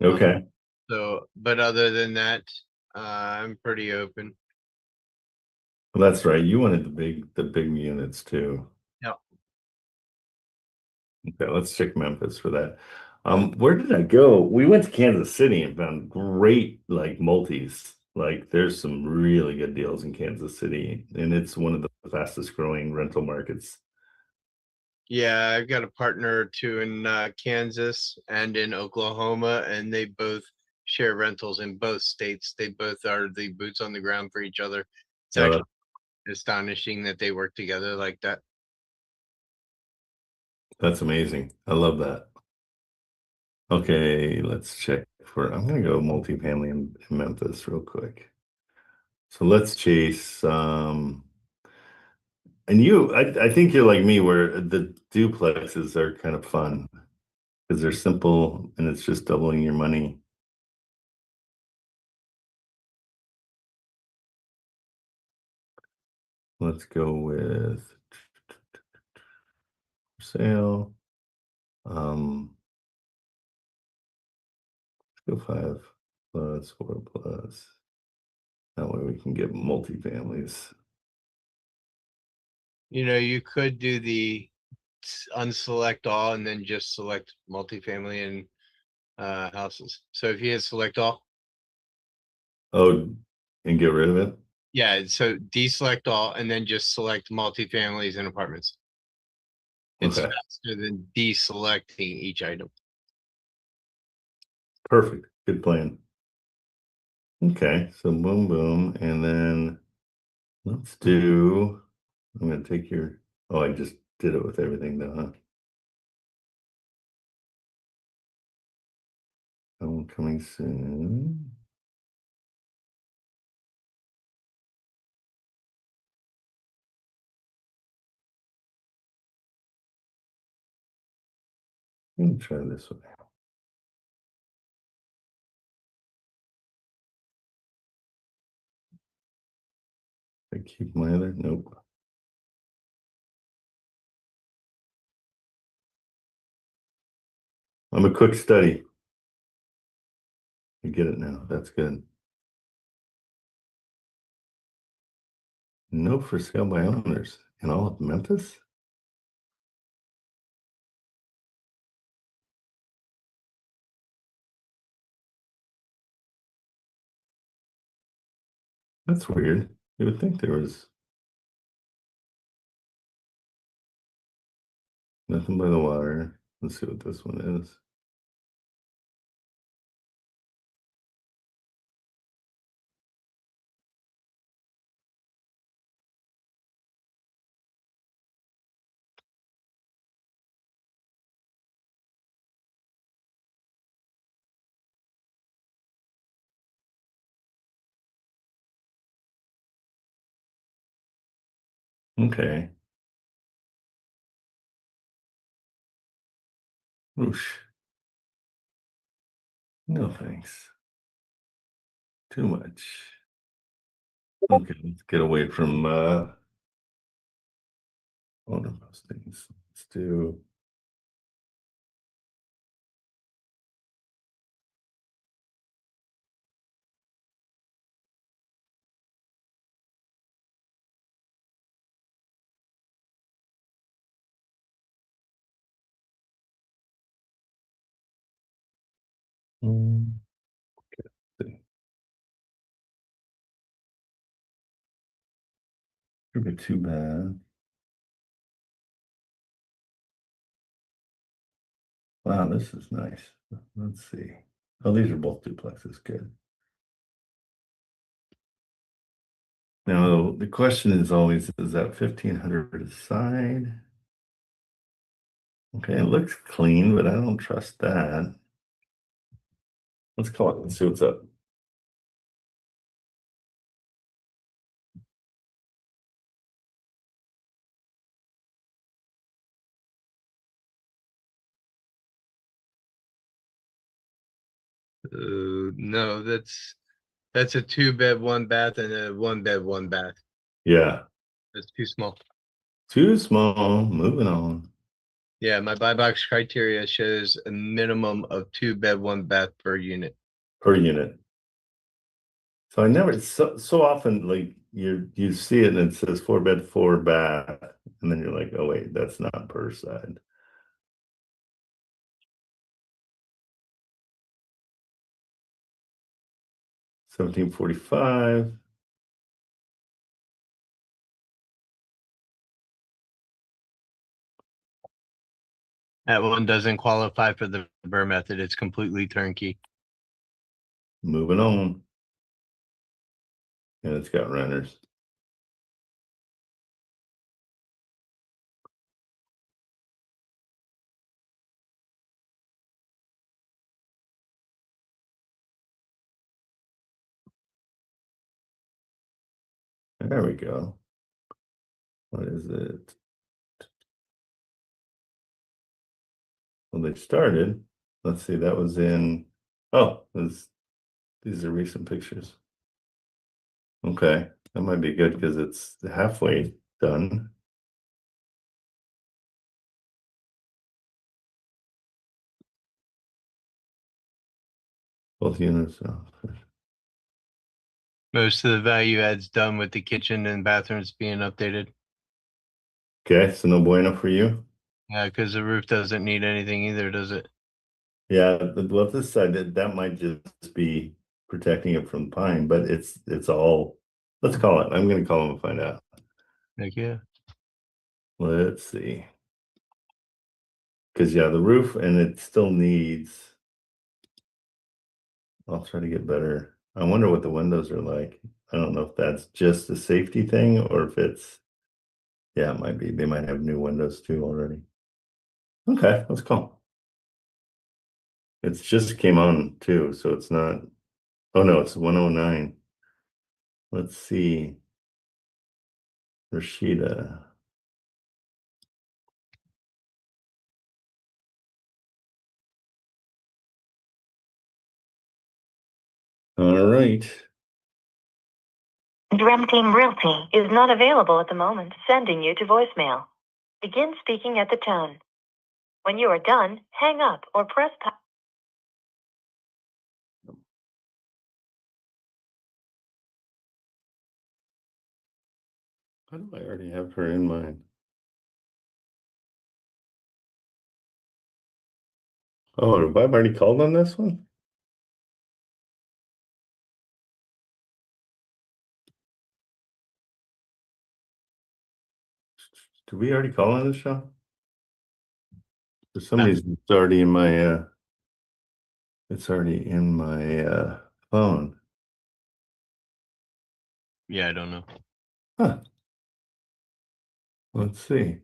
Okay. So, but other than that, I'm pretty open. Well, that's right. You wanted the big units too. Yeah. Okay, let's check Memphis for that. Where did I go? We went to Kansas City and found great multis. There's some really good deals in Kansas City, and it's one of the fastest growing rental markets. Yeah, I've got a partner or two in Kansas and in Oklahoma, and they both share rentals in both states. They both are the boots on the ground for each other. It's actually astonishing that they work together like that. That's amazing. I love that. Okay, let's check I'm gonna go multifamily in Memphis real quick. So let's chase and I think you're like me, where the duplexes are kind of fun because they're simple and it's just doubling your money. Let's go with sale. Let's go 5 plus 4 plus. That way we can get multifamilies. You could do the unselect all and then just select multifamily and houses. So if you hit select all. Oh, and get rid of it? Yeah, so deselect all and then just select multifamilies and apartments. It's Okay. faster than deselecting each item. Perfect. Good plan. Okay, so boom, boom, and then let's do, I'm gonna take your, oh, I just did it with everything though, huh? Oh, coming soon. Let me try this way. I keep my other, nope. I'm a quick study. I get it now. That's good. No for sale by owners in all of Memphis? That's weird. You would think there was nothing by the water. Let's see what this one is. Okay. Whoosh. No thanks. Too much. Okay, let's get away from one of those things. Let's do okay. Should be too bad. Wow, this is nice. Let's see. Oh, these are both duplexes. Good. Now, the question is always, is that 1,500 aside? Okay, it looks clean, but I don't trust that. Let's call it and see what's up. No, that's a 2-bed, 1 bath, and a 1-bed, 1 bath. Yeah, That's too small. too small. Moving on. Yeah, my buy box criteria shows a minimum of 2-bed, 1 bath per unit. Per unit. So I never, so often, like you see it and it says 4-bed, 4-bath, and then you're like, oh wait, that's not per side. $1,745. That one doesn't qualify for the Burr method. It's completely turnkey. Moving on. And it's got renters. There we go. What is it? Well, they started. Let's see, that was in, oh, these are recent pictures. Okay, that might be good because it's halfway done. Both units. Most of the value adds done with the kitchen and bathrooms being updated. Okay, so no bueno for you? Yeah, because the roof doesn't need anything either, does it? Yeah, well, this side, that might just be protecting it from pine, but it's all Let's call it. I'm gonna call him and find out. Heck yeah. Let's see. Because yeah, the roof and it still needs. I'll try to get better. I wonder what the windows are like. I don't know if that's just a safety thing or if it's. Yeah, it might be. They might have new windows too already. Okay, let's call. It's just came on too, so it's not. Oh no, it's 109. Let's see. Rashida. All right. Dream Team Realty is not available at the moment, sending you to voicemail. Begin speaking at the tone. When you are done, hang up or press pound. How do I already have her in mind? Oh, have I already called on this one? Did we already call on this show? For some reason, it's already in my phone. Yeah, I don't know. Huh. Let's see.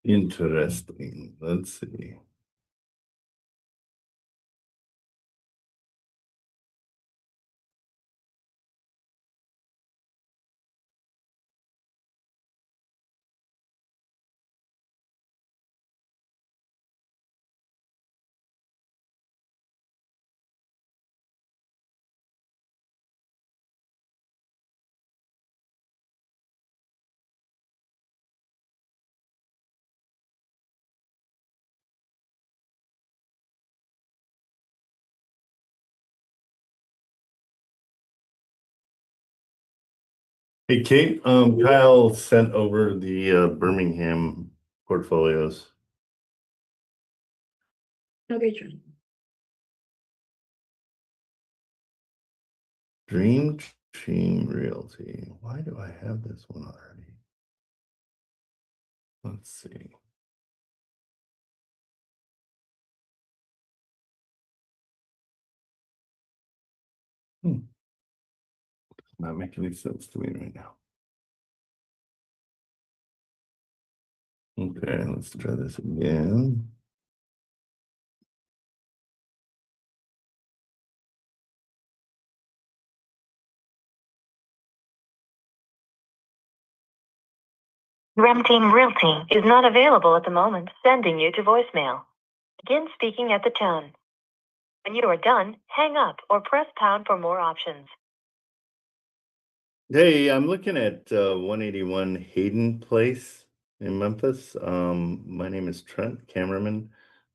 Interesting. Let's see. Hey, Kate, Kyle sent over the Birmingham portfolios. Okay, Trent. Dream Team Realty. Why do I have this one already? Let's see. Not making any sense to me right now. Okay, let's try this again. Dream Team Realty is not available at the moment, sending you to voicemail. Begin speaking at the tone. When you are done, hang up or press pound for more options. Hey, I'm looking at 181 Hayden Place in Memphis. My name is Trent Cameraman.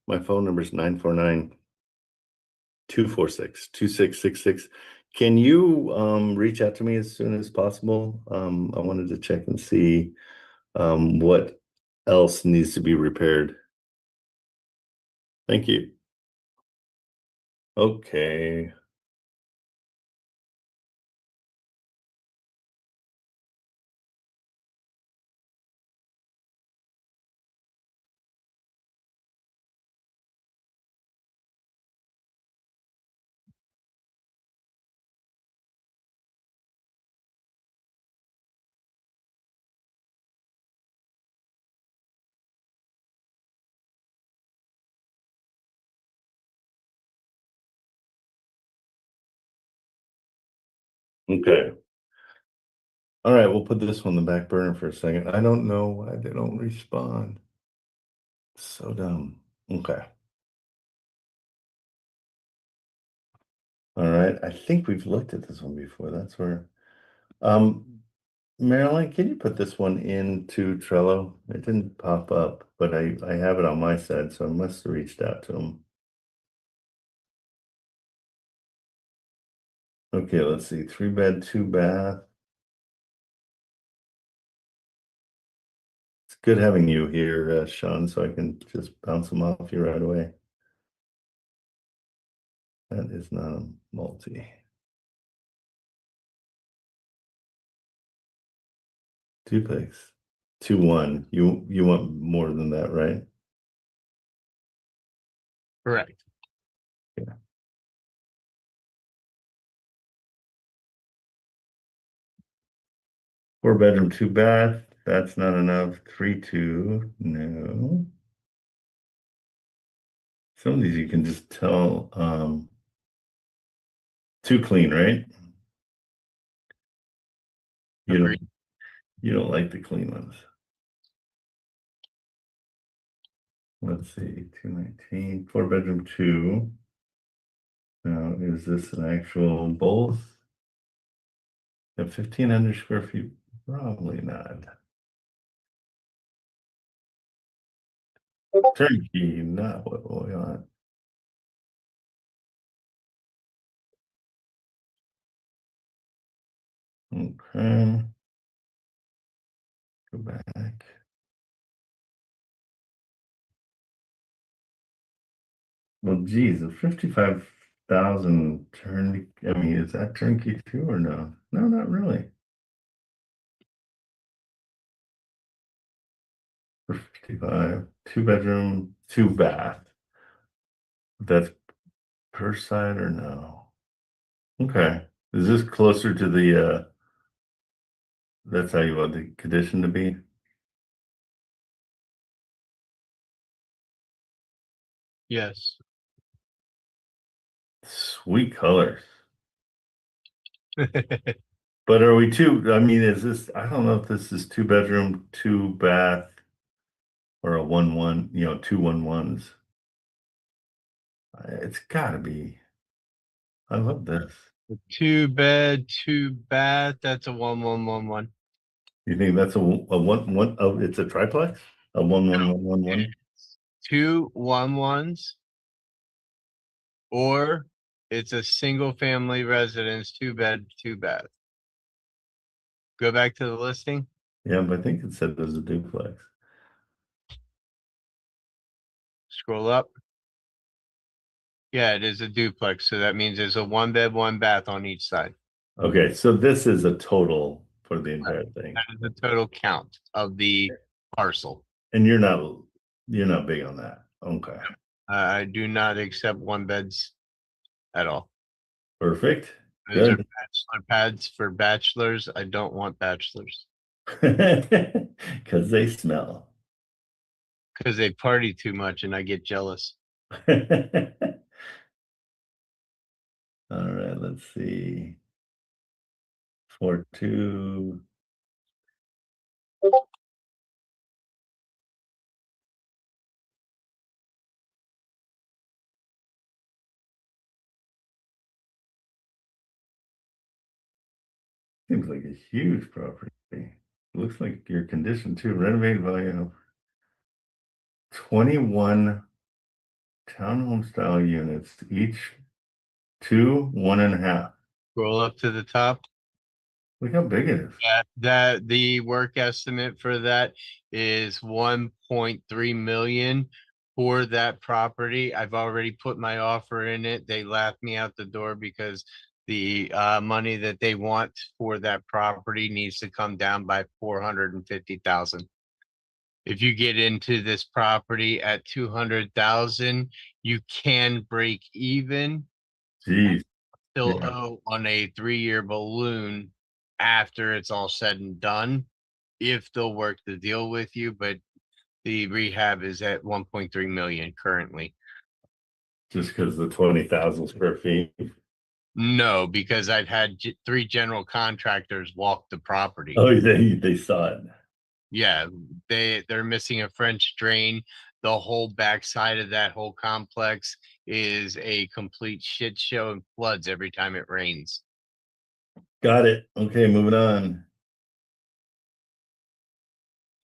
My phone number is 949-246-2666. Can you reach out to me as soon as possible? I wanted to check and see what else needs to be repaired. Thank you. Okay. Okay. All right, we'll put this one on the back burner for a second. I don't know why they don't respond. So dumb. Okay. All right. I think we've looked at this one before. That's where. Marilyn, can you put this one into Trello? It didn't pop up, but I have it on my side, so I must have reached out to him. Okay, let's see. 3-bed, 2-bath. It's good having you here, Sean, so I can just bounce them off you right away. That is not a multi. Duplex. 2-1. You want more than that, right? Correct. Yeah. Four bedroom, 2 bath. That's not enough. 3-2. No. Some of these you can just tell. Too clean, right? Agreed. You don't like the clean ones. Let's see, 219, 4 bedroom, 2. Now, is this an actual both? At 1,500 square feet, probably not. Turnkey, not what we want. Okay. Go back. Well, geez, a 55,000 turnkey. I mean, is that turnkey too or no? No, not really. For 55, 2 bedroom, 2 bath. That's per side or no? Okay. Is this closer to the that's how you want the condition to be? Yes. Sweet colors. But are we I mean, is this, I don't know if this is 2 bedroom, 2 bath, or a 1-1, 2 1-1s. It's gotta be. I love this. 2 bed, 2 bath. That's a 1-1-1-1. You think that's a 1-1? Oh, it's a triplex? A 1-1-1-1-1? 2 1-1s, or it's a single family residence, 2 bed, 2 bath. Go back to the listing. Yeah, but I think it said there's a duplex. Scroll up. Yeah, it is a duplex. So that means there's a 1 bed, 1 bath on each side. Okay, so this is a total for the entire thing. That is the total count of the parcel. And you're not big on that. Okay. I do not accept 1 beds at all. Perfect. Those are Good. bachelor pads for bachelors. I don't want bachelors Because they smell. because they party too much and I get jealous. All right, let's see. 4-2. Seems like a huge property. Looks like your condition too. Renovated value 21 townhome style units, each 2, 1.5. Scroll up to the top. Look how big it is. That the work estimate for that is 1.3 million for that property. I've already put my offer in it. They laughed me out the door because the money that they want for that property needs to come down by 450,000. If you get into this property at 200,000, you can break even. Jeez. Still Yeah. owe on a 3-year balloon after it's all said and done, if they'll work the deal with you, but the rehab is at 1.3 million currently. Just because the 20,000 square feet. No, because I've had 3 general contractors walk the property. Oh, they saw it. Yeah, they're missing a French drain. The whole backside of that whole complex is a complete shit show and floods every time it rains. Got it. Okay, moving on.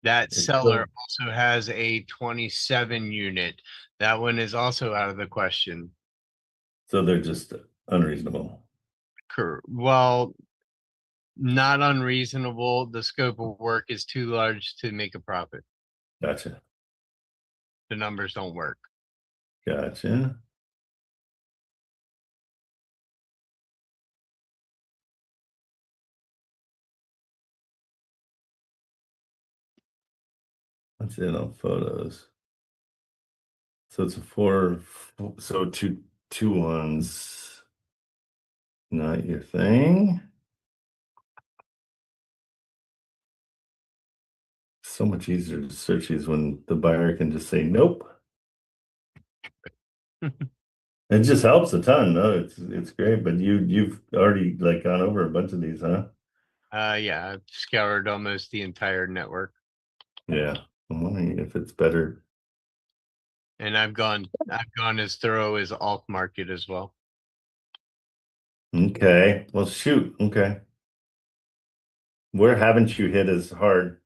That It's seller still- also has a 27 unit. That one is also out of the question. So they're just unreasonable. Well, not unreasonable. The scope of work is too large to make a profit. Gotcha. The numbers don't work. Gotcha. That's it on photos. So it's a four, so two ones. Not your thing. So much easier to search these when the buyer can just say nope. It just helps a ton. No, it's great. But you've already like gone over a bunch of these, huh? Yeah, I've scoured almost the entire network, Yeah. I'm wondering if it's better. and I've gone as thorough as off market as well. Okay. Well, shoot. Okay. Where haven't you hit as hard?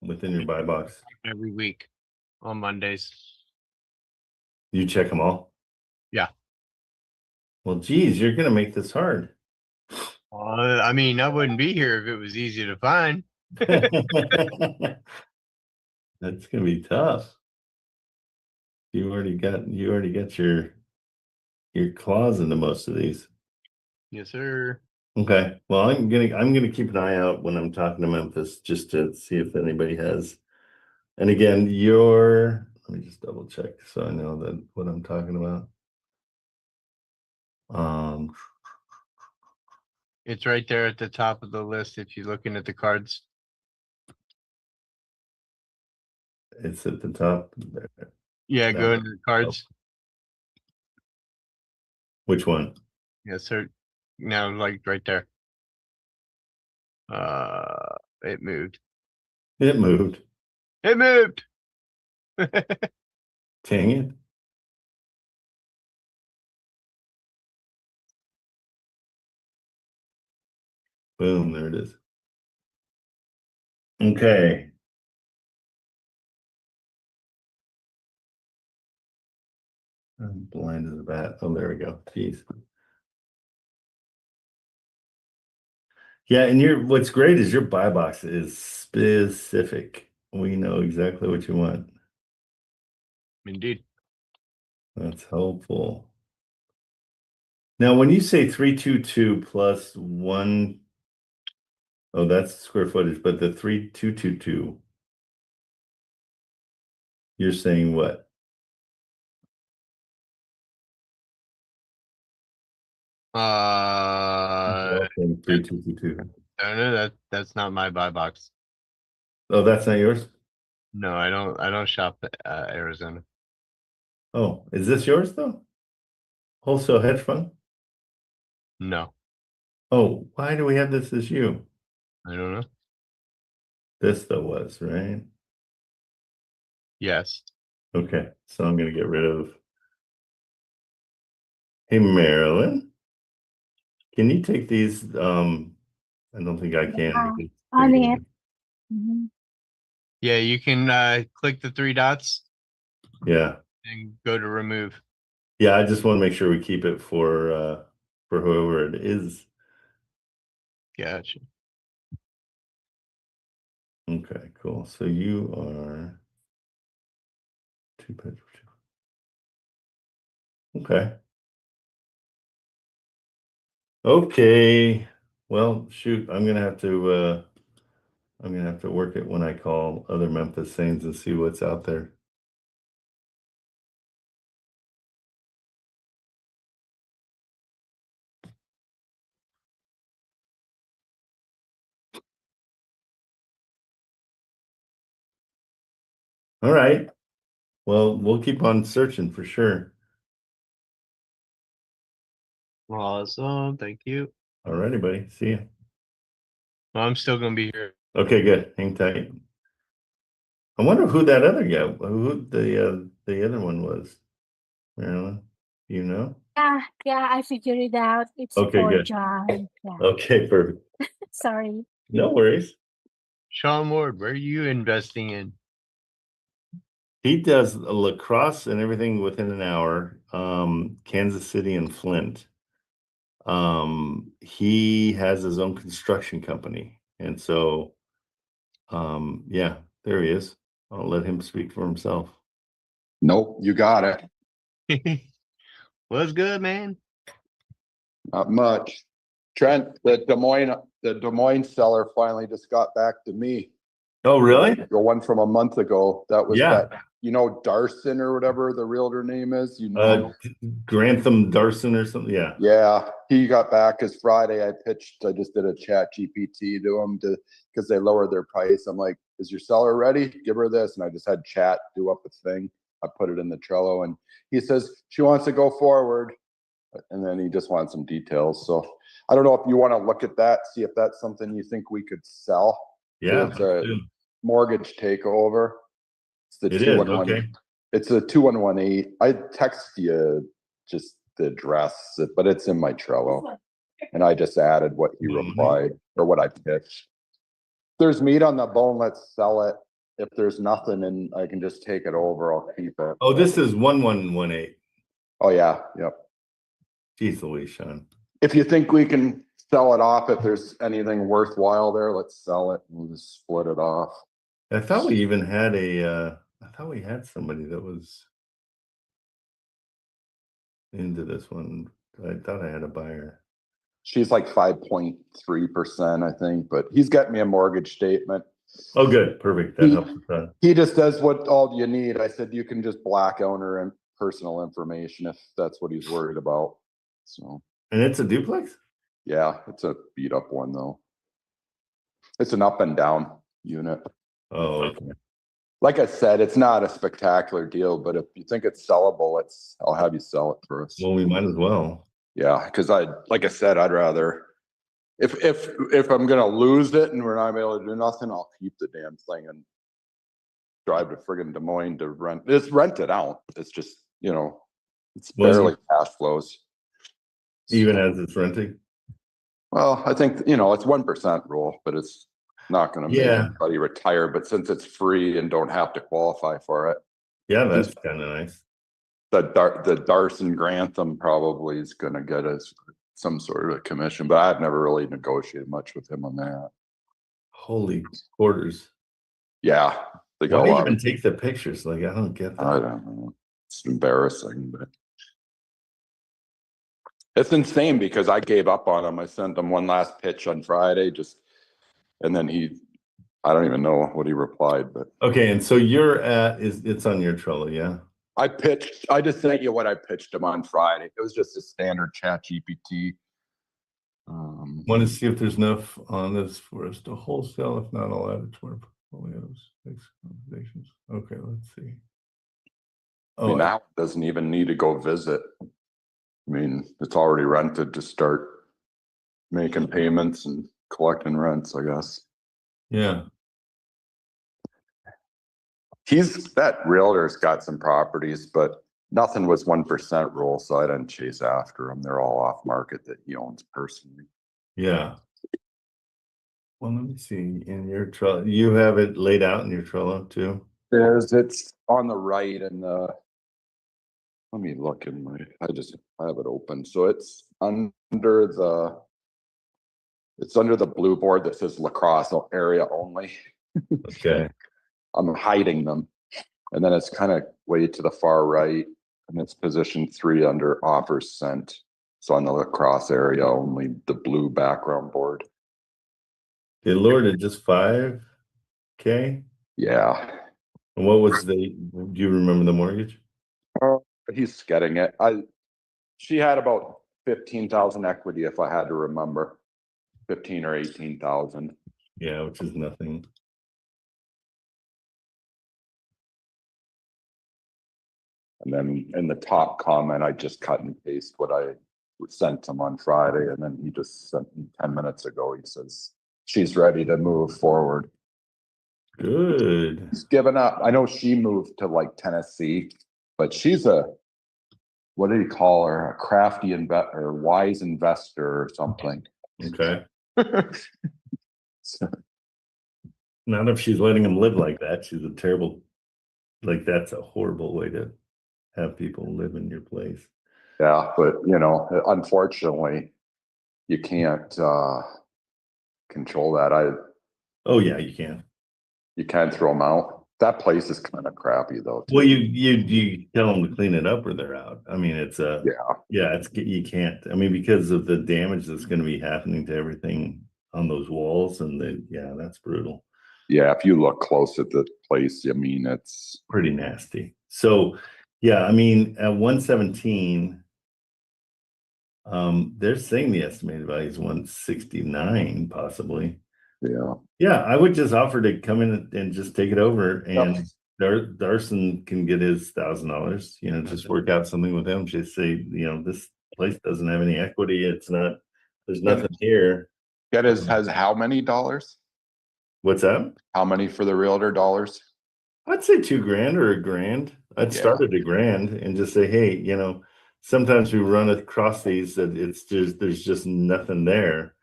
Within your buy box. Every week on Mondays. You check them all? Yeah. Well, geez, you're gonna make this hard. I mean, I wouldn't be here if it was easy to find. That's gonna be tough. You already got your claws into most of these. Yes, sir. Okay. Well, I'm gonna keep an eye out when I'm talking to Memphis just to see if anybody has. And again, let me just double check so I know that what I'm talking about. It's right there at the top of the list if you're looking at the cards. It's at the top there. Yeah, That go one. into the cards. Which one? Yes, sir. Now, like right there. It moved. It moved. It moved. Dang it. Boom, there it is. Okay. I'm blind as a bat. Oh, there we go. Jeez. Yeah, and what's great is your buy box is specific. We know exactly what you want. Indeed. That's helpful. Now, when you say 322 plus 1, oh, that's square footage, but the 3222, you're saying what? You're all saying 3222. No, that's not my buy box. Oh, that's not yours? No, I don't shop Arizona. Oh, is this yours though? Wholesale hedge fund? No, Oh, why do we have this as you? I don't know. This though was, right? Yes. Okay, so I'm gonna get rid of. Hey, Marilyn, can you take these? I don't think I can. Yeah, because on they're it. Mhm. Yeah, you can click the three dots Yeah, and go to remove. yeah. I just want to make sure we keep it for whoever it is. Gotcha. Okay, cool. So you are 2 pages. Okay. Okay. Well, shoot, I'm gonna have to work it when I call other Memphis Saints and see what's out there. All right. Well, we'll keep on searching for sure. Awesome. Thank you. All righty, buddy. See you. Well, I'm still gonna be here. Okay, good. Hang tight. I wonder who that other guy, who the other one was. Marilyn, you know? Yeah, I figured it out. It's Okay, for good. John. Yeah. Okay, perfect. Sorry. No worries. Sean Ward, where are you investing in? He does a lacrosse and everything within an hour. Kansas City and Flint. He has his own construction company, and so yeah, there he is. I'll let him speak for himself. Nope, you got it. What's good, man? Not much. Trent, the Des Moines seller finally just got back to me. Oh, really? The one from a month ago. That was Yeah. that, you know, Darson or whatever the realtor name is, you know. Grantham Darson or something. Yeah. Yeah, he got back because Friday I just did a chat GPT to him because they lowered their price. I'm like, is your seller ready? Give her this. And I just had chat do up a thing. I put it in the Trello and he says she wants to go forward. And then he just wants some details. So I don't know if you want to look at that, see if that's something you think we could sell. Yeah. It's a mortgage takeover. It's the It is, 2118. okay. It's a 2118. I text you just the address, but it's in my Trello. And I just added what he replied or what I pitched. If there's meat on the bone, let's sell it. If there's nothing and I can just take it over, I'll keep it. Oh, this is 1118. Oh yeah, yep. Jeez Louise, Sean. If you think we can sell it off, if there's anything worthwhile there, let's sell it. We'll just split it off. I thought we even had I thought we had somebody that was into this one. I thought I had a buyer. She's like 5.3%, I think, but he's got me a mortgage statement. Oh, good. Perfect. That helps with that. He just says what all you need. I said, you can just black owner and personal information if that's what he's worried about. So. And it's a duplex? Yeah, it's a beat up one though. It's an up and down unit. Oh, okay. Like I said, it's not a spectacular deal, but if you think it's sellable, I'll have you sell it for us. Well, we might as well. Yeah, because like I said, I'd rather if I'm gonna lose it and we're not able to do nothing, I'll keep the damn thing and drive to friggin' Des Moines to rent. It's rented out. It's just, you know, it's barely cash flows. Even as it's renting? Well, I think, you know, it's 1% rule, but it's not gonna make anybody retire. But since it's free and don't have to qualify for it. Yeah, that's kind of nice. The Darson Grantham probably is gonna get us some sort of a commission, but I've never really negotiated much with him on that. Holy quarters. Yeah. They Why do you even take the pictures? Like, I don't get that. I don't know. It's embarrassing, but it's insane because I gave up on him. I sent him one last pitch on Friday, and then I don't even know what he replied, but. Okay, and so it's on your Trello, yeah? I just sent you what I pitched him on Friday. It was just a standard chat GPT. Want to see if there's enough on this for us to wholesale. If not, I'll add it to our portfolios. Okay, let's see. I mean, that doesn't even need to go visit. I mean, it's already rented to start making payments and collecting rents, I guess. Yeah. That realtor's got some properties, but nothing was 1% rule, so I didn't chase after them. They're all off market that he owns personally. Yeah. Well, let me see. In your Trello, you have it laid out in your Trello too? It's on the right and let me look in I have it open. So it's under the blue board that says lacrosse area only. Okay. I'm hiding them. And then it's kind of way to the far right and it's position 3 under offers sent. So on the lacrosse area only, the blue background board. They lowered it just 5K? Yeah. And what was do you remember the mortgage? He's getting it. She had about 15,000 equity if I had to remember. 15 or 18,000. Yeah, which is nothing. And then in the top comment, I just cut and paste what I sent him on Friday. And then he just sent me 10 minutes ago. He says, she's ready to move forward. Good. He's given up. I know she moved to like Tennessee, but she's what do you call her? A crafty or wise investor or something. Okay. Not if she's letting him live like that. She's a terrible, that's a horrible way to have people live in your place. Yeah, but you know, unfortunately, you can't control that. Oh yeah, you can. You can't throw them out. That place is kind of crappy though. Too. Well, you tell them to clean it up or they're out. I mean, it's it's you can't. I mean, because of the damage that's going to be happening to everything on those walls, and that's brutal. Yeah, if you look close at the place, I mean, it's pretty nasty. So, yeah, I mean, at 117, they're saying the estimated value is 169, possibly. Yeah. Yeah, I would just offer to come in and just take it over, and Darson can get his $1,000. You know, just work out something with him. Just say, you know, this place doesn't have any equity. It's not. There's nothing here. Get has how many dollars? What's that? How many for the realtor dollars? I'd say $2,000 or $1,000. I'd start at $1,000 and just say, hey, you know, sometimes we run across these that there's just nothing there.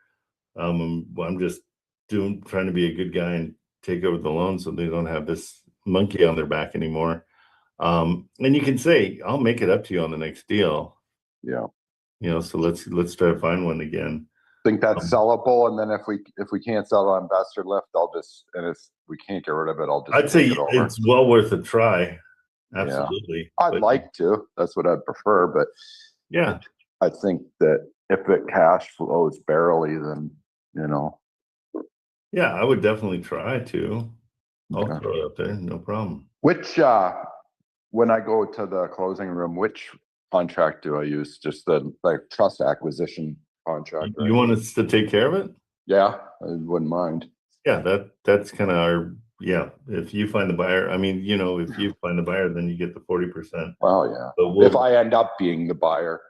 I'm just trying to be a good guy and take over the loan so they don't have this monkey on their back anymore. And you can say, I'll make it up to you on the next deal. Yeah. You know, so let's try to find one again. Think that's sellable, and then if we can't sell on investor lift, I'll just, and if we can't get rid of it, I'll just I'd say take it over. it's well worth a try. Absolutely. Yeah. I'd like to. That's what I'd prefer, but yeah, I think that if it cash flows barely, then you know. Yeah, I would definitely try to. I'll throw it up there, no problem. Which when I go to the closing room, which contract do I use? Just the trust acquisition contract. You want us to take care of it? Yeah, I wouldn't mind. Yeah, that's kind of our, if you find the buyer, I mean, you know, if you find the buyer, then you get the 40%. Well, yeah. If I end up being the buyer,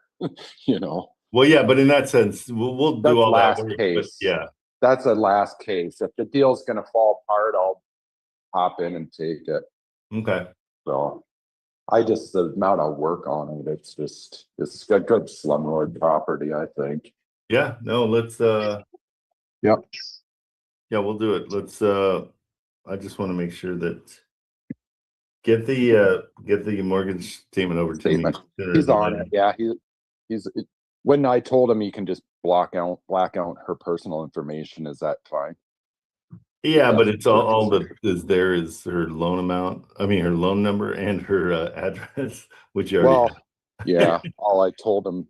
you know. Well, yeah, but in that sense, we'll do all that work, case. Yeah. That's a last case. If the deal's gonna fall apart, I'll hop in and take it. Okay. So the amount of work on it, it's a good slumlord property, I think. Yeah, no, let's Yep. Yeah, we'll do it. Let's I just want to make sure that get the mortgage statement over to me. He's on it. Yeah, he's when I told him he can just black out her personal information, is that fine? Yeah, but it's all that is there is her loan amount. I mean, her loan number and her address, which you already have. Yeah. I told him,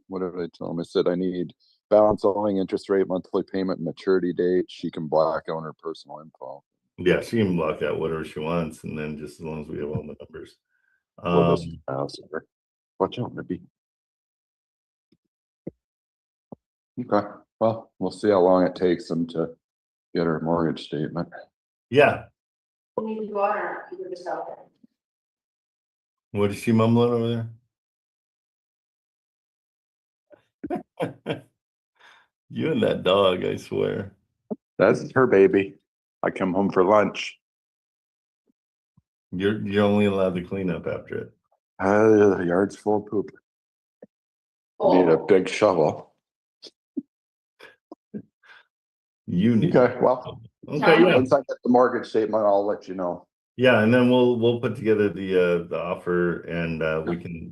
what did I tell him? I said, I need balance owing, interest rate, monthly payment, maturity date. She can black out her personal info. Yeah, she can block out whatever she wants, and then just as long as we have all the numbers. Watch out, maybe. Okay. Well, we'll see how long it takes them to get her mortgage statement. Yeah. You need to go out or you can just out there. What is she mumbling over there? You and that dog, I swear. That's her baby. I come home for lunch. You're only allowed to clean up after it. The yard's full of poop. Need a big shovel. You need okay. Well, okay. Yeah. Once I get the mortgage statement, I'll let you know. Yeah, and then we'll put together the offer, and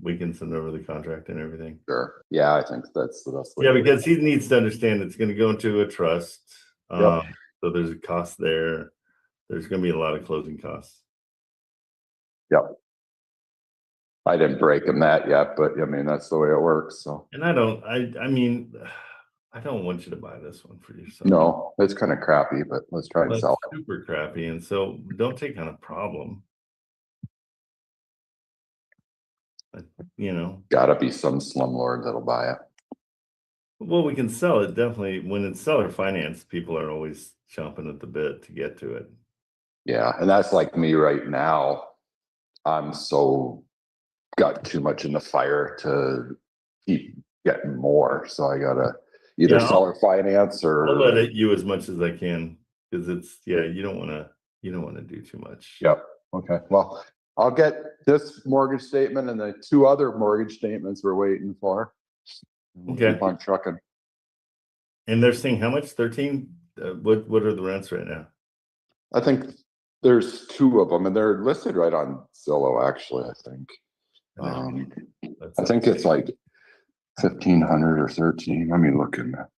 we can send over the contract and everything. Sure. Yeah, I think that's the best way. Yeah, because he needs to understand it's going to go into a trust. So there's a cost there. There's going to be a lot of closing costs. Yep. I didn't break him that yet, but I mean that's the way it works. So. And I mean, I don't want you to buy this one for yourself. No, it's kind of crappy, but let's try and sell it. Super crappy, and so don't take on a problem. You know, gotta be some slumlord that'll buy it. Well, we can sell it definitely. When it's seller finance, people are always chomping at the bit to get to it. Yeah, and that's like me right now. I'm so got too much in the fire to keep getting more, so I gotta either seller finance or I'll let you as much as I can because it's you don't want to do too much. Yep. Okay. Well, I'll get this mortgage statement and the two other mortgage statements we're waiting for. Okay. Keep on trucking. And they're saying how much? 13? What are the rents right now? I think there's two of them, and they're listed right on Zillow. Actually, I think. I think it's like 1,500 or 13. Let me look in there.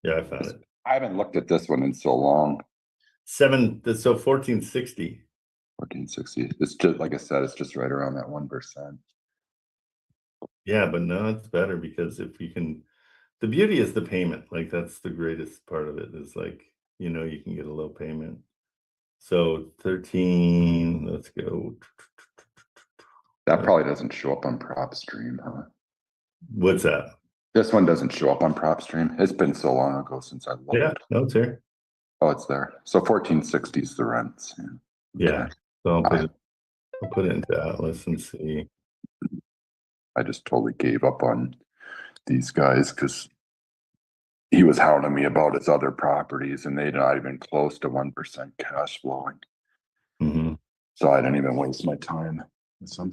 Yeah, I found it. I haven't looked at this one in so long. So 1,460 1460. It's just like I said, it's just right around that 1%. Yeah, but no, it's better because if you can, the beauty is the payment. Like that's the greatest part of it is like, you know, you can get a low payment. So 13, let's go. That probably doesn't show up on PropStream, huh? What's that? This one doesn't show up on PropStream. It's been so long ago since I looked. Yeah, no, it's here. Oh, it's there. So 1460 is the rents. Yeah. Okay. So I'll put it into Atlas and see. I just totally gave up on these guys because he was hounding me about his other properties and they're not even close to 1% cash flowing. Mm-hmm. So I didn't even waste my time with some.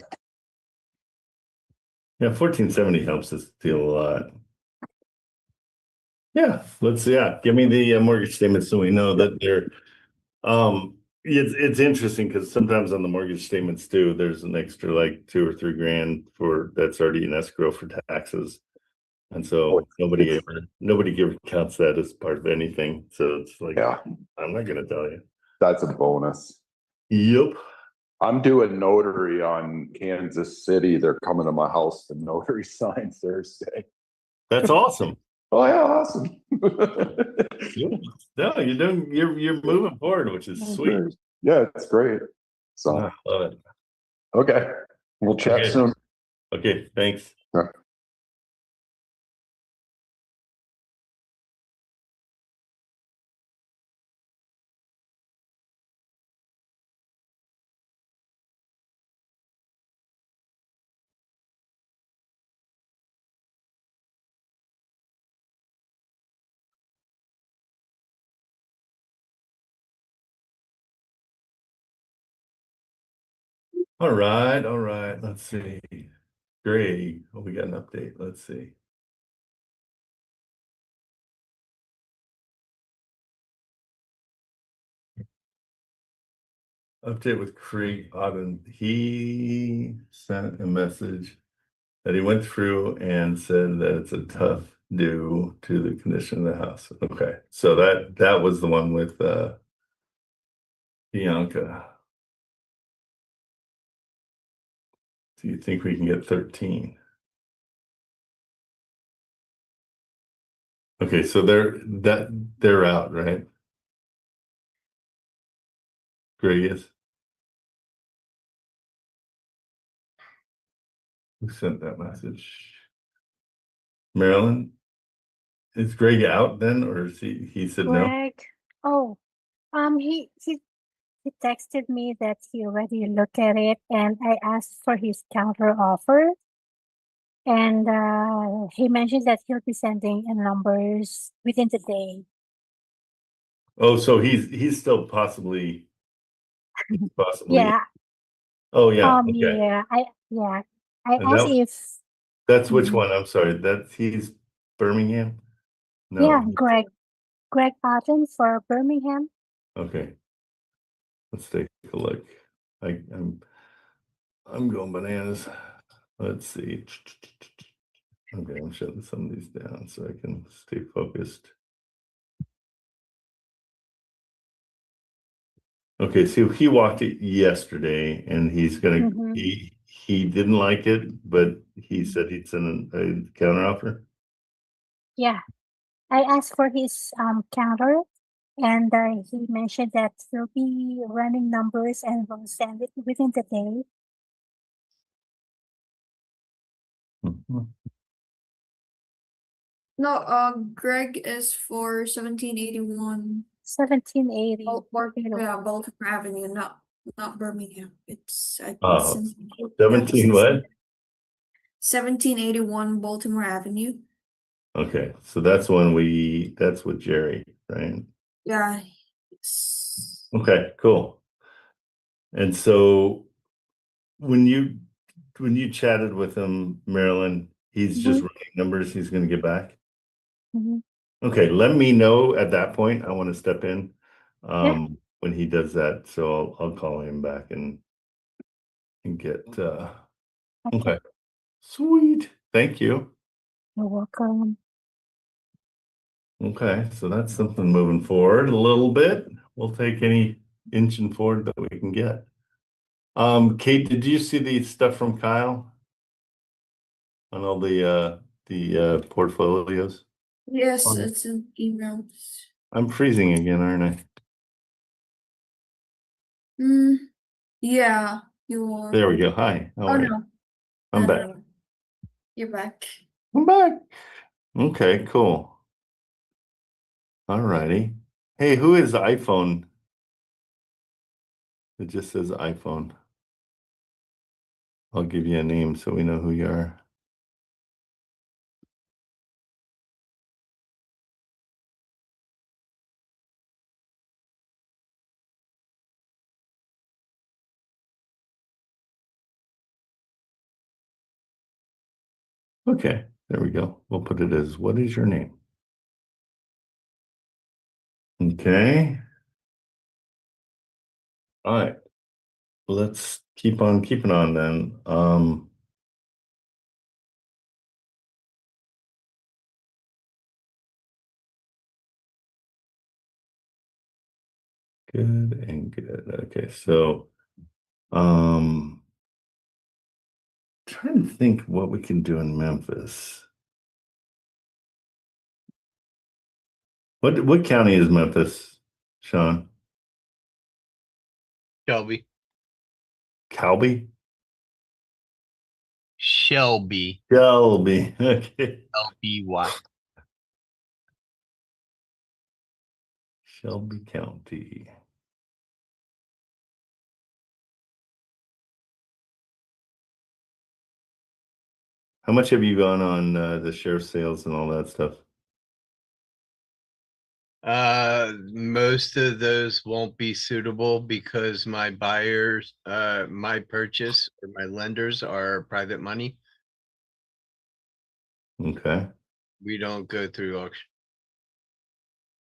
Yeah, 1470 helps us deal a lot. Yeah, give me the mortgage statements so we know that they're it's interesting because sometimes on the mortgage statements too, there's an extra like $2 or $3 grand for that's already in escrow for taxes. And so nobody ever counts that as part of anything. So it's like, yeah, I'm not gonna tell you. That's a bonus. Yep. I'm doing notary on Kansas City. They're coming to my house to notary sign Thursday. That's awesome. Oh yeah, awesome. No, you're moving forward, which is sweet. Yeah, it's great. So I love it. Okay. We'll chat soon. Okay, thanks. Yeah. All right. Let's see. Great. Oh, we got an update. Let's see. Update with Craig Auden. He sent a message that he went through and said that it's a tough due to the condition of the house. Okay. So that was the one with Bianca. Do you think we can get 13? Okay, so they're out, right? Greg is. Who sent that message? Marilyn? Is Greg out then, or is he said no? Greg, oh, he texted me that he already looked at it, and I asked for his counter offer, and he mentioned that he'll be sending in numbers within the day. Oh, so he's still possibly. Yeah. Oh yeah. Okay. Yeah. I And asked if. That's which one? I'm sorry. He's Birmingham. No. Yeah, Greg Patton for Birmingham. Okay. Let's take a look. I'm going bananas. Let's see. Okay, I'm shutting some of these down so I can stay focused. Okay, so he walked it yesterday and he's gonna he didn't like it, but he said he'd send a counter offer. Yeah. I asked for his counter, and he mentioned that he'll be running numbers and will send it within the day. No, Greg is for 1781. 1780. Yeah, Baltimore Avenue, not Birmingham. It's 17 what? 1781 Baltimore Avenue. Okay, so that's with Jerry, right? Yeah. Okay, cool. And so when you chatted with him, Marilyn, he's just running numbers, he's gonna get back. Okay, let me know at that point. I want to step in when he does that. So I'll call him back and get okay. Sweet. Thank you. You're welcome. Okay, so that's something moving forward a little bit. We'll take any inching forward that we can get. Kate, did you see the stuff from Kyle on all the portfolios? Yes, On- it's an email. I'm freezing again, aren't I? Yeah, you are. There we go. Hi. How Oh are you? no. I'm No, back. no, no. You're back. I'm back. Okay, cool. All righty. Hey, who is iPhone? It just says iPhone. I'll give you a name so we know who you are. Okay, there we go. We'll put it as, what is your name? Okay. All right. Let's keep on keeping on then. Good and good. Okay, so trying to think what we can do in Memphis. What county is Memphis, Sean? Shelby. Calby? Shelby. Shelby. Okay. LBY. Shelby County. How much have you gone on the sheriff's sales and all that stuff? Most of those won't be suitable because my buyers, my purchase or my lenders are private money. Okay. We don't go through auction.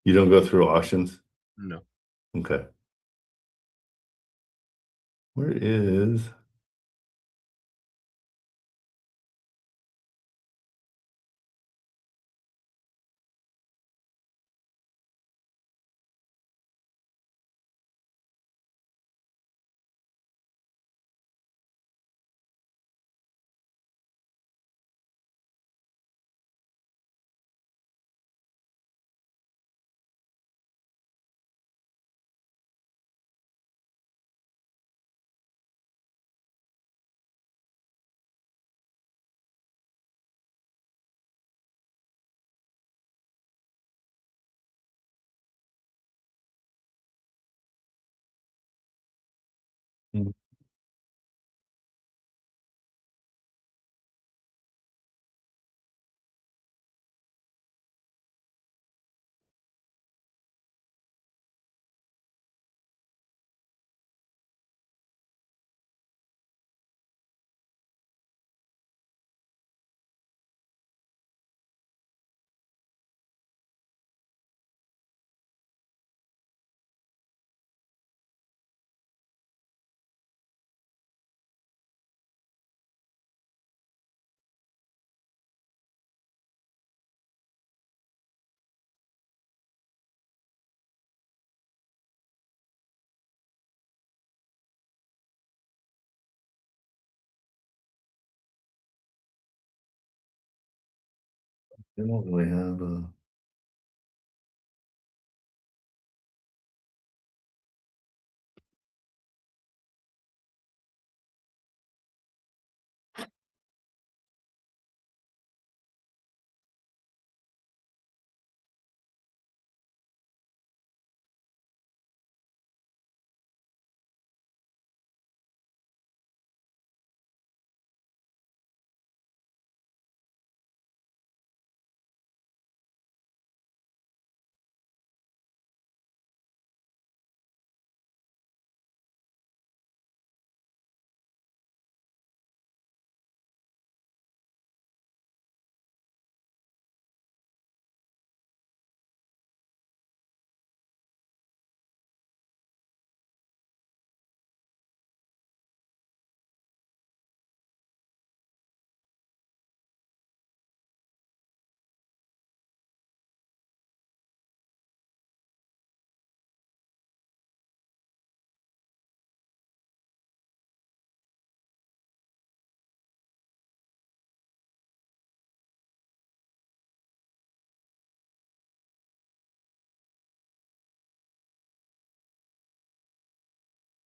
You don't go through auctions? No. Okay. Where is they don't really have a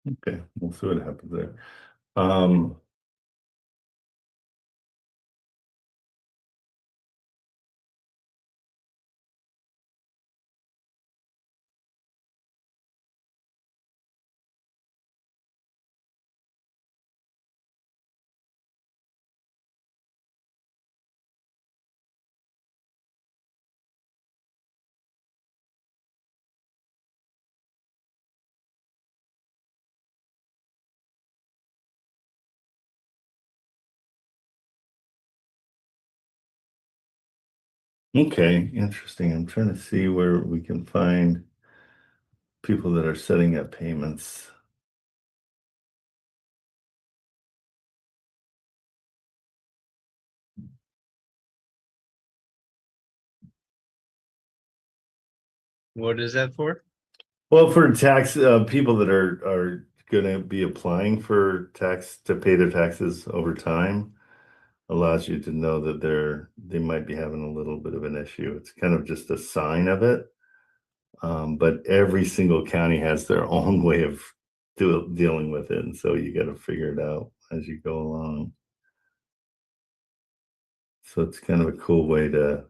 Okay, we'll see what happens there. Um, okay, interesting. I'm trying to see where we can find people that are setting up payments. What is that for? Well, for tax, people that are gonna be applying for tax to pay their taxes over time, allows you to know that they might be having a little bit of an issue. It's kind of just a sign of it. But every single county has their own way of dealing with it, and so you got to figure it out as you go along. So it's kind of a cool way to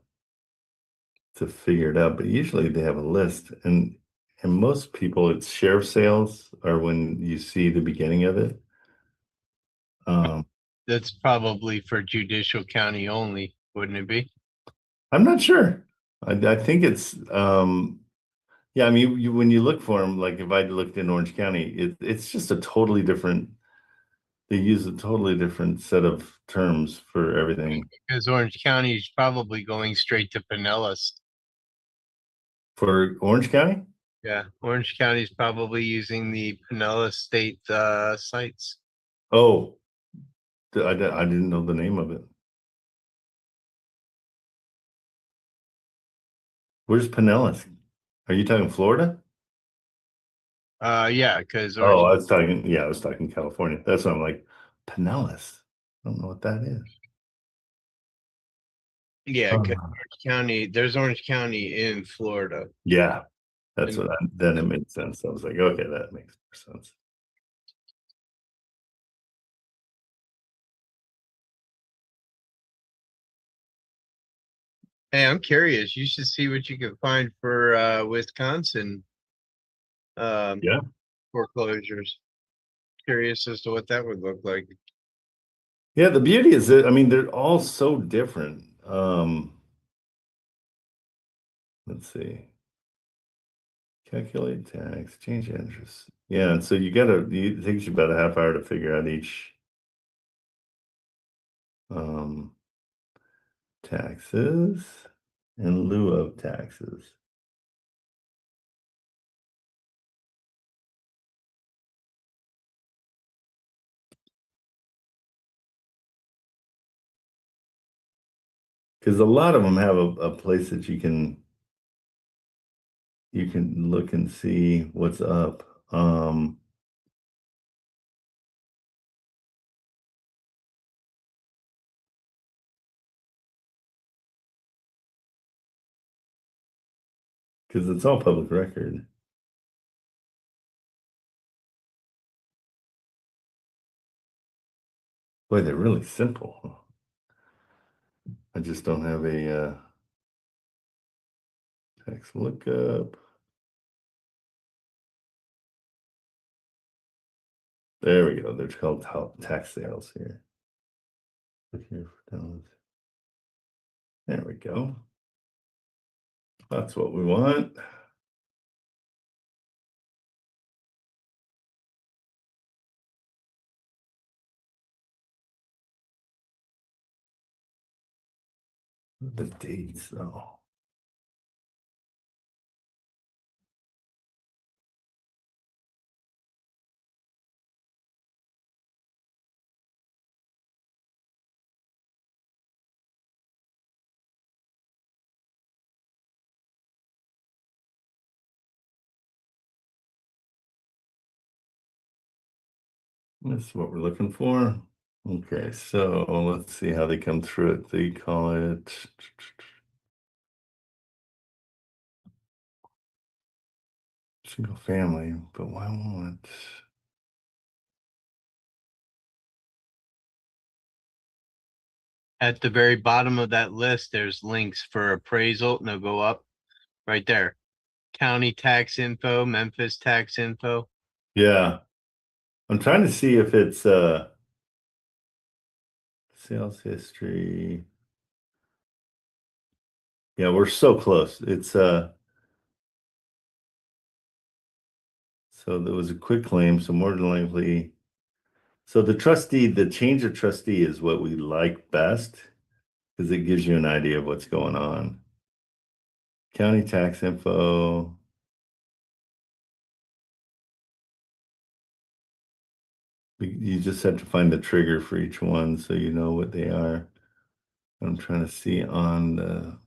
figure it out. But usually they have a list, and most people, it's sheriff sales are when you see the beginning of it. That's probably for judicial county only, wouldn't it be? I'm not sure. I think it's yeah. I mean, when you look for them, like if I looked in Orange County, it's just a totally different. They use a totally different set of terms for everything. Because Orange County is probably going straight to Pinellas. For Orange County? Yeah, Orange County is probably using the Pinellas State sites. Oh, I didn't know the name of it. Where's Pinellas? Are you talking Florida? Yeah, because Oh, I was talking California. That's why I'm like, Pinellas. I don't know what that is. yeah, 'cause Orange County. There's Orange County in Florida. Yeah, that's And- then it made sense. I was like, okay, that makes more sense. Hey, I'm curious. You should see what you can find for Wisconsin. Yeah. Foreclosures. Curious as to what that would look like. Yeah, the beauty is that I mean they're all so different. Let's see. Calculate tax, change interest. Yeah, and so it takes you about a half hour to figure out each taxes in lieu of taxes. Because a lot of them have a place that you can look and see what's up. Because it's all public record. Boy, they're really simple. I just don't have a tax lookup. There we go. They're called tax sales here. Look here for dollars. There we go. That's what we want. The dates though. That's what we're looking for. Okay, so let's see how they come through it. They call it single family, but why won't it? At the very bottom of that list, there's links for appraisal. No, go up right there. County tax info, Memphis tax info. Yeah. I'm trying to see if it's sales history. Yeah, we're so close. It's so there was a quick claim, so more than likely. So the trustee, the change of trustee is what we like best because it gives you an idea of what's going on. County tax info. You just have to find the trigger for each one so you know what they are. I'm trying to see on the.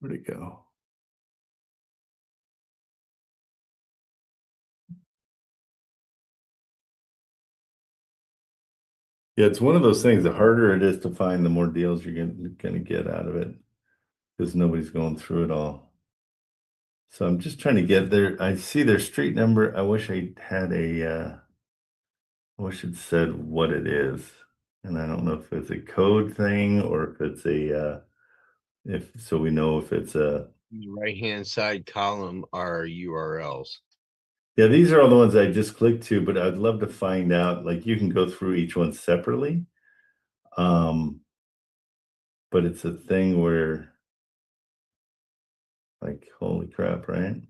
Where'd it go? Yeah, it's one of those things. The harder it is to find, the more deals you're gonna get out of it because nobody's going through it all. So I'm just trying to get there. I see their street number. I wish I had a. I wish it said what it is, and I don't know if it's a code thing or if it's a. If so, we know if it's a. The right-hand side column are URLs. Yeah, these are all the ones I just clicked to, but I'd love to find out. Like you can go through each one separately. But it's a thing where like holy crap, right?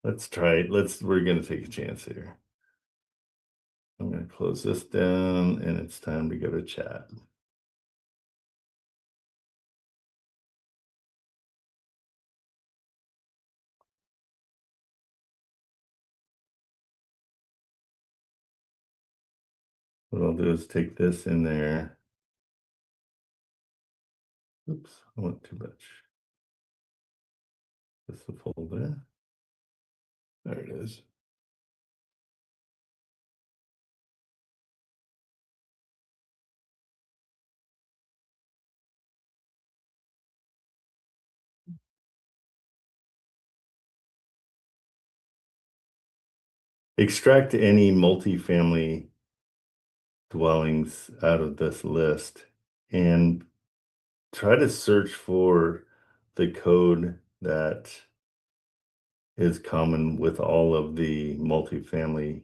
Let's try it. We're gonna take a chance here. I'm gonna close this down and it's time to go to chat. What I'll do is take this in there. Oops, I went too much. This the folder. There it is. Extract any multifamily dwellings out of this list and try to search for the code that is common with all of the multifamily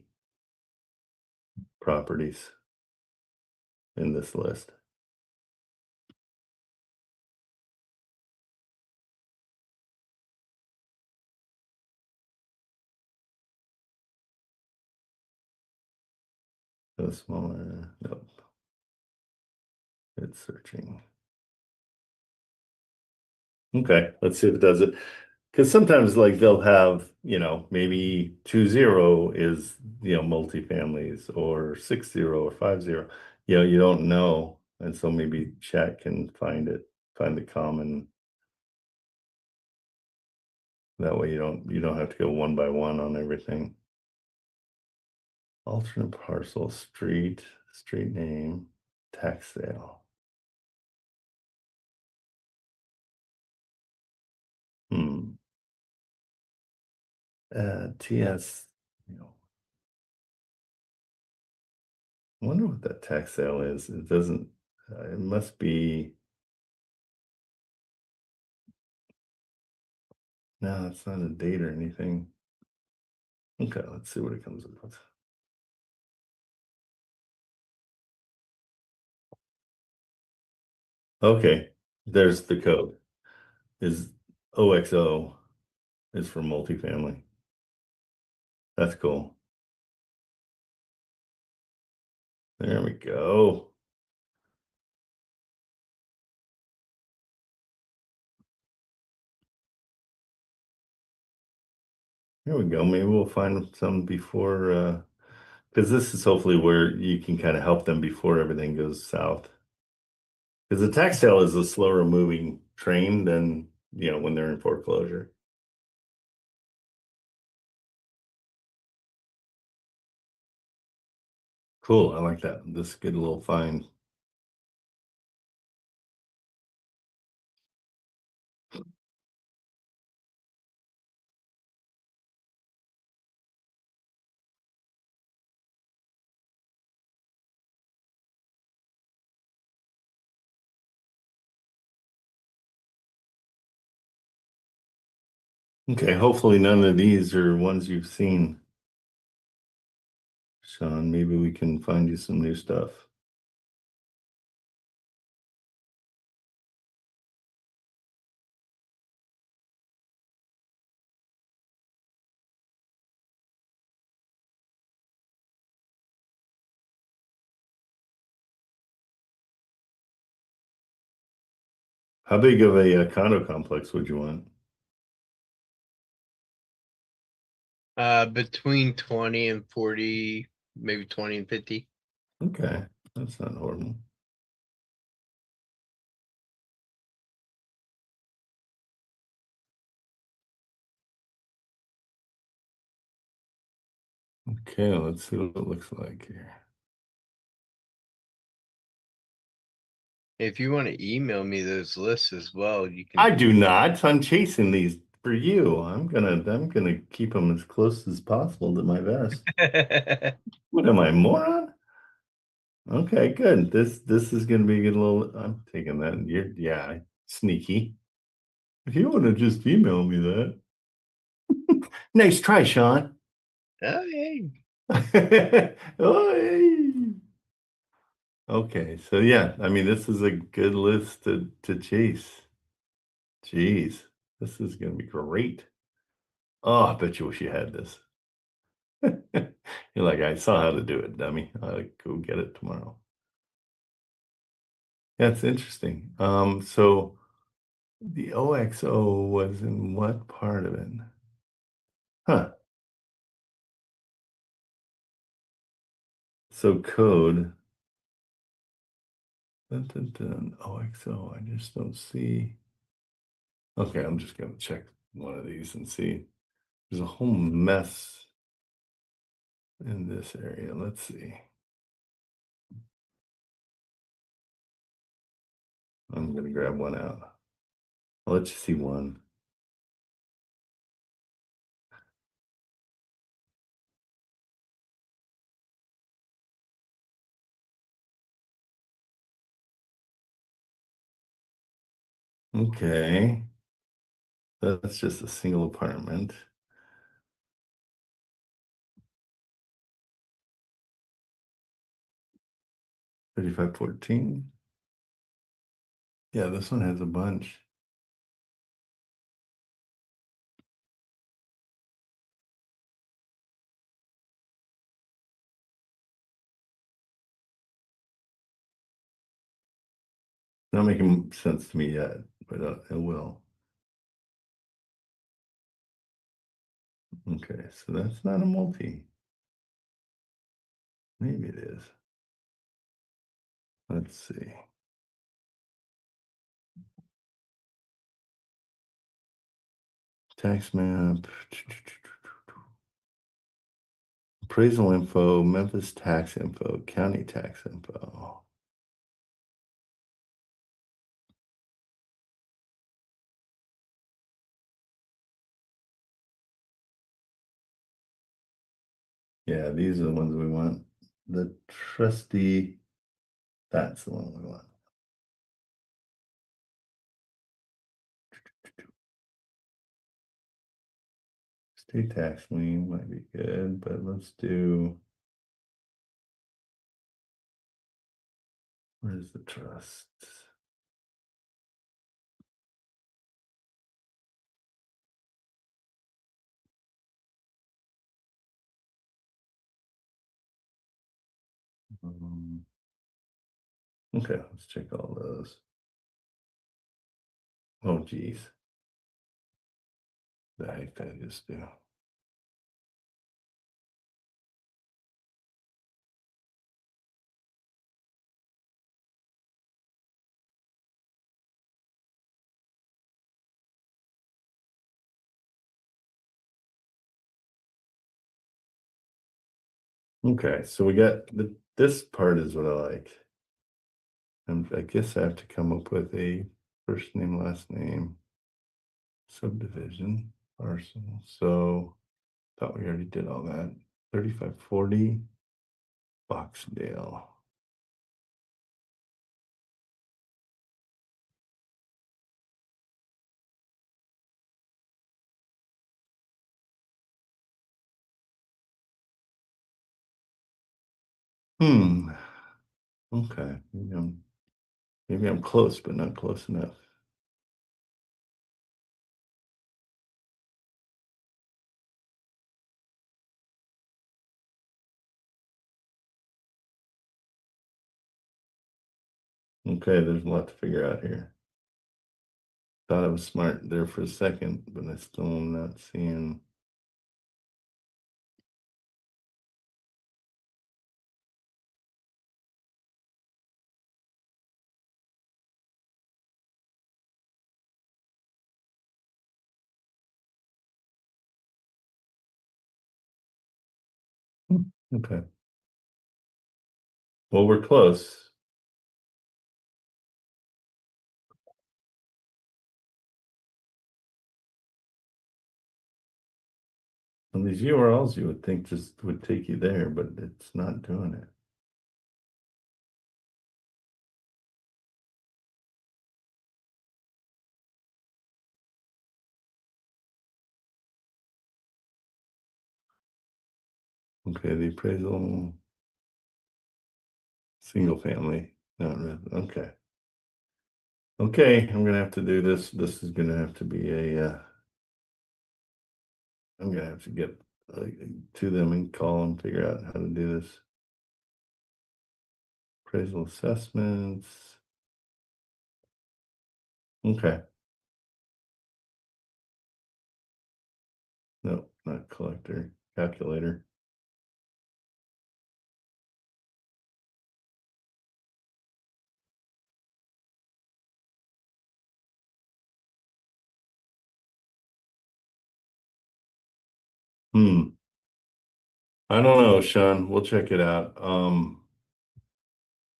properties in this list. Go smaller, nope. It's searching. Okay, let's see if it does it. Because sometimes like they'll have, maybe 20 is, multifamilies or 60 or 50. You don't know. And so maybe chat can find the common. That way you don't have to go one by one on everything. Alternate parcel, street name, tax sale. TS, I wonder what that tax sale is. It doesn't, it must be. No, it's not a date or anything. Okay, let's see what it comes up with. Okay, there's the code. Is OXO is for multifamily. That's cool. There we go. Here we go. Maybe we'll find some before, because this is hopefully where you can kind of help them before everything goes south. Because the tax sale is a slower moving train than, when they're in foreclosure. Cool. I like that. This is a good little find. Okay, hopefully none of these are ones you've seen. Sean, maybe we can find you some new stuff. How big of a condo complex would you want? Between 20 and 40, maybe 20 and 50. Okay, that's not horrible. Okay, let's see what it looks like here. If you want to email me those lists as well, you can. I do not. I'm chasing these for you. I'm gonna keep them as close as possible to my vest. What am I, moron? Okay, good. This is gonna be a good little. I'm taking that. Yeah, sneaky. If you want to just email me that. Nice try, Sean. Oh, hey. Oh, hey. Okay, so yeah, I mean, this is a good list to chase. Jeez, this is gonna be great. Oh, I bet you wish you had this. You're like, I saw how to do it, dummy. I'll go get it tomorrow. That's interesting. So the OXO was in what part of it? Huh. So code. Dun, dun, dun, OXO, I just don't see. Okay, I'm just gonna check one of these and see. There's a whole mess in this area. Let's see. I'm gonna grab one out. I'll let you see one. Okay. That's just a single apartment. $35.14. Yeah, this one has a bunch. Not making sense to me yet, but it will. Okay, so that's not a multi. Maybe it is. Let's see. Tax map. Appraisal info, Memphis tax info, county tax info. Yeah, these are the ones we want. The trustee, that's the one we want. State tax lien might be good, but let's do. Where's the trust? Okay, let's check all those. Oh, geez. The heck did I just do? Okay, so we got this part is what I like. And I guess I have to come up with a first name, last name, subdivision, parcel. So thought we already did all that. 3540 Boxdale. Okay. Maybe I'm close, but not close enough. Okay, there's a lot to figure out here. Thought I was smart there for a second, but I still am not seeing. Okay. Well, we're close. And these URLs you would think just would take you there, but it's not doing it. Okay, the appraisal, single family, not okay. Okay, I'm gonna have to do this. This is gonna have to be a. I'm gonna have to get to them and call and figure out how to do this. Appraisal assessments. Okay. No, not collector, calculator. I don't know, Sean. We'll check it out.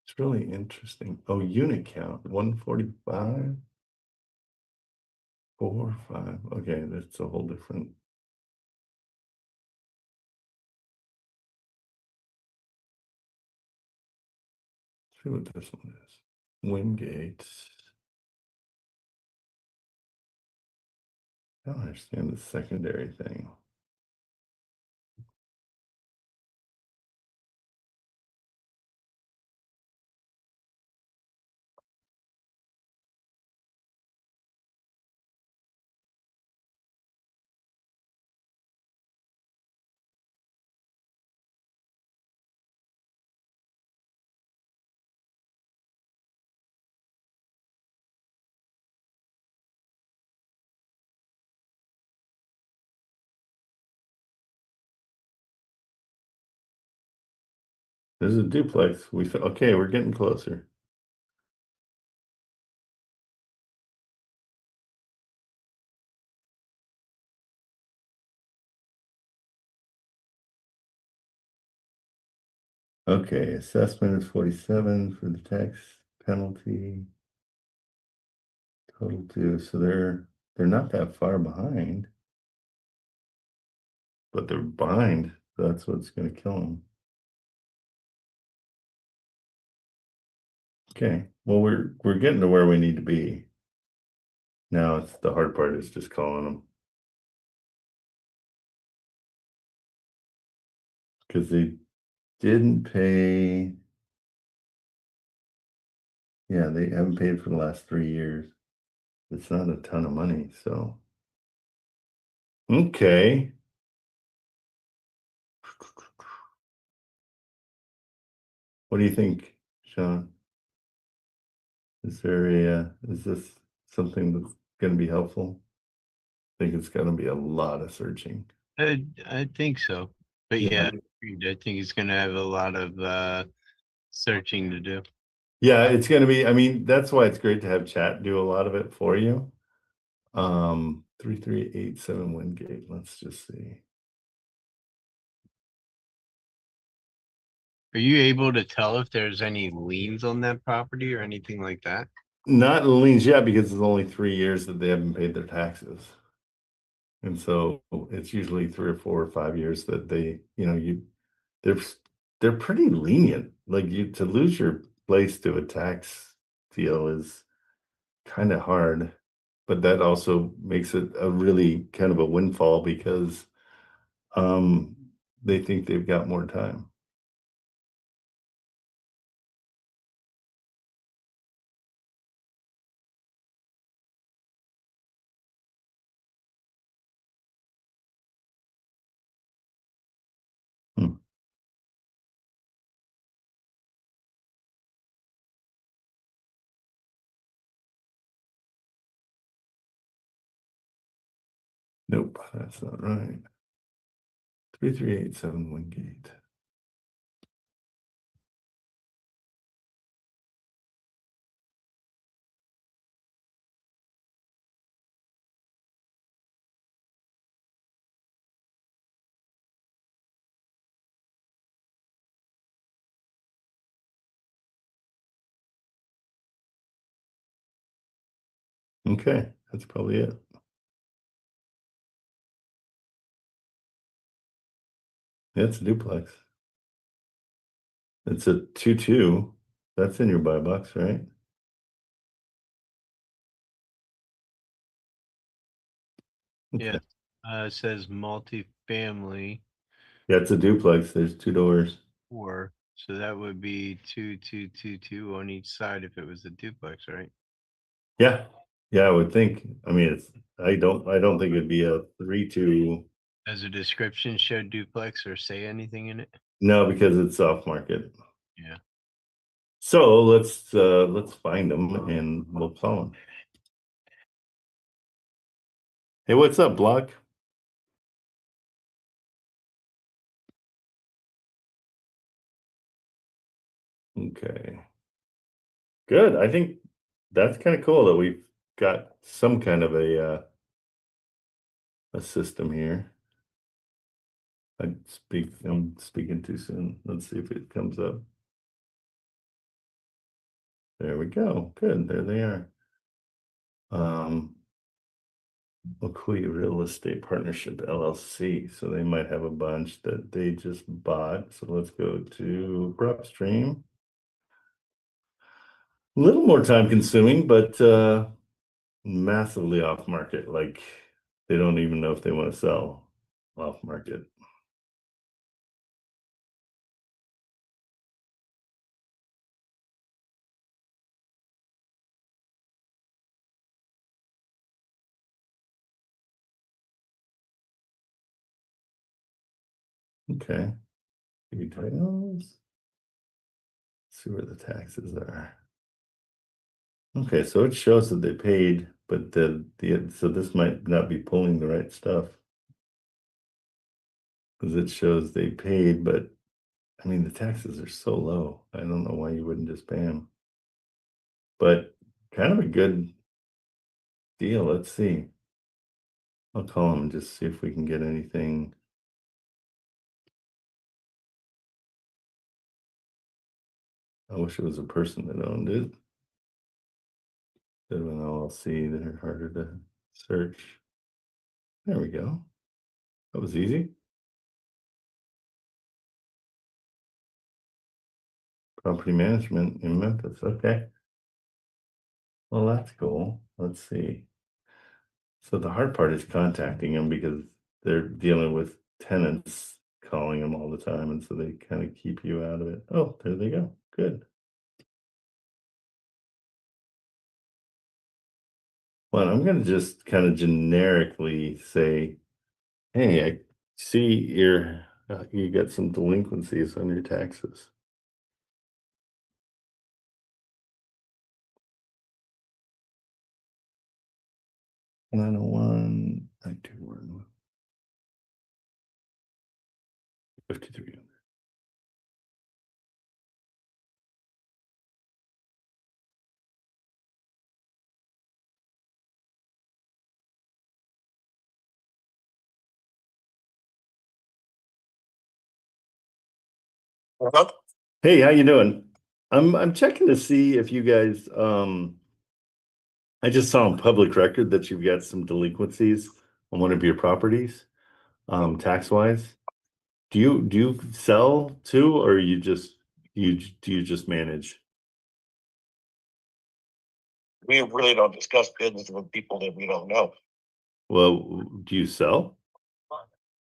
It's really interesting. Oh, unit count 145, 4, 5. Okay, that's a whole different. See what this one is. Wingate. I don't understand the secondary thing. There's a duplex. Okay, we're getting closer. Okay, assessment is 47 for the tax penalty. Total due. So they're not that far behind, but they're behind. That's what's going to kill them. Okay, well we're getting to where we need to be. Now it's the hard part is just calling them because they didn't pay. Yeah, they haven't paid for the last 3 years. It's not a ton of money, so okay. What do you think, Sean? Is this something that's going to be helpful? I think it's going to be a lot of searching. I think so. But yeah, I think he's gonna have a lot of searching to do. Yeah, it's going to be, I mean, that's why it's great to have chat do a lot of it for you. 3387 Wingate. Let's just see. Are you able to tell if there's any liens on that property or anything like that? Not liens yet because it's only 3 years that they haven't paid their taxes. And so it's usually 3 or 4 or 5 years that they, they're pretty lenient. Like to lose your place to a tax deal is kind of hard, but that also makes it a really kind of a windfall because they think they've got more time. Nope, that's not right. 3387 Wingate. Okay, that's probably it. Yeah, it's a duplex. It's a 2-2. That's in your buy box, right? Yeah. It says multifamily Yeah, it's a duplex. There's 2 doors. 4. So that would be 2 on each side if it was a duplex, right? Yeah. Yeah, I would think. I mean, it's I don't think it'd be a 3-2. Does the description show duplex or say anything in it? No, because it's off market. Yeah. So let's find them and we'll call them. Hey, what's up, Block? Okay. Good. I think that's kind of cool that we've got some kind of a system here. I'm speaking too soon. Let's see if it comes up. There we go. Good. There they are. McQueen Real Estate Partnership LLC. So they might have a bunch that they just bought. So let's go to PropStream. A little more time consuming, but massively off market. Like they don't even know if they want to sell off market. Okay. Details. See where the taxes are. Okay, so it shows that they paid, but so this might not be pulling the right stuff. Because it shows they paid, but I mean the taxes are so low. I don't know why you wouldn't just pay them. But kind of a good deal. Let's see. I'll call them and just see if we can get anything. I wish it was a person that owned it. Instead of an LLC, they're harder to search. There we go. That was easy. Property management in Memphis. Okay. Well, that's cool. Let's see. So the hard part is contacting them because they're dealing with tenants calling them all the time. And so they kind of keep you out of it. Oh, there they go. Good. Well, I'm going to just kind of generically say, hey, I see you got some delinquencies on your taxes. And I don't want, I do want 53. Hey, how you doing? I'm checking to see if you guys I just saw on public record that you've got some delinquencies on one of your properties, tax wise. Do you sell too, or do you just manage? We really don't discuss business with people that we don't know. Well, do you sell?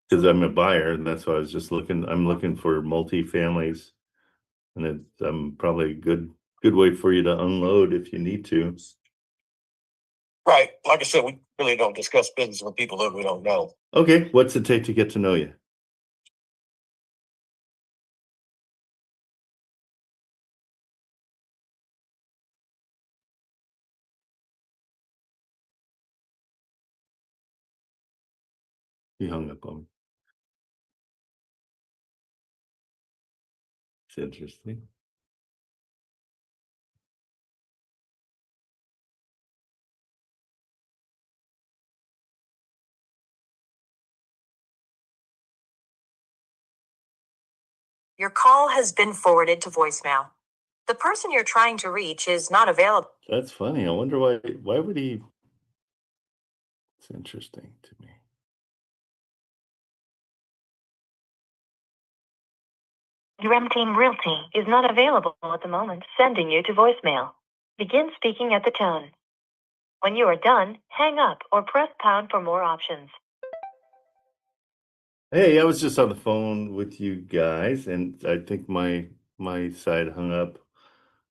Because I'm a buyer, and that's why I was just looking. I'm looking for multi-families, and it's probably a good way for you to unload if you need to. Right. Like I said, we really don't discuss business with people that we don't know. Okay, what's it take to get to know you? He hung up on me. It's interesting. Your call has been forwarded to voicemail. The person you're trying to reach is not available. That's funny. I wonder why would he? It's interesting to me. Dream Team Realty is not available at the moment. Sending you to voicemail. Begin speaking at the tone. When you are done, hang up or press pound for more options. Hey, I was just on the phone with you guys, and I think my side hung up.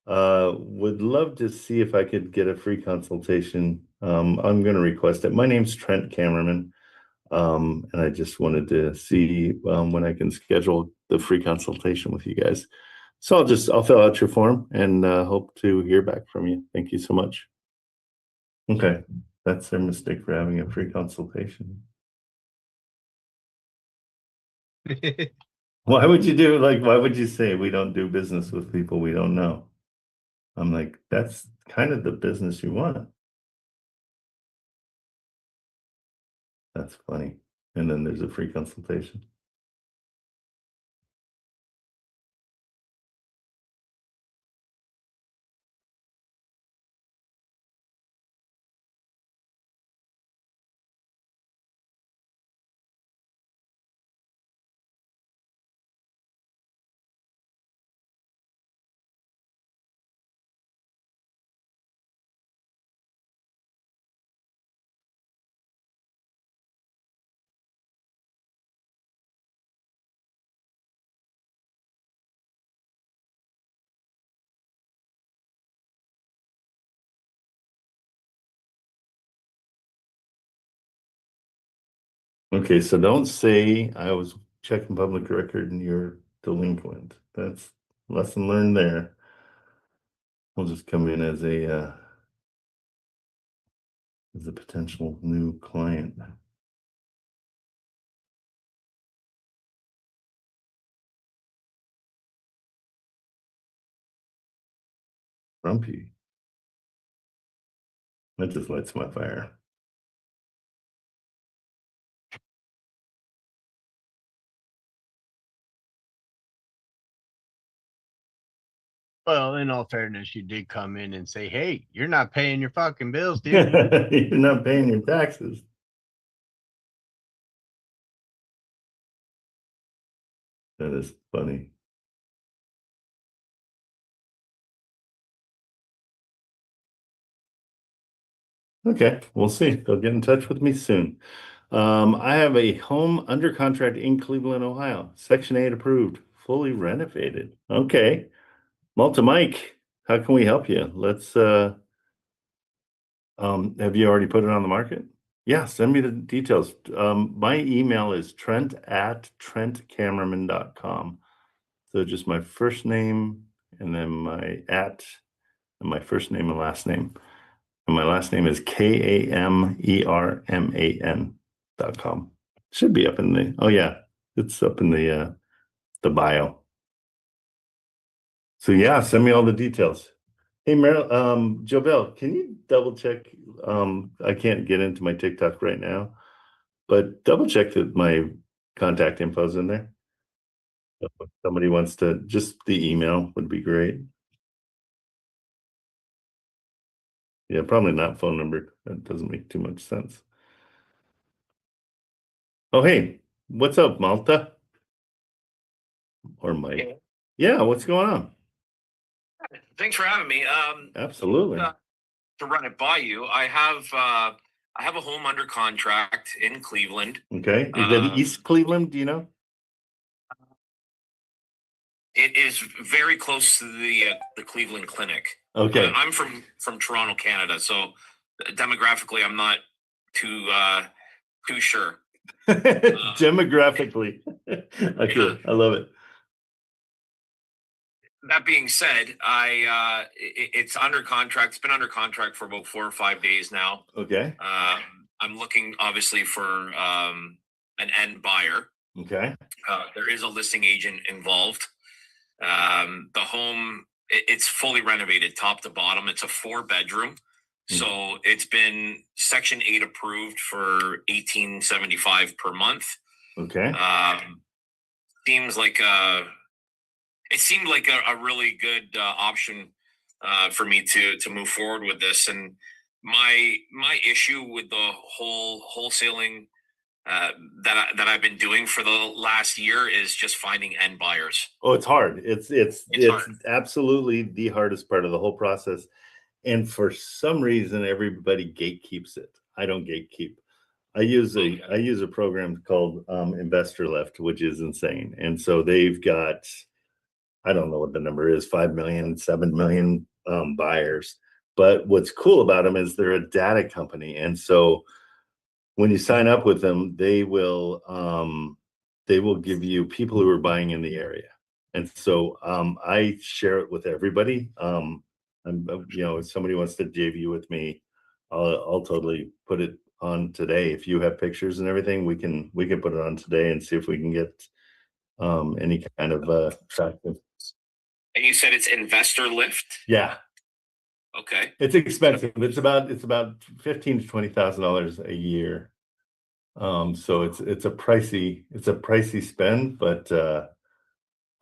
Would love to see if I could get a free consultation. I'm going to request it. My name's Trent Cameraman, and I just wanted to see when I can schedule the free consultation with you guys. So I'll fill out your form and hope to hear back from you. Thank you so much. Okay, that's their mistake for having a free consultation. Why would you say we don't do business with people we don't know? I'm like, that's kind of the business you want. That's funny. And then there's a free consultation. Okay, so don't say I was checking public record and you're delinquent. That's lesson learned there. We'll just come in as a potential new client. Grumpy. That just lights my fire. Well, in all fairness, you did come in and say, hey, you're not paying your fucking bills, dude. You're not paying your taxes. That is funny. Okay, we'll see. They'll get in touch with me soon. I have a home under contract in Cleveland, Ohio. Section 8 approved, fully renovated. Okay. Malta Mike, how can we help you? Let's have you already put it on the market? Yeah, send me the details. My email is trent@trentcameraman.com. So just my first name and then my @ and my first name and last name. And my last name is KAMERMAN.com. Should be up in the, oh yeah, it's up in the bio. So yeah, send me all the details. Hey, Jobel, can you double check? I can't get into my TikTok right now, but double check that my contact info is in there. If somebody wants to, just the email would be great. Yeah, probably not phone number. That doesn't make too much sense. Oh, hey, what's up, Malta? Or Mike? Yeah, what's going on? Thanks for having me. Absolutely. To run it by you, I have a home under contract in Cleveland. Okay. Is that East Cleveland? Do you know? It is very close to the Cleveland Clinic. Okay. I'm from Toronto, Canada, so demographically, I'm not too sure. Demographically. Okay, I love it. That being said, it's under contract. It's been under contract for about 4 or 5 days now. Okay. I'm looking obviously for a an end buyer. Okay. There is a listing agent involved. The home, it's fully renovated top to bottom. It's a 4-bedroom. So it's been Section 8 approved for $1,875 per month. Okay. Seems like it seemed like a really good option for me to move forward with this. And my issue with the whole wholesaling that I've been doing for the last year is just finding end buyers. Oh, it's hard. It's hard. absolutely the hardest part of the whole process. And for some reason, everybody gatekeeps it. I don't gatekeep. I use a program called Investor Lift, which is insane. And so they've got, I don't know what the number is, 5 million, 7 million buyers. But what's cool about them is they're a data company. And so when you sign up with them, they will give you people who are buying in the area. And so I share it with everybody. If somebody wants to JV with me, I'll totally put it on today. If you have pictures and everything, we can put it on today and see if we can get any kind of traction. And you said it's Investor Lift? Yeah. Okay. It's expensive. It's about $15,000 to $20,000 a year. So it's a pricey spend, but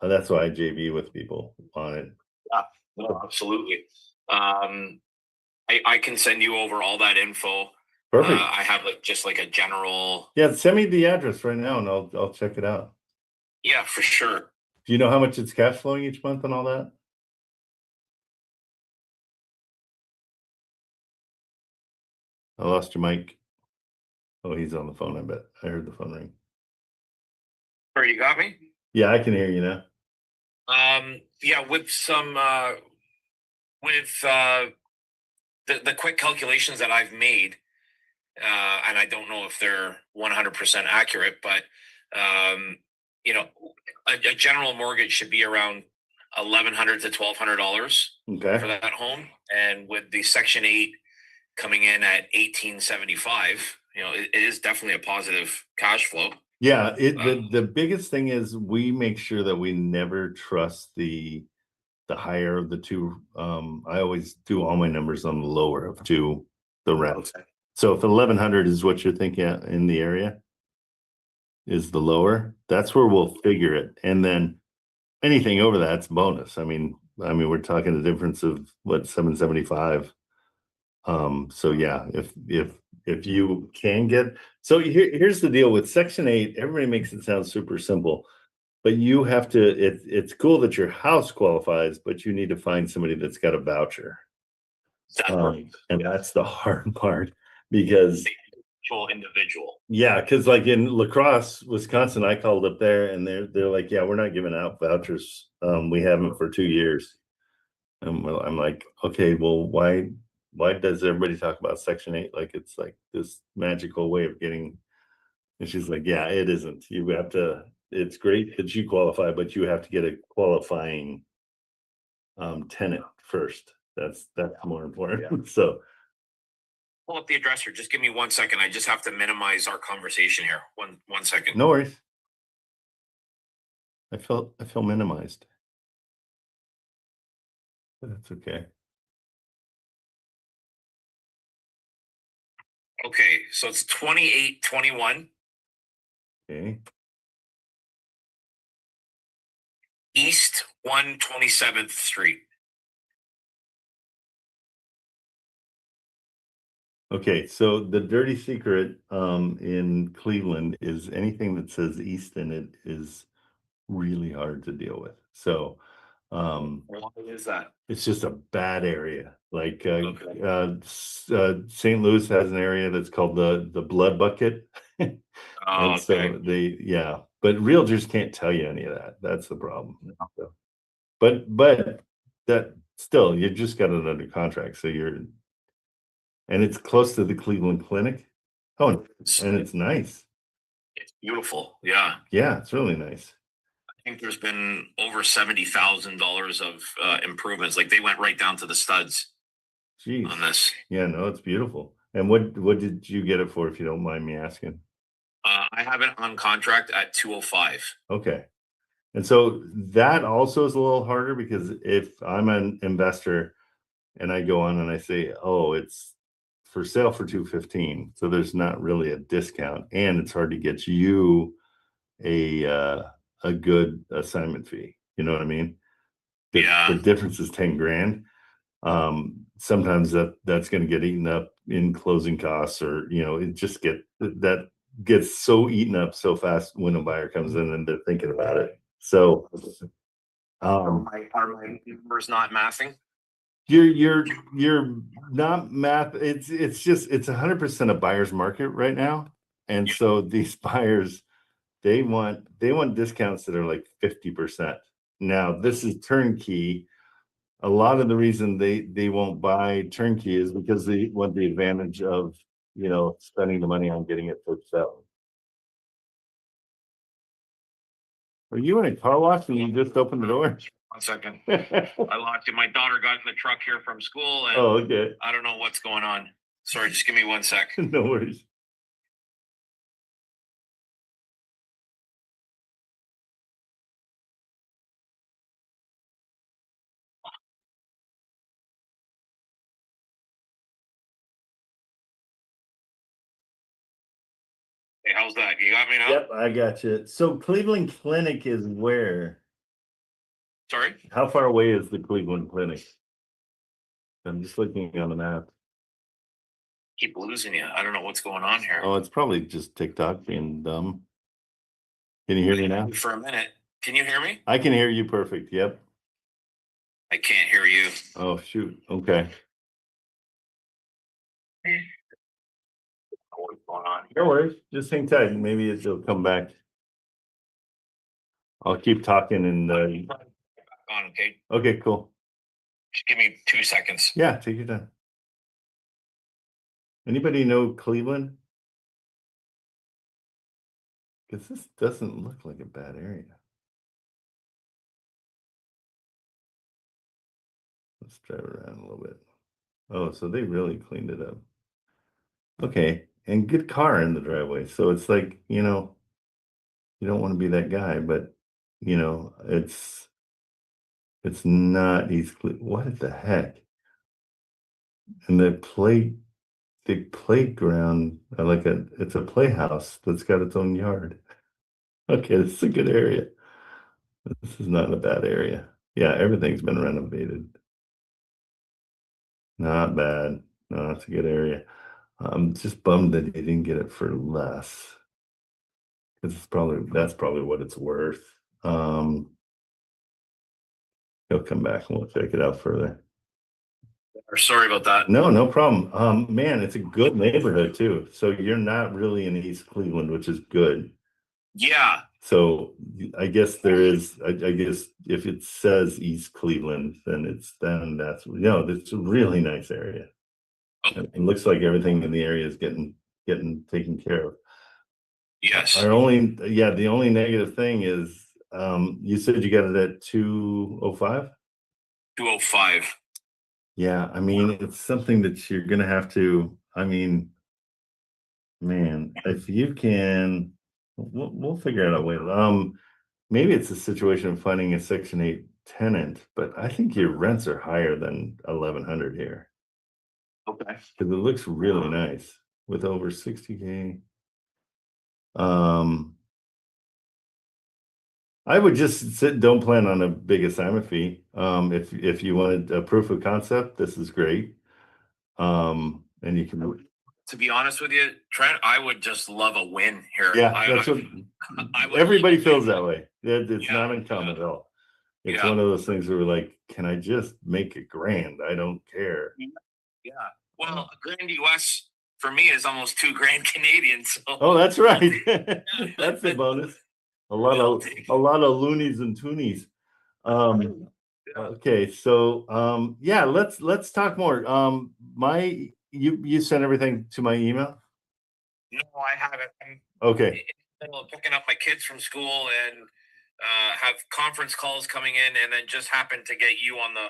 that's why I JV with people on it. Yeah, no, absolutely. I can send you over all that info. Perfect. I have just like a general. Yeah, send me the address right now and I'll check it out. Yeah, for sure. Do you know how much it's cash flowing each month and all that? I lost your mic. Oh, he's on the phone, I bet. I heard the phone ring. Or you got me? Yeah, I can hear you now. Yeah, with some the quick calculations that I've made, and I don't know if they're 100% accurate, but a general mortgage should be around $1,100 to $1,200 for that home, and with the Section 8 coming in at $1,875, it is definitely a positive cash flow. Yeah, the biggest thing is we make sure that we never trust the higher of the two. I always do all my numbers on the lower of two, the rent. So if 1,100 is what you're thinking in the area, is the lower, that's where we'll figure it. And then anything over that's bonus. I mean, we're talking a difference of what, 775. So yeah, if you can get, so here's the deal with Section 8, everybody makes it sound super simple, but you have to, it's cool that your house qualifies, but you need to find somebody that's got a voucher. And that's the hard part because individual. Yeah, because like in La Crosse, Wisconsin, I called up there and they're like, yeah, we're not giving out vouchers. We haven't for 2 years. And I'm like, okay, well, why does everybody talk about Section 8 like it's like this magical way of getting? And she's like, yeah, it isn't. You have to, it's great that you qualify, but you have to get a qualifying tenant first. That's more important. Yeah. So pull up the address here. Just give me 1 second. I just have to minimize our conversation here. One second. No worries. I feel minimized. But that's okay. Okay, so it's 2821 Okay. East 127th Street. Okay, so the dirty secret in Cleveland is anything that says East in it is really hard to deal with. So Why is that? it's just a bad area. Like St. Louis has an area that's called the Blood Bucket. And so but realtors can't tell you any of that. That's the problem. So, but that still, you just got it under contract, so and it's close to the Cleveland Clinic. Oh, and it's nice. It's beautiful. Yeah. Yeah, it's really nice. I think there's been over $70,000 of improvements. Like they went right down to the studs. Jeez. On this. Yeah, no, it's beautiful. And what did you get it for, if you don't mind me asking? I have it on contract at 205. Okay. And so that also is a little harder because if I'm an investor and I go on and I say, oh, it's for sale for 215, so there's not really a discount, and it's hard to get you a good assignment fee. You know what I mean? The difference is 10 grand. Sometimes that's going to get eaten up in closing costs, or it just gets so eaten up so fast when a buyer comes in and they're thinking about it. So Are my numbers not mathing? you're not math. It's 100% a buyer's market right now, and so these buyers, they want discounts that are like 50%. Now this is turnkey. A lot of the reason they won't buy turnkey is because they want the advantage of spending the money on getting it for sale. Are you in a car wash and you just opened the door? 1 second. I locked it. My daughter got in the truck here from school, and Oh, okay. I don't know what's going on. Sorry, just give me 1 sec. No worries. Hey, how's that? You got me now? Yep, I got you. So Cleveland Clinic is where? Sorry? How far away is the Cleveland Clinic? I'm just looking on the map. Keep losing you. I don't know what's going on here. Oh, it's probably just TikTok being dumb. Can you hear me now? For a minute. Can you hear me? I can hear you perfect. Yep. I can't hear you. Oh, shoot. Okay. What's going on? No worries. Just hang tight. Maybe it'll come back. I'll keep talking and On, okay. okay, cool. Just give me 2 seconds. Yeah, take your time. Anybody know Cleveland? Because this doesn't look like a bad area. Let's drive around a little bit. Oh, so they really cleaned it up. Okay, and good car in the driveway. So it's like, you don't want to be that guy, but it's not East Cleveland. What the heck? And the playground, it's a playhouse that's got its own yard. Okay, this is a good area. This is not a bad area. Yeah, everything's been renovated. Not bad. No, that's a good area. I'm just bummed that they didn't get it for less. Because that's probably what it's worth. He'll come back and we'll check it out further. Sorry about that. No problem. Man, it's a good neighborhood too. So you're not really in East Cleveland, which is good. Yeah. So I guess there is. I guess if it says East Cleveland, then it's a really nice area. It looks like everything in the area is getting taken care of. Yes. The only negative thing is you said you got it at 205. 205. Yeah, I mean, it's something that you're gonna have to. I mean, man, if you can, we'll figure out a way. Maybe it's a situation of finding a Section 8 tenant, but I think your rents are higher than 1,100 here. Okay. Because it looks really nice with over 60K. I would just don't plan on a big assignment fee. If you wanted a proof of concept, this is great. And you can. To be honest with you, Trent, I would just love a win here. Yeah, that's what everybody feels that way. It's not uncommon at all. It's one of those things where we're like, can I just make $1,000? I don't care. Yeah. Well, $1,000 US for me is almost $2,000 Canadian. So. Oh, that's right. That's the bonus. A lot of loonies and toonies. Okay, so yeah, let's talk more. You sent everything to my email? No, I haven't. Okay. In the middle of picking up my kids from school and have conference calls coming in, and then just happened to get you on the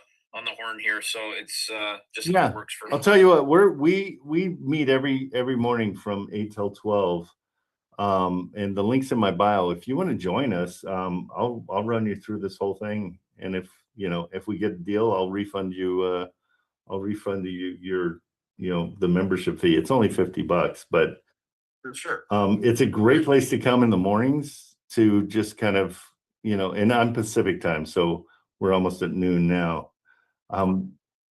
horn here. So it's just how it works for me. I'll tell you what, we meet every morning from 8 till 12. And the link's in my bio. If you want to join us, I'll run you through this whole thing. And if we get a deal, I'll refund you your the membership fee. It's only $50, but For sure. it's a great place to come in the mornings to just kind of, and I'm Pacific time, so we're almost at noon now.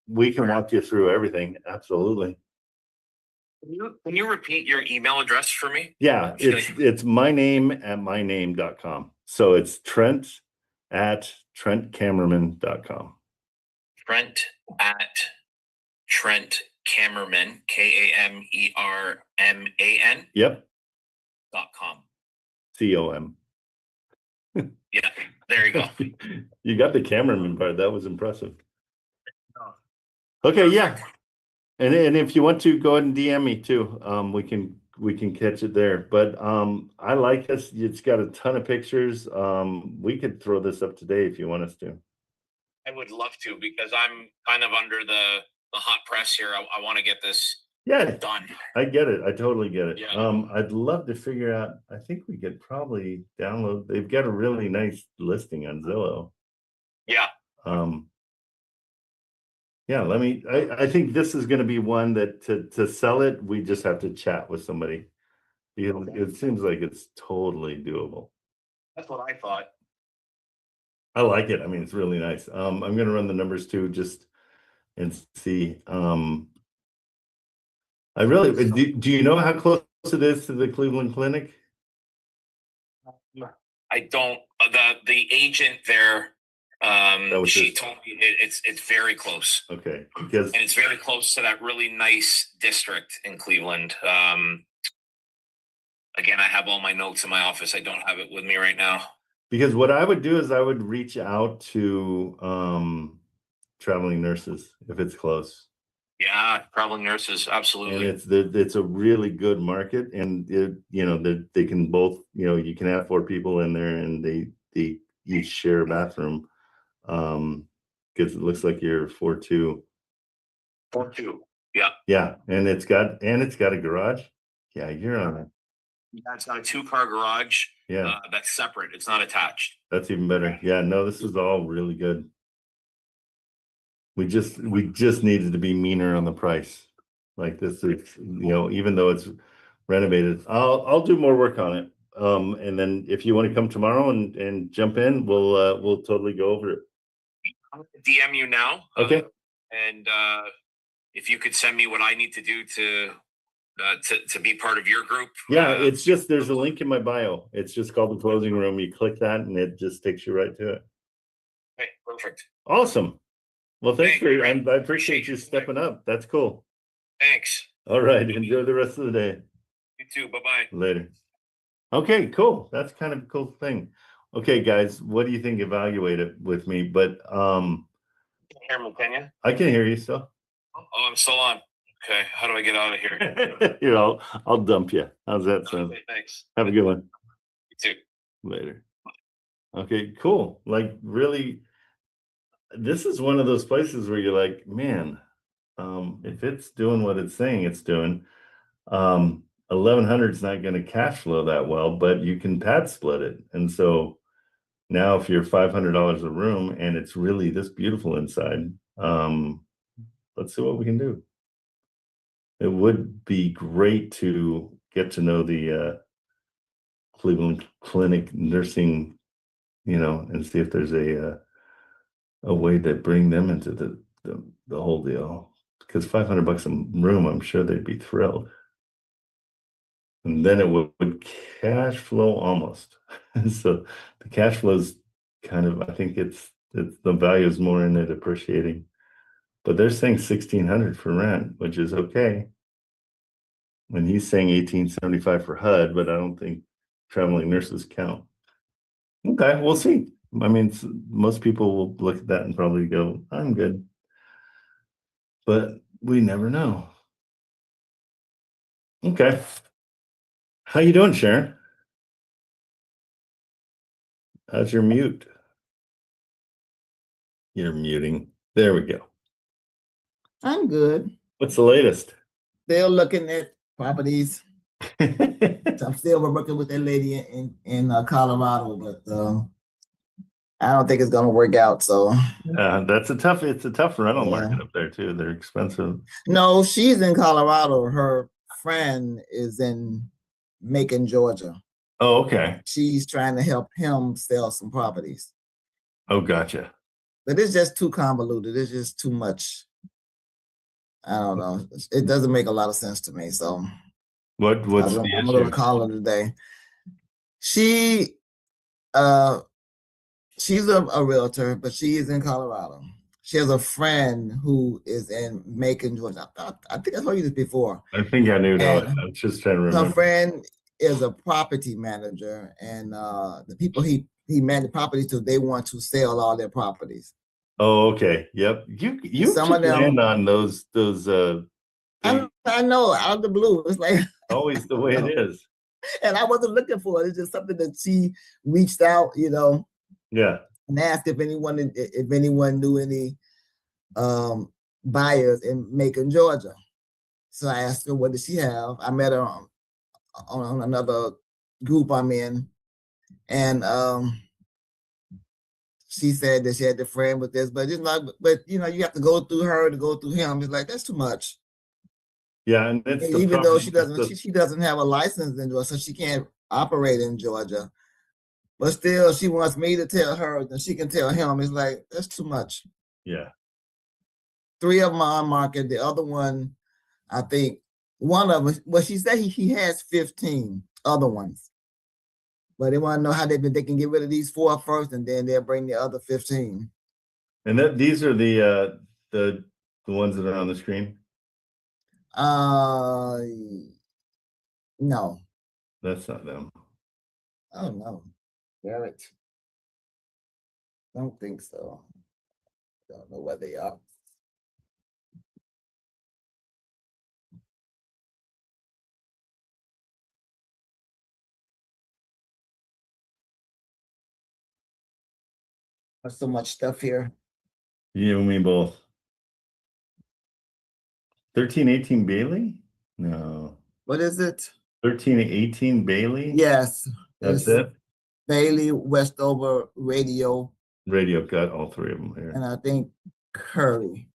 We can walk you through everything. Absolutely. Can you repeat your email address for me? Yeah, it's my name at myname.com. So it's Trent at TrentCameraman.com. Trent at Trent Camerman, KAMERMAN. Yep. .com. COM. Yeah, there you go. You got the cameraman part. That was impressive. Okay, yeah. And if you want to go ahead and DM me too, we can catch it there. But I like this. It's got a ton of pictures. We could throw this up today if you want us to. I would love to, because I'm kind of under the hot press here. I want to get this done. I get it. I totally get it. Yeah. I'd love to figure out. I think we could probably download. They've got a really nice listing on Zillow. Yeah. Yeah, I think this is going to be one that to sell it, we just have to chat with somebody. It seems like it's totally doable. That's what I thought. I like it. I mean, it's really nice. I'm going to run the numbers too, just and see. I really do you know how close it is to the Cleveland Clinic? I don't. The agent there, she told me it's very close. Okay, because and it's very close to that really nice district in Cleveland. Again, I have all my notes in my office. I don't have it with me right now. Because what I would do is I would reach out to traveling nurses if it's close. Yeah, traveling nurses, absolutely. And it's a really good market, and they can both, you can have 4 people in there, and they each share a bathroom. Because it looks like you're 4-2. 4-2. Yeah. Yeah, and it's got a garage. Yeah, you're on it. That's not a 2-car garage. Yeah. That's separate. It's not attached. That's even better. Yeah, no, this is all really good. We just needed to be meaner on the price. Like this is, even though it's renovated, I'll do more work on it. And then if you want to come tomorrow and jump in, we'll totally go over it. I'm gonna DM you now. Okay. And if you could send me what I need to do to be part of your group. Yeah, it's just, there's a link in my bio. It's just called the Closing Room. You click that and it just takes you right to it. Okay, perfect. Awesome. Well, I appreciate you stepping up. That's cool. Thanks. All right. Enjoy the rest of the day. You too. Bye-bye. Later. Okay, cool. That's kind of a cool thing. Okay, guys, what do you think? Evaluate it with me. But Hear me, can you? I can hear you still. Oh, I'm still on. Okay, how do I get out of here? Here, I'll dump you. How's that sound? Okay, thanks. Have a good one. You too. Later. Okay, cool. Like, really, this is one of those places where you're like, man, if it's doing what it's saying it's doing, 1,100 is not going to cash flow that well, but you can pad split it. And so now if you're $500 a room and it's really this beautiful inside, let's see what we can do. It would be great to get to know the Cleveland Clinic nursing, and see if there's a way to bring them into the whole deal. Because $500 a room, I'm sure they'd be thrilled. And then it would cash flow almost. So the cash flow is kind of, I think it's the value is more in it appreciating. But they're saying $1,600 for rent, which is okay. And he's saying $1,875 for HUD, but I don't think traveling nurses count. Okay, we'll see. I mean, most people will look at that and probably go, I'm good. But we never know. Okay. How you doing, Sharon? How's your mute? You're muting. There we go. I'm good. What's the latest? Still looking at properties. So I'm still working with that lady in Colorado, but I don't think it's gonna work out. So it's a tough rental Yeah. market up there too. They're expensive. no, she's in Colorado. Her friend is in Macon, Georgia. Oh, okay. She's trying to help him sell some properties. Oh, gotcha. But it's just too convoluted. It's just too much. I don't know. It doesn't make a lot of sense to me. So What's the I'm gonna issue? call her today. She's a realtor, but she is in Colorado. She has a friend who is in Macon, Georgia. I think I told you this before. I think I knew that. And I'm just trying to her remember. friend is a property manager, and the people he managed properties to, they want to sell all their properties. Oh, okay. Yep. You Some of them- land on those I know, out of the blue. It's like always the way it is. and I wasn't looking for it. It's just something that she reached out, Yeah. and asked if anyone knew any buyers in Macon, Georgia. So I asked her, what did she have? I met her on another group I'm in, and she said that she had a friend with this, but it's not. But you have to go through her to go through him. It's like that's too much. Yeah, and it's the Even though problem- she doesn't, she doesn't have a license in Georgia, so she can't operate in Georgia. But still, she wants me to tell her, and she can tell him. It's like that's too much. Yeah. 3 of them are on market. The other one, I think, one of them. Well, she said he has 15 other ones, but they want to know how they can get rid of these 4 first, and then they'll bring the other 15. And these are the ones that are on the screen. No. That's not them. Oh no, Garrett. Don't think so. Don't know where they are. There's so much stuff here. You and me both. 1318 Bailey? No. What is it? 1318 Bailey? Yes. That's it's it? Bailey, Westover, Radio, Radio got all 3 of them here. and I think Curry.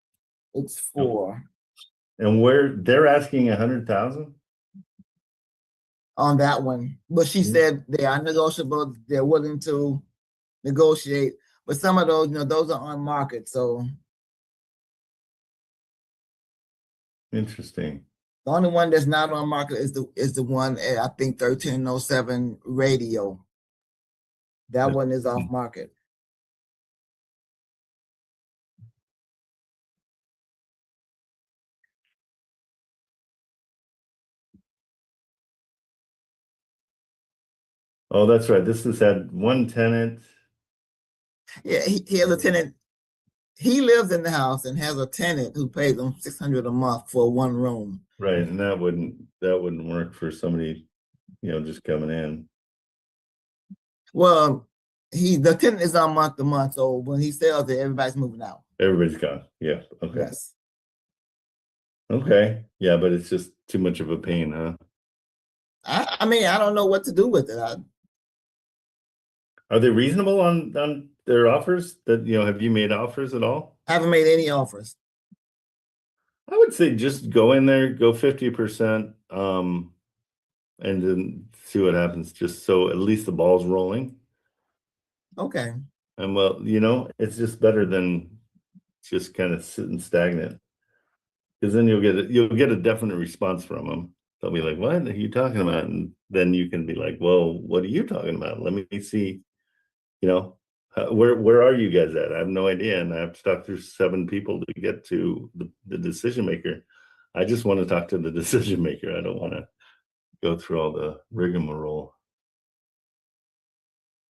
It's 4 And they're asking 100,000? on that one. But she said they are negotiable. They're willing to negotiate. But some of those, those are on market. So Interesting. the only one that's not on market is the one at, I think, 1307 Radio. That one is off market. Oh, that's right. This has had one tenant. Yeah, he has a tenant. He lives in the house and has a tenant who pays him $600 a month for 1 room. Right, and that wouldn't work for somebody, just coming in. Well, the tenant is on month to month, so when he sells it, everybody's moving out. Everybody's gone. Yeah. Okay. Yes. Okay. Yeah, but it's just too much of a pain, huh? I mean, I don't know what to do with it. Are they reasonable on their offers? That have you made offers at all? I haven't made any offers. I would say just go in there, go 50%, and then see what happens. Just so at least the ball's rolling. Okay. And well, it's just better than just kind of sitting stagnant. Because then you'll get a definite response from them. They'll be like, "What are you talking about?" And then you can be like, "Well, what are you talking about? Let me see. Where are you guys at? I have no idea, and I have to talk through 7 people to get to the decision maker. I just want to talk to the decision maker. I don't want to go through all the rigmarole."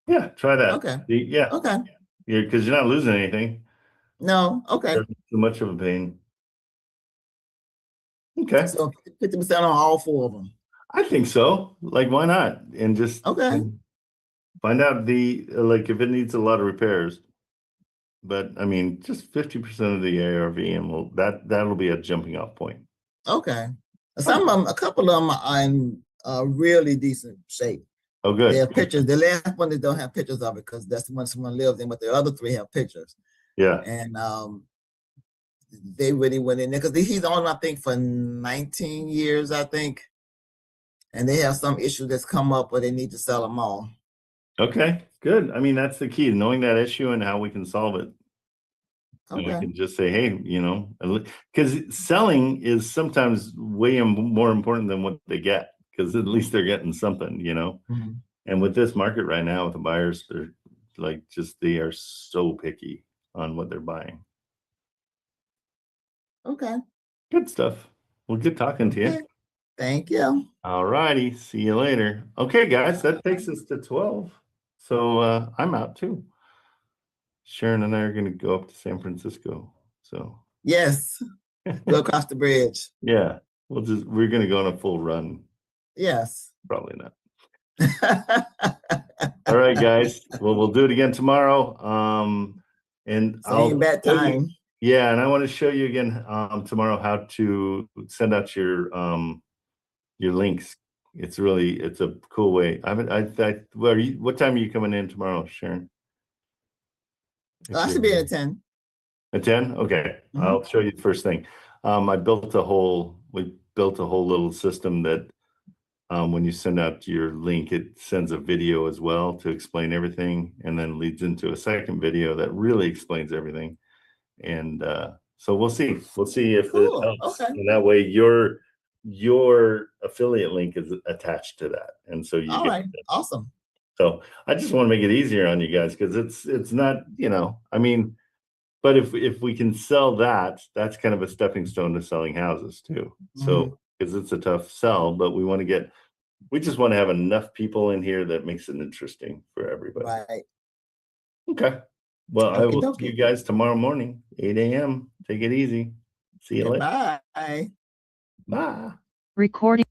Yeah, try that. Okay. Yeah. Okay. Because you're not losing anything. No. Okay. Too much of a pain. Okay. So 50% on all 4 of them. I think so. Like, why not? And just Okay. find out if it needs a lot of repairs. But I mean, just 50% of the ARV, and that'll be a jumping off point. Okay. Some of them, a couple of them are in really decent shape. Oh, good. They have pictures. The last one, they don't have pictures of it because that's the one someone lives in, but the other three have pictures. Yeah. And they really went in there because he's on, I think, for 19 years, I think. And they have some issue that's come up where they need to sell them all. Okay, good. I mean, that's the key, knowing that issue and how we can solve it. And we Okay. can just say, hey, you know, because selling is sometimes way more important than what they get, because at least they're getting something, you know. Mhm. And with this market right now, with the buyers, they're like they are so picky on what they're buying. Okay. Good stuff. Well, good talking to you. Okay. Thank you. All righty. See you later. Okay, guys, that takes us to 12. So I'm out too. Sharon and I are going to go up to San Francisco. So Yes. Go across the bridge. yeah, we're going to go on a full run. Yes. Probably not. All right, guys. Well, we'll do it again tomorrow. And Same bad time. Yeah, and I want to show you again tomorrow how to send out your links. It's a cool way. What time are you coming in tomorrow, Sharon? I should be at 10. At 10? Okay. Mhm. I'll show you the first thing. We built a whole little system that when you send out your link, it sends a video as well to explain everything, and then leads into a second video that really explains everything. And so we'll see if Cool. it helps. Okay. And that way your affiliate link is attached to that. And so you All get right. Awesome. So I just want to make it easier on you guys, because it's not, you know, I mean, but if we can sell that, that's kind of a stepping stone to selling houses too. So because it's a tough sell, but we just want to have enough people in here that makes it interesting for everybody. Right. Okay. Well, I will Okey-dokey. see you guys tomorrow morning, 8 a.m. Take it easy. See you later. Bye. Bye. Recording.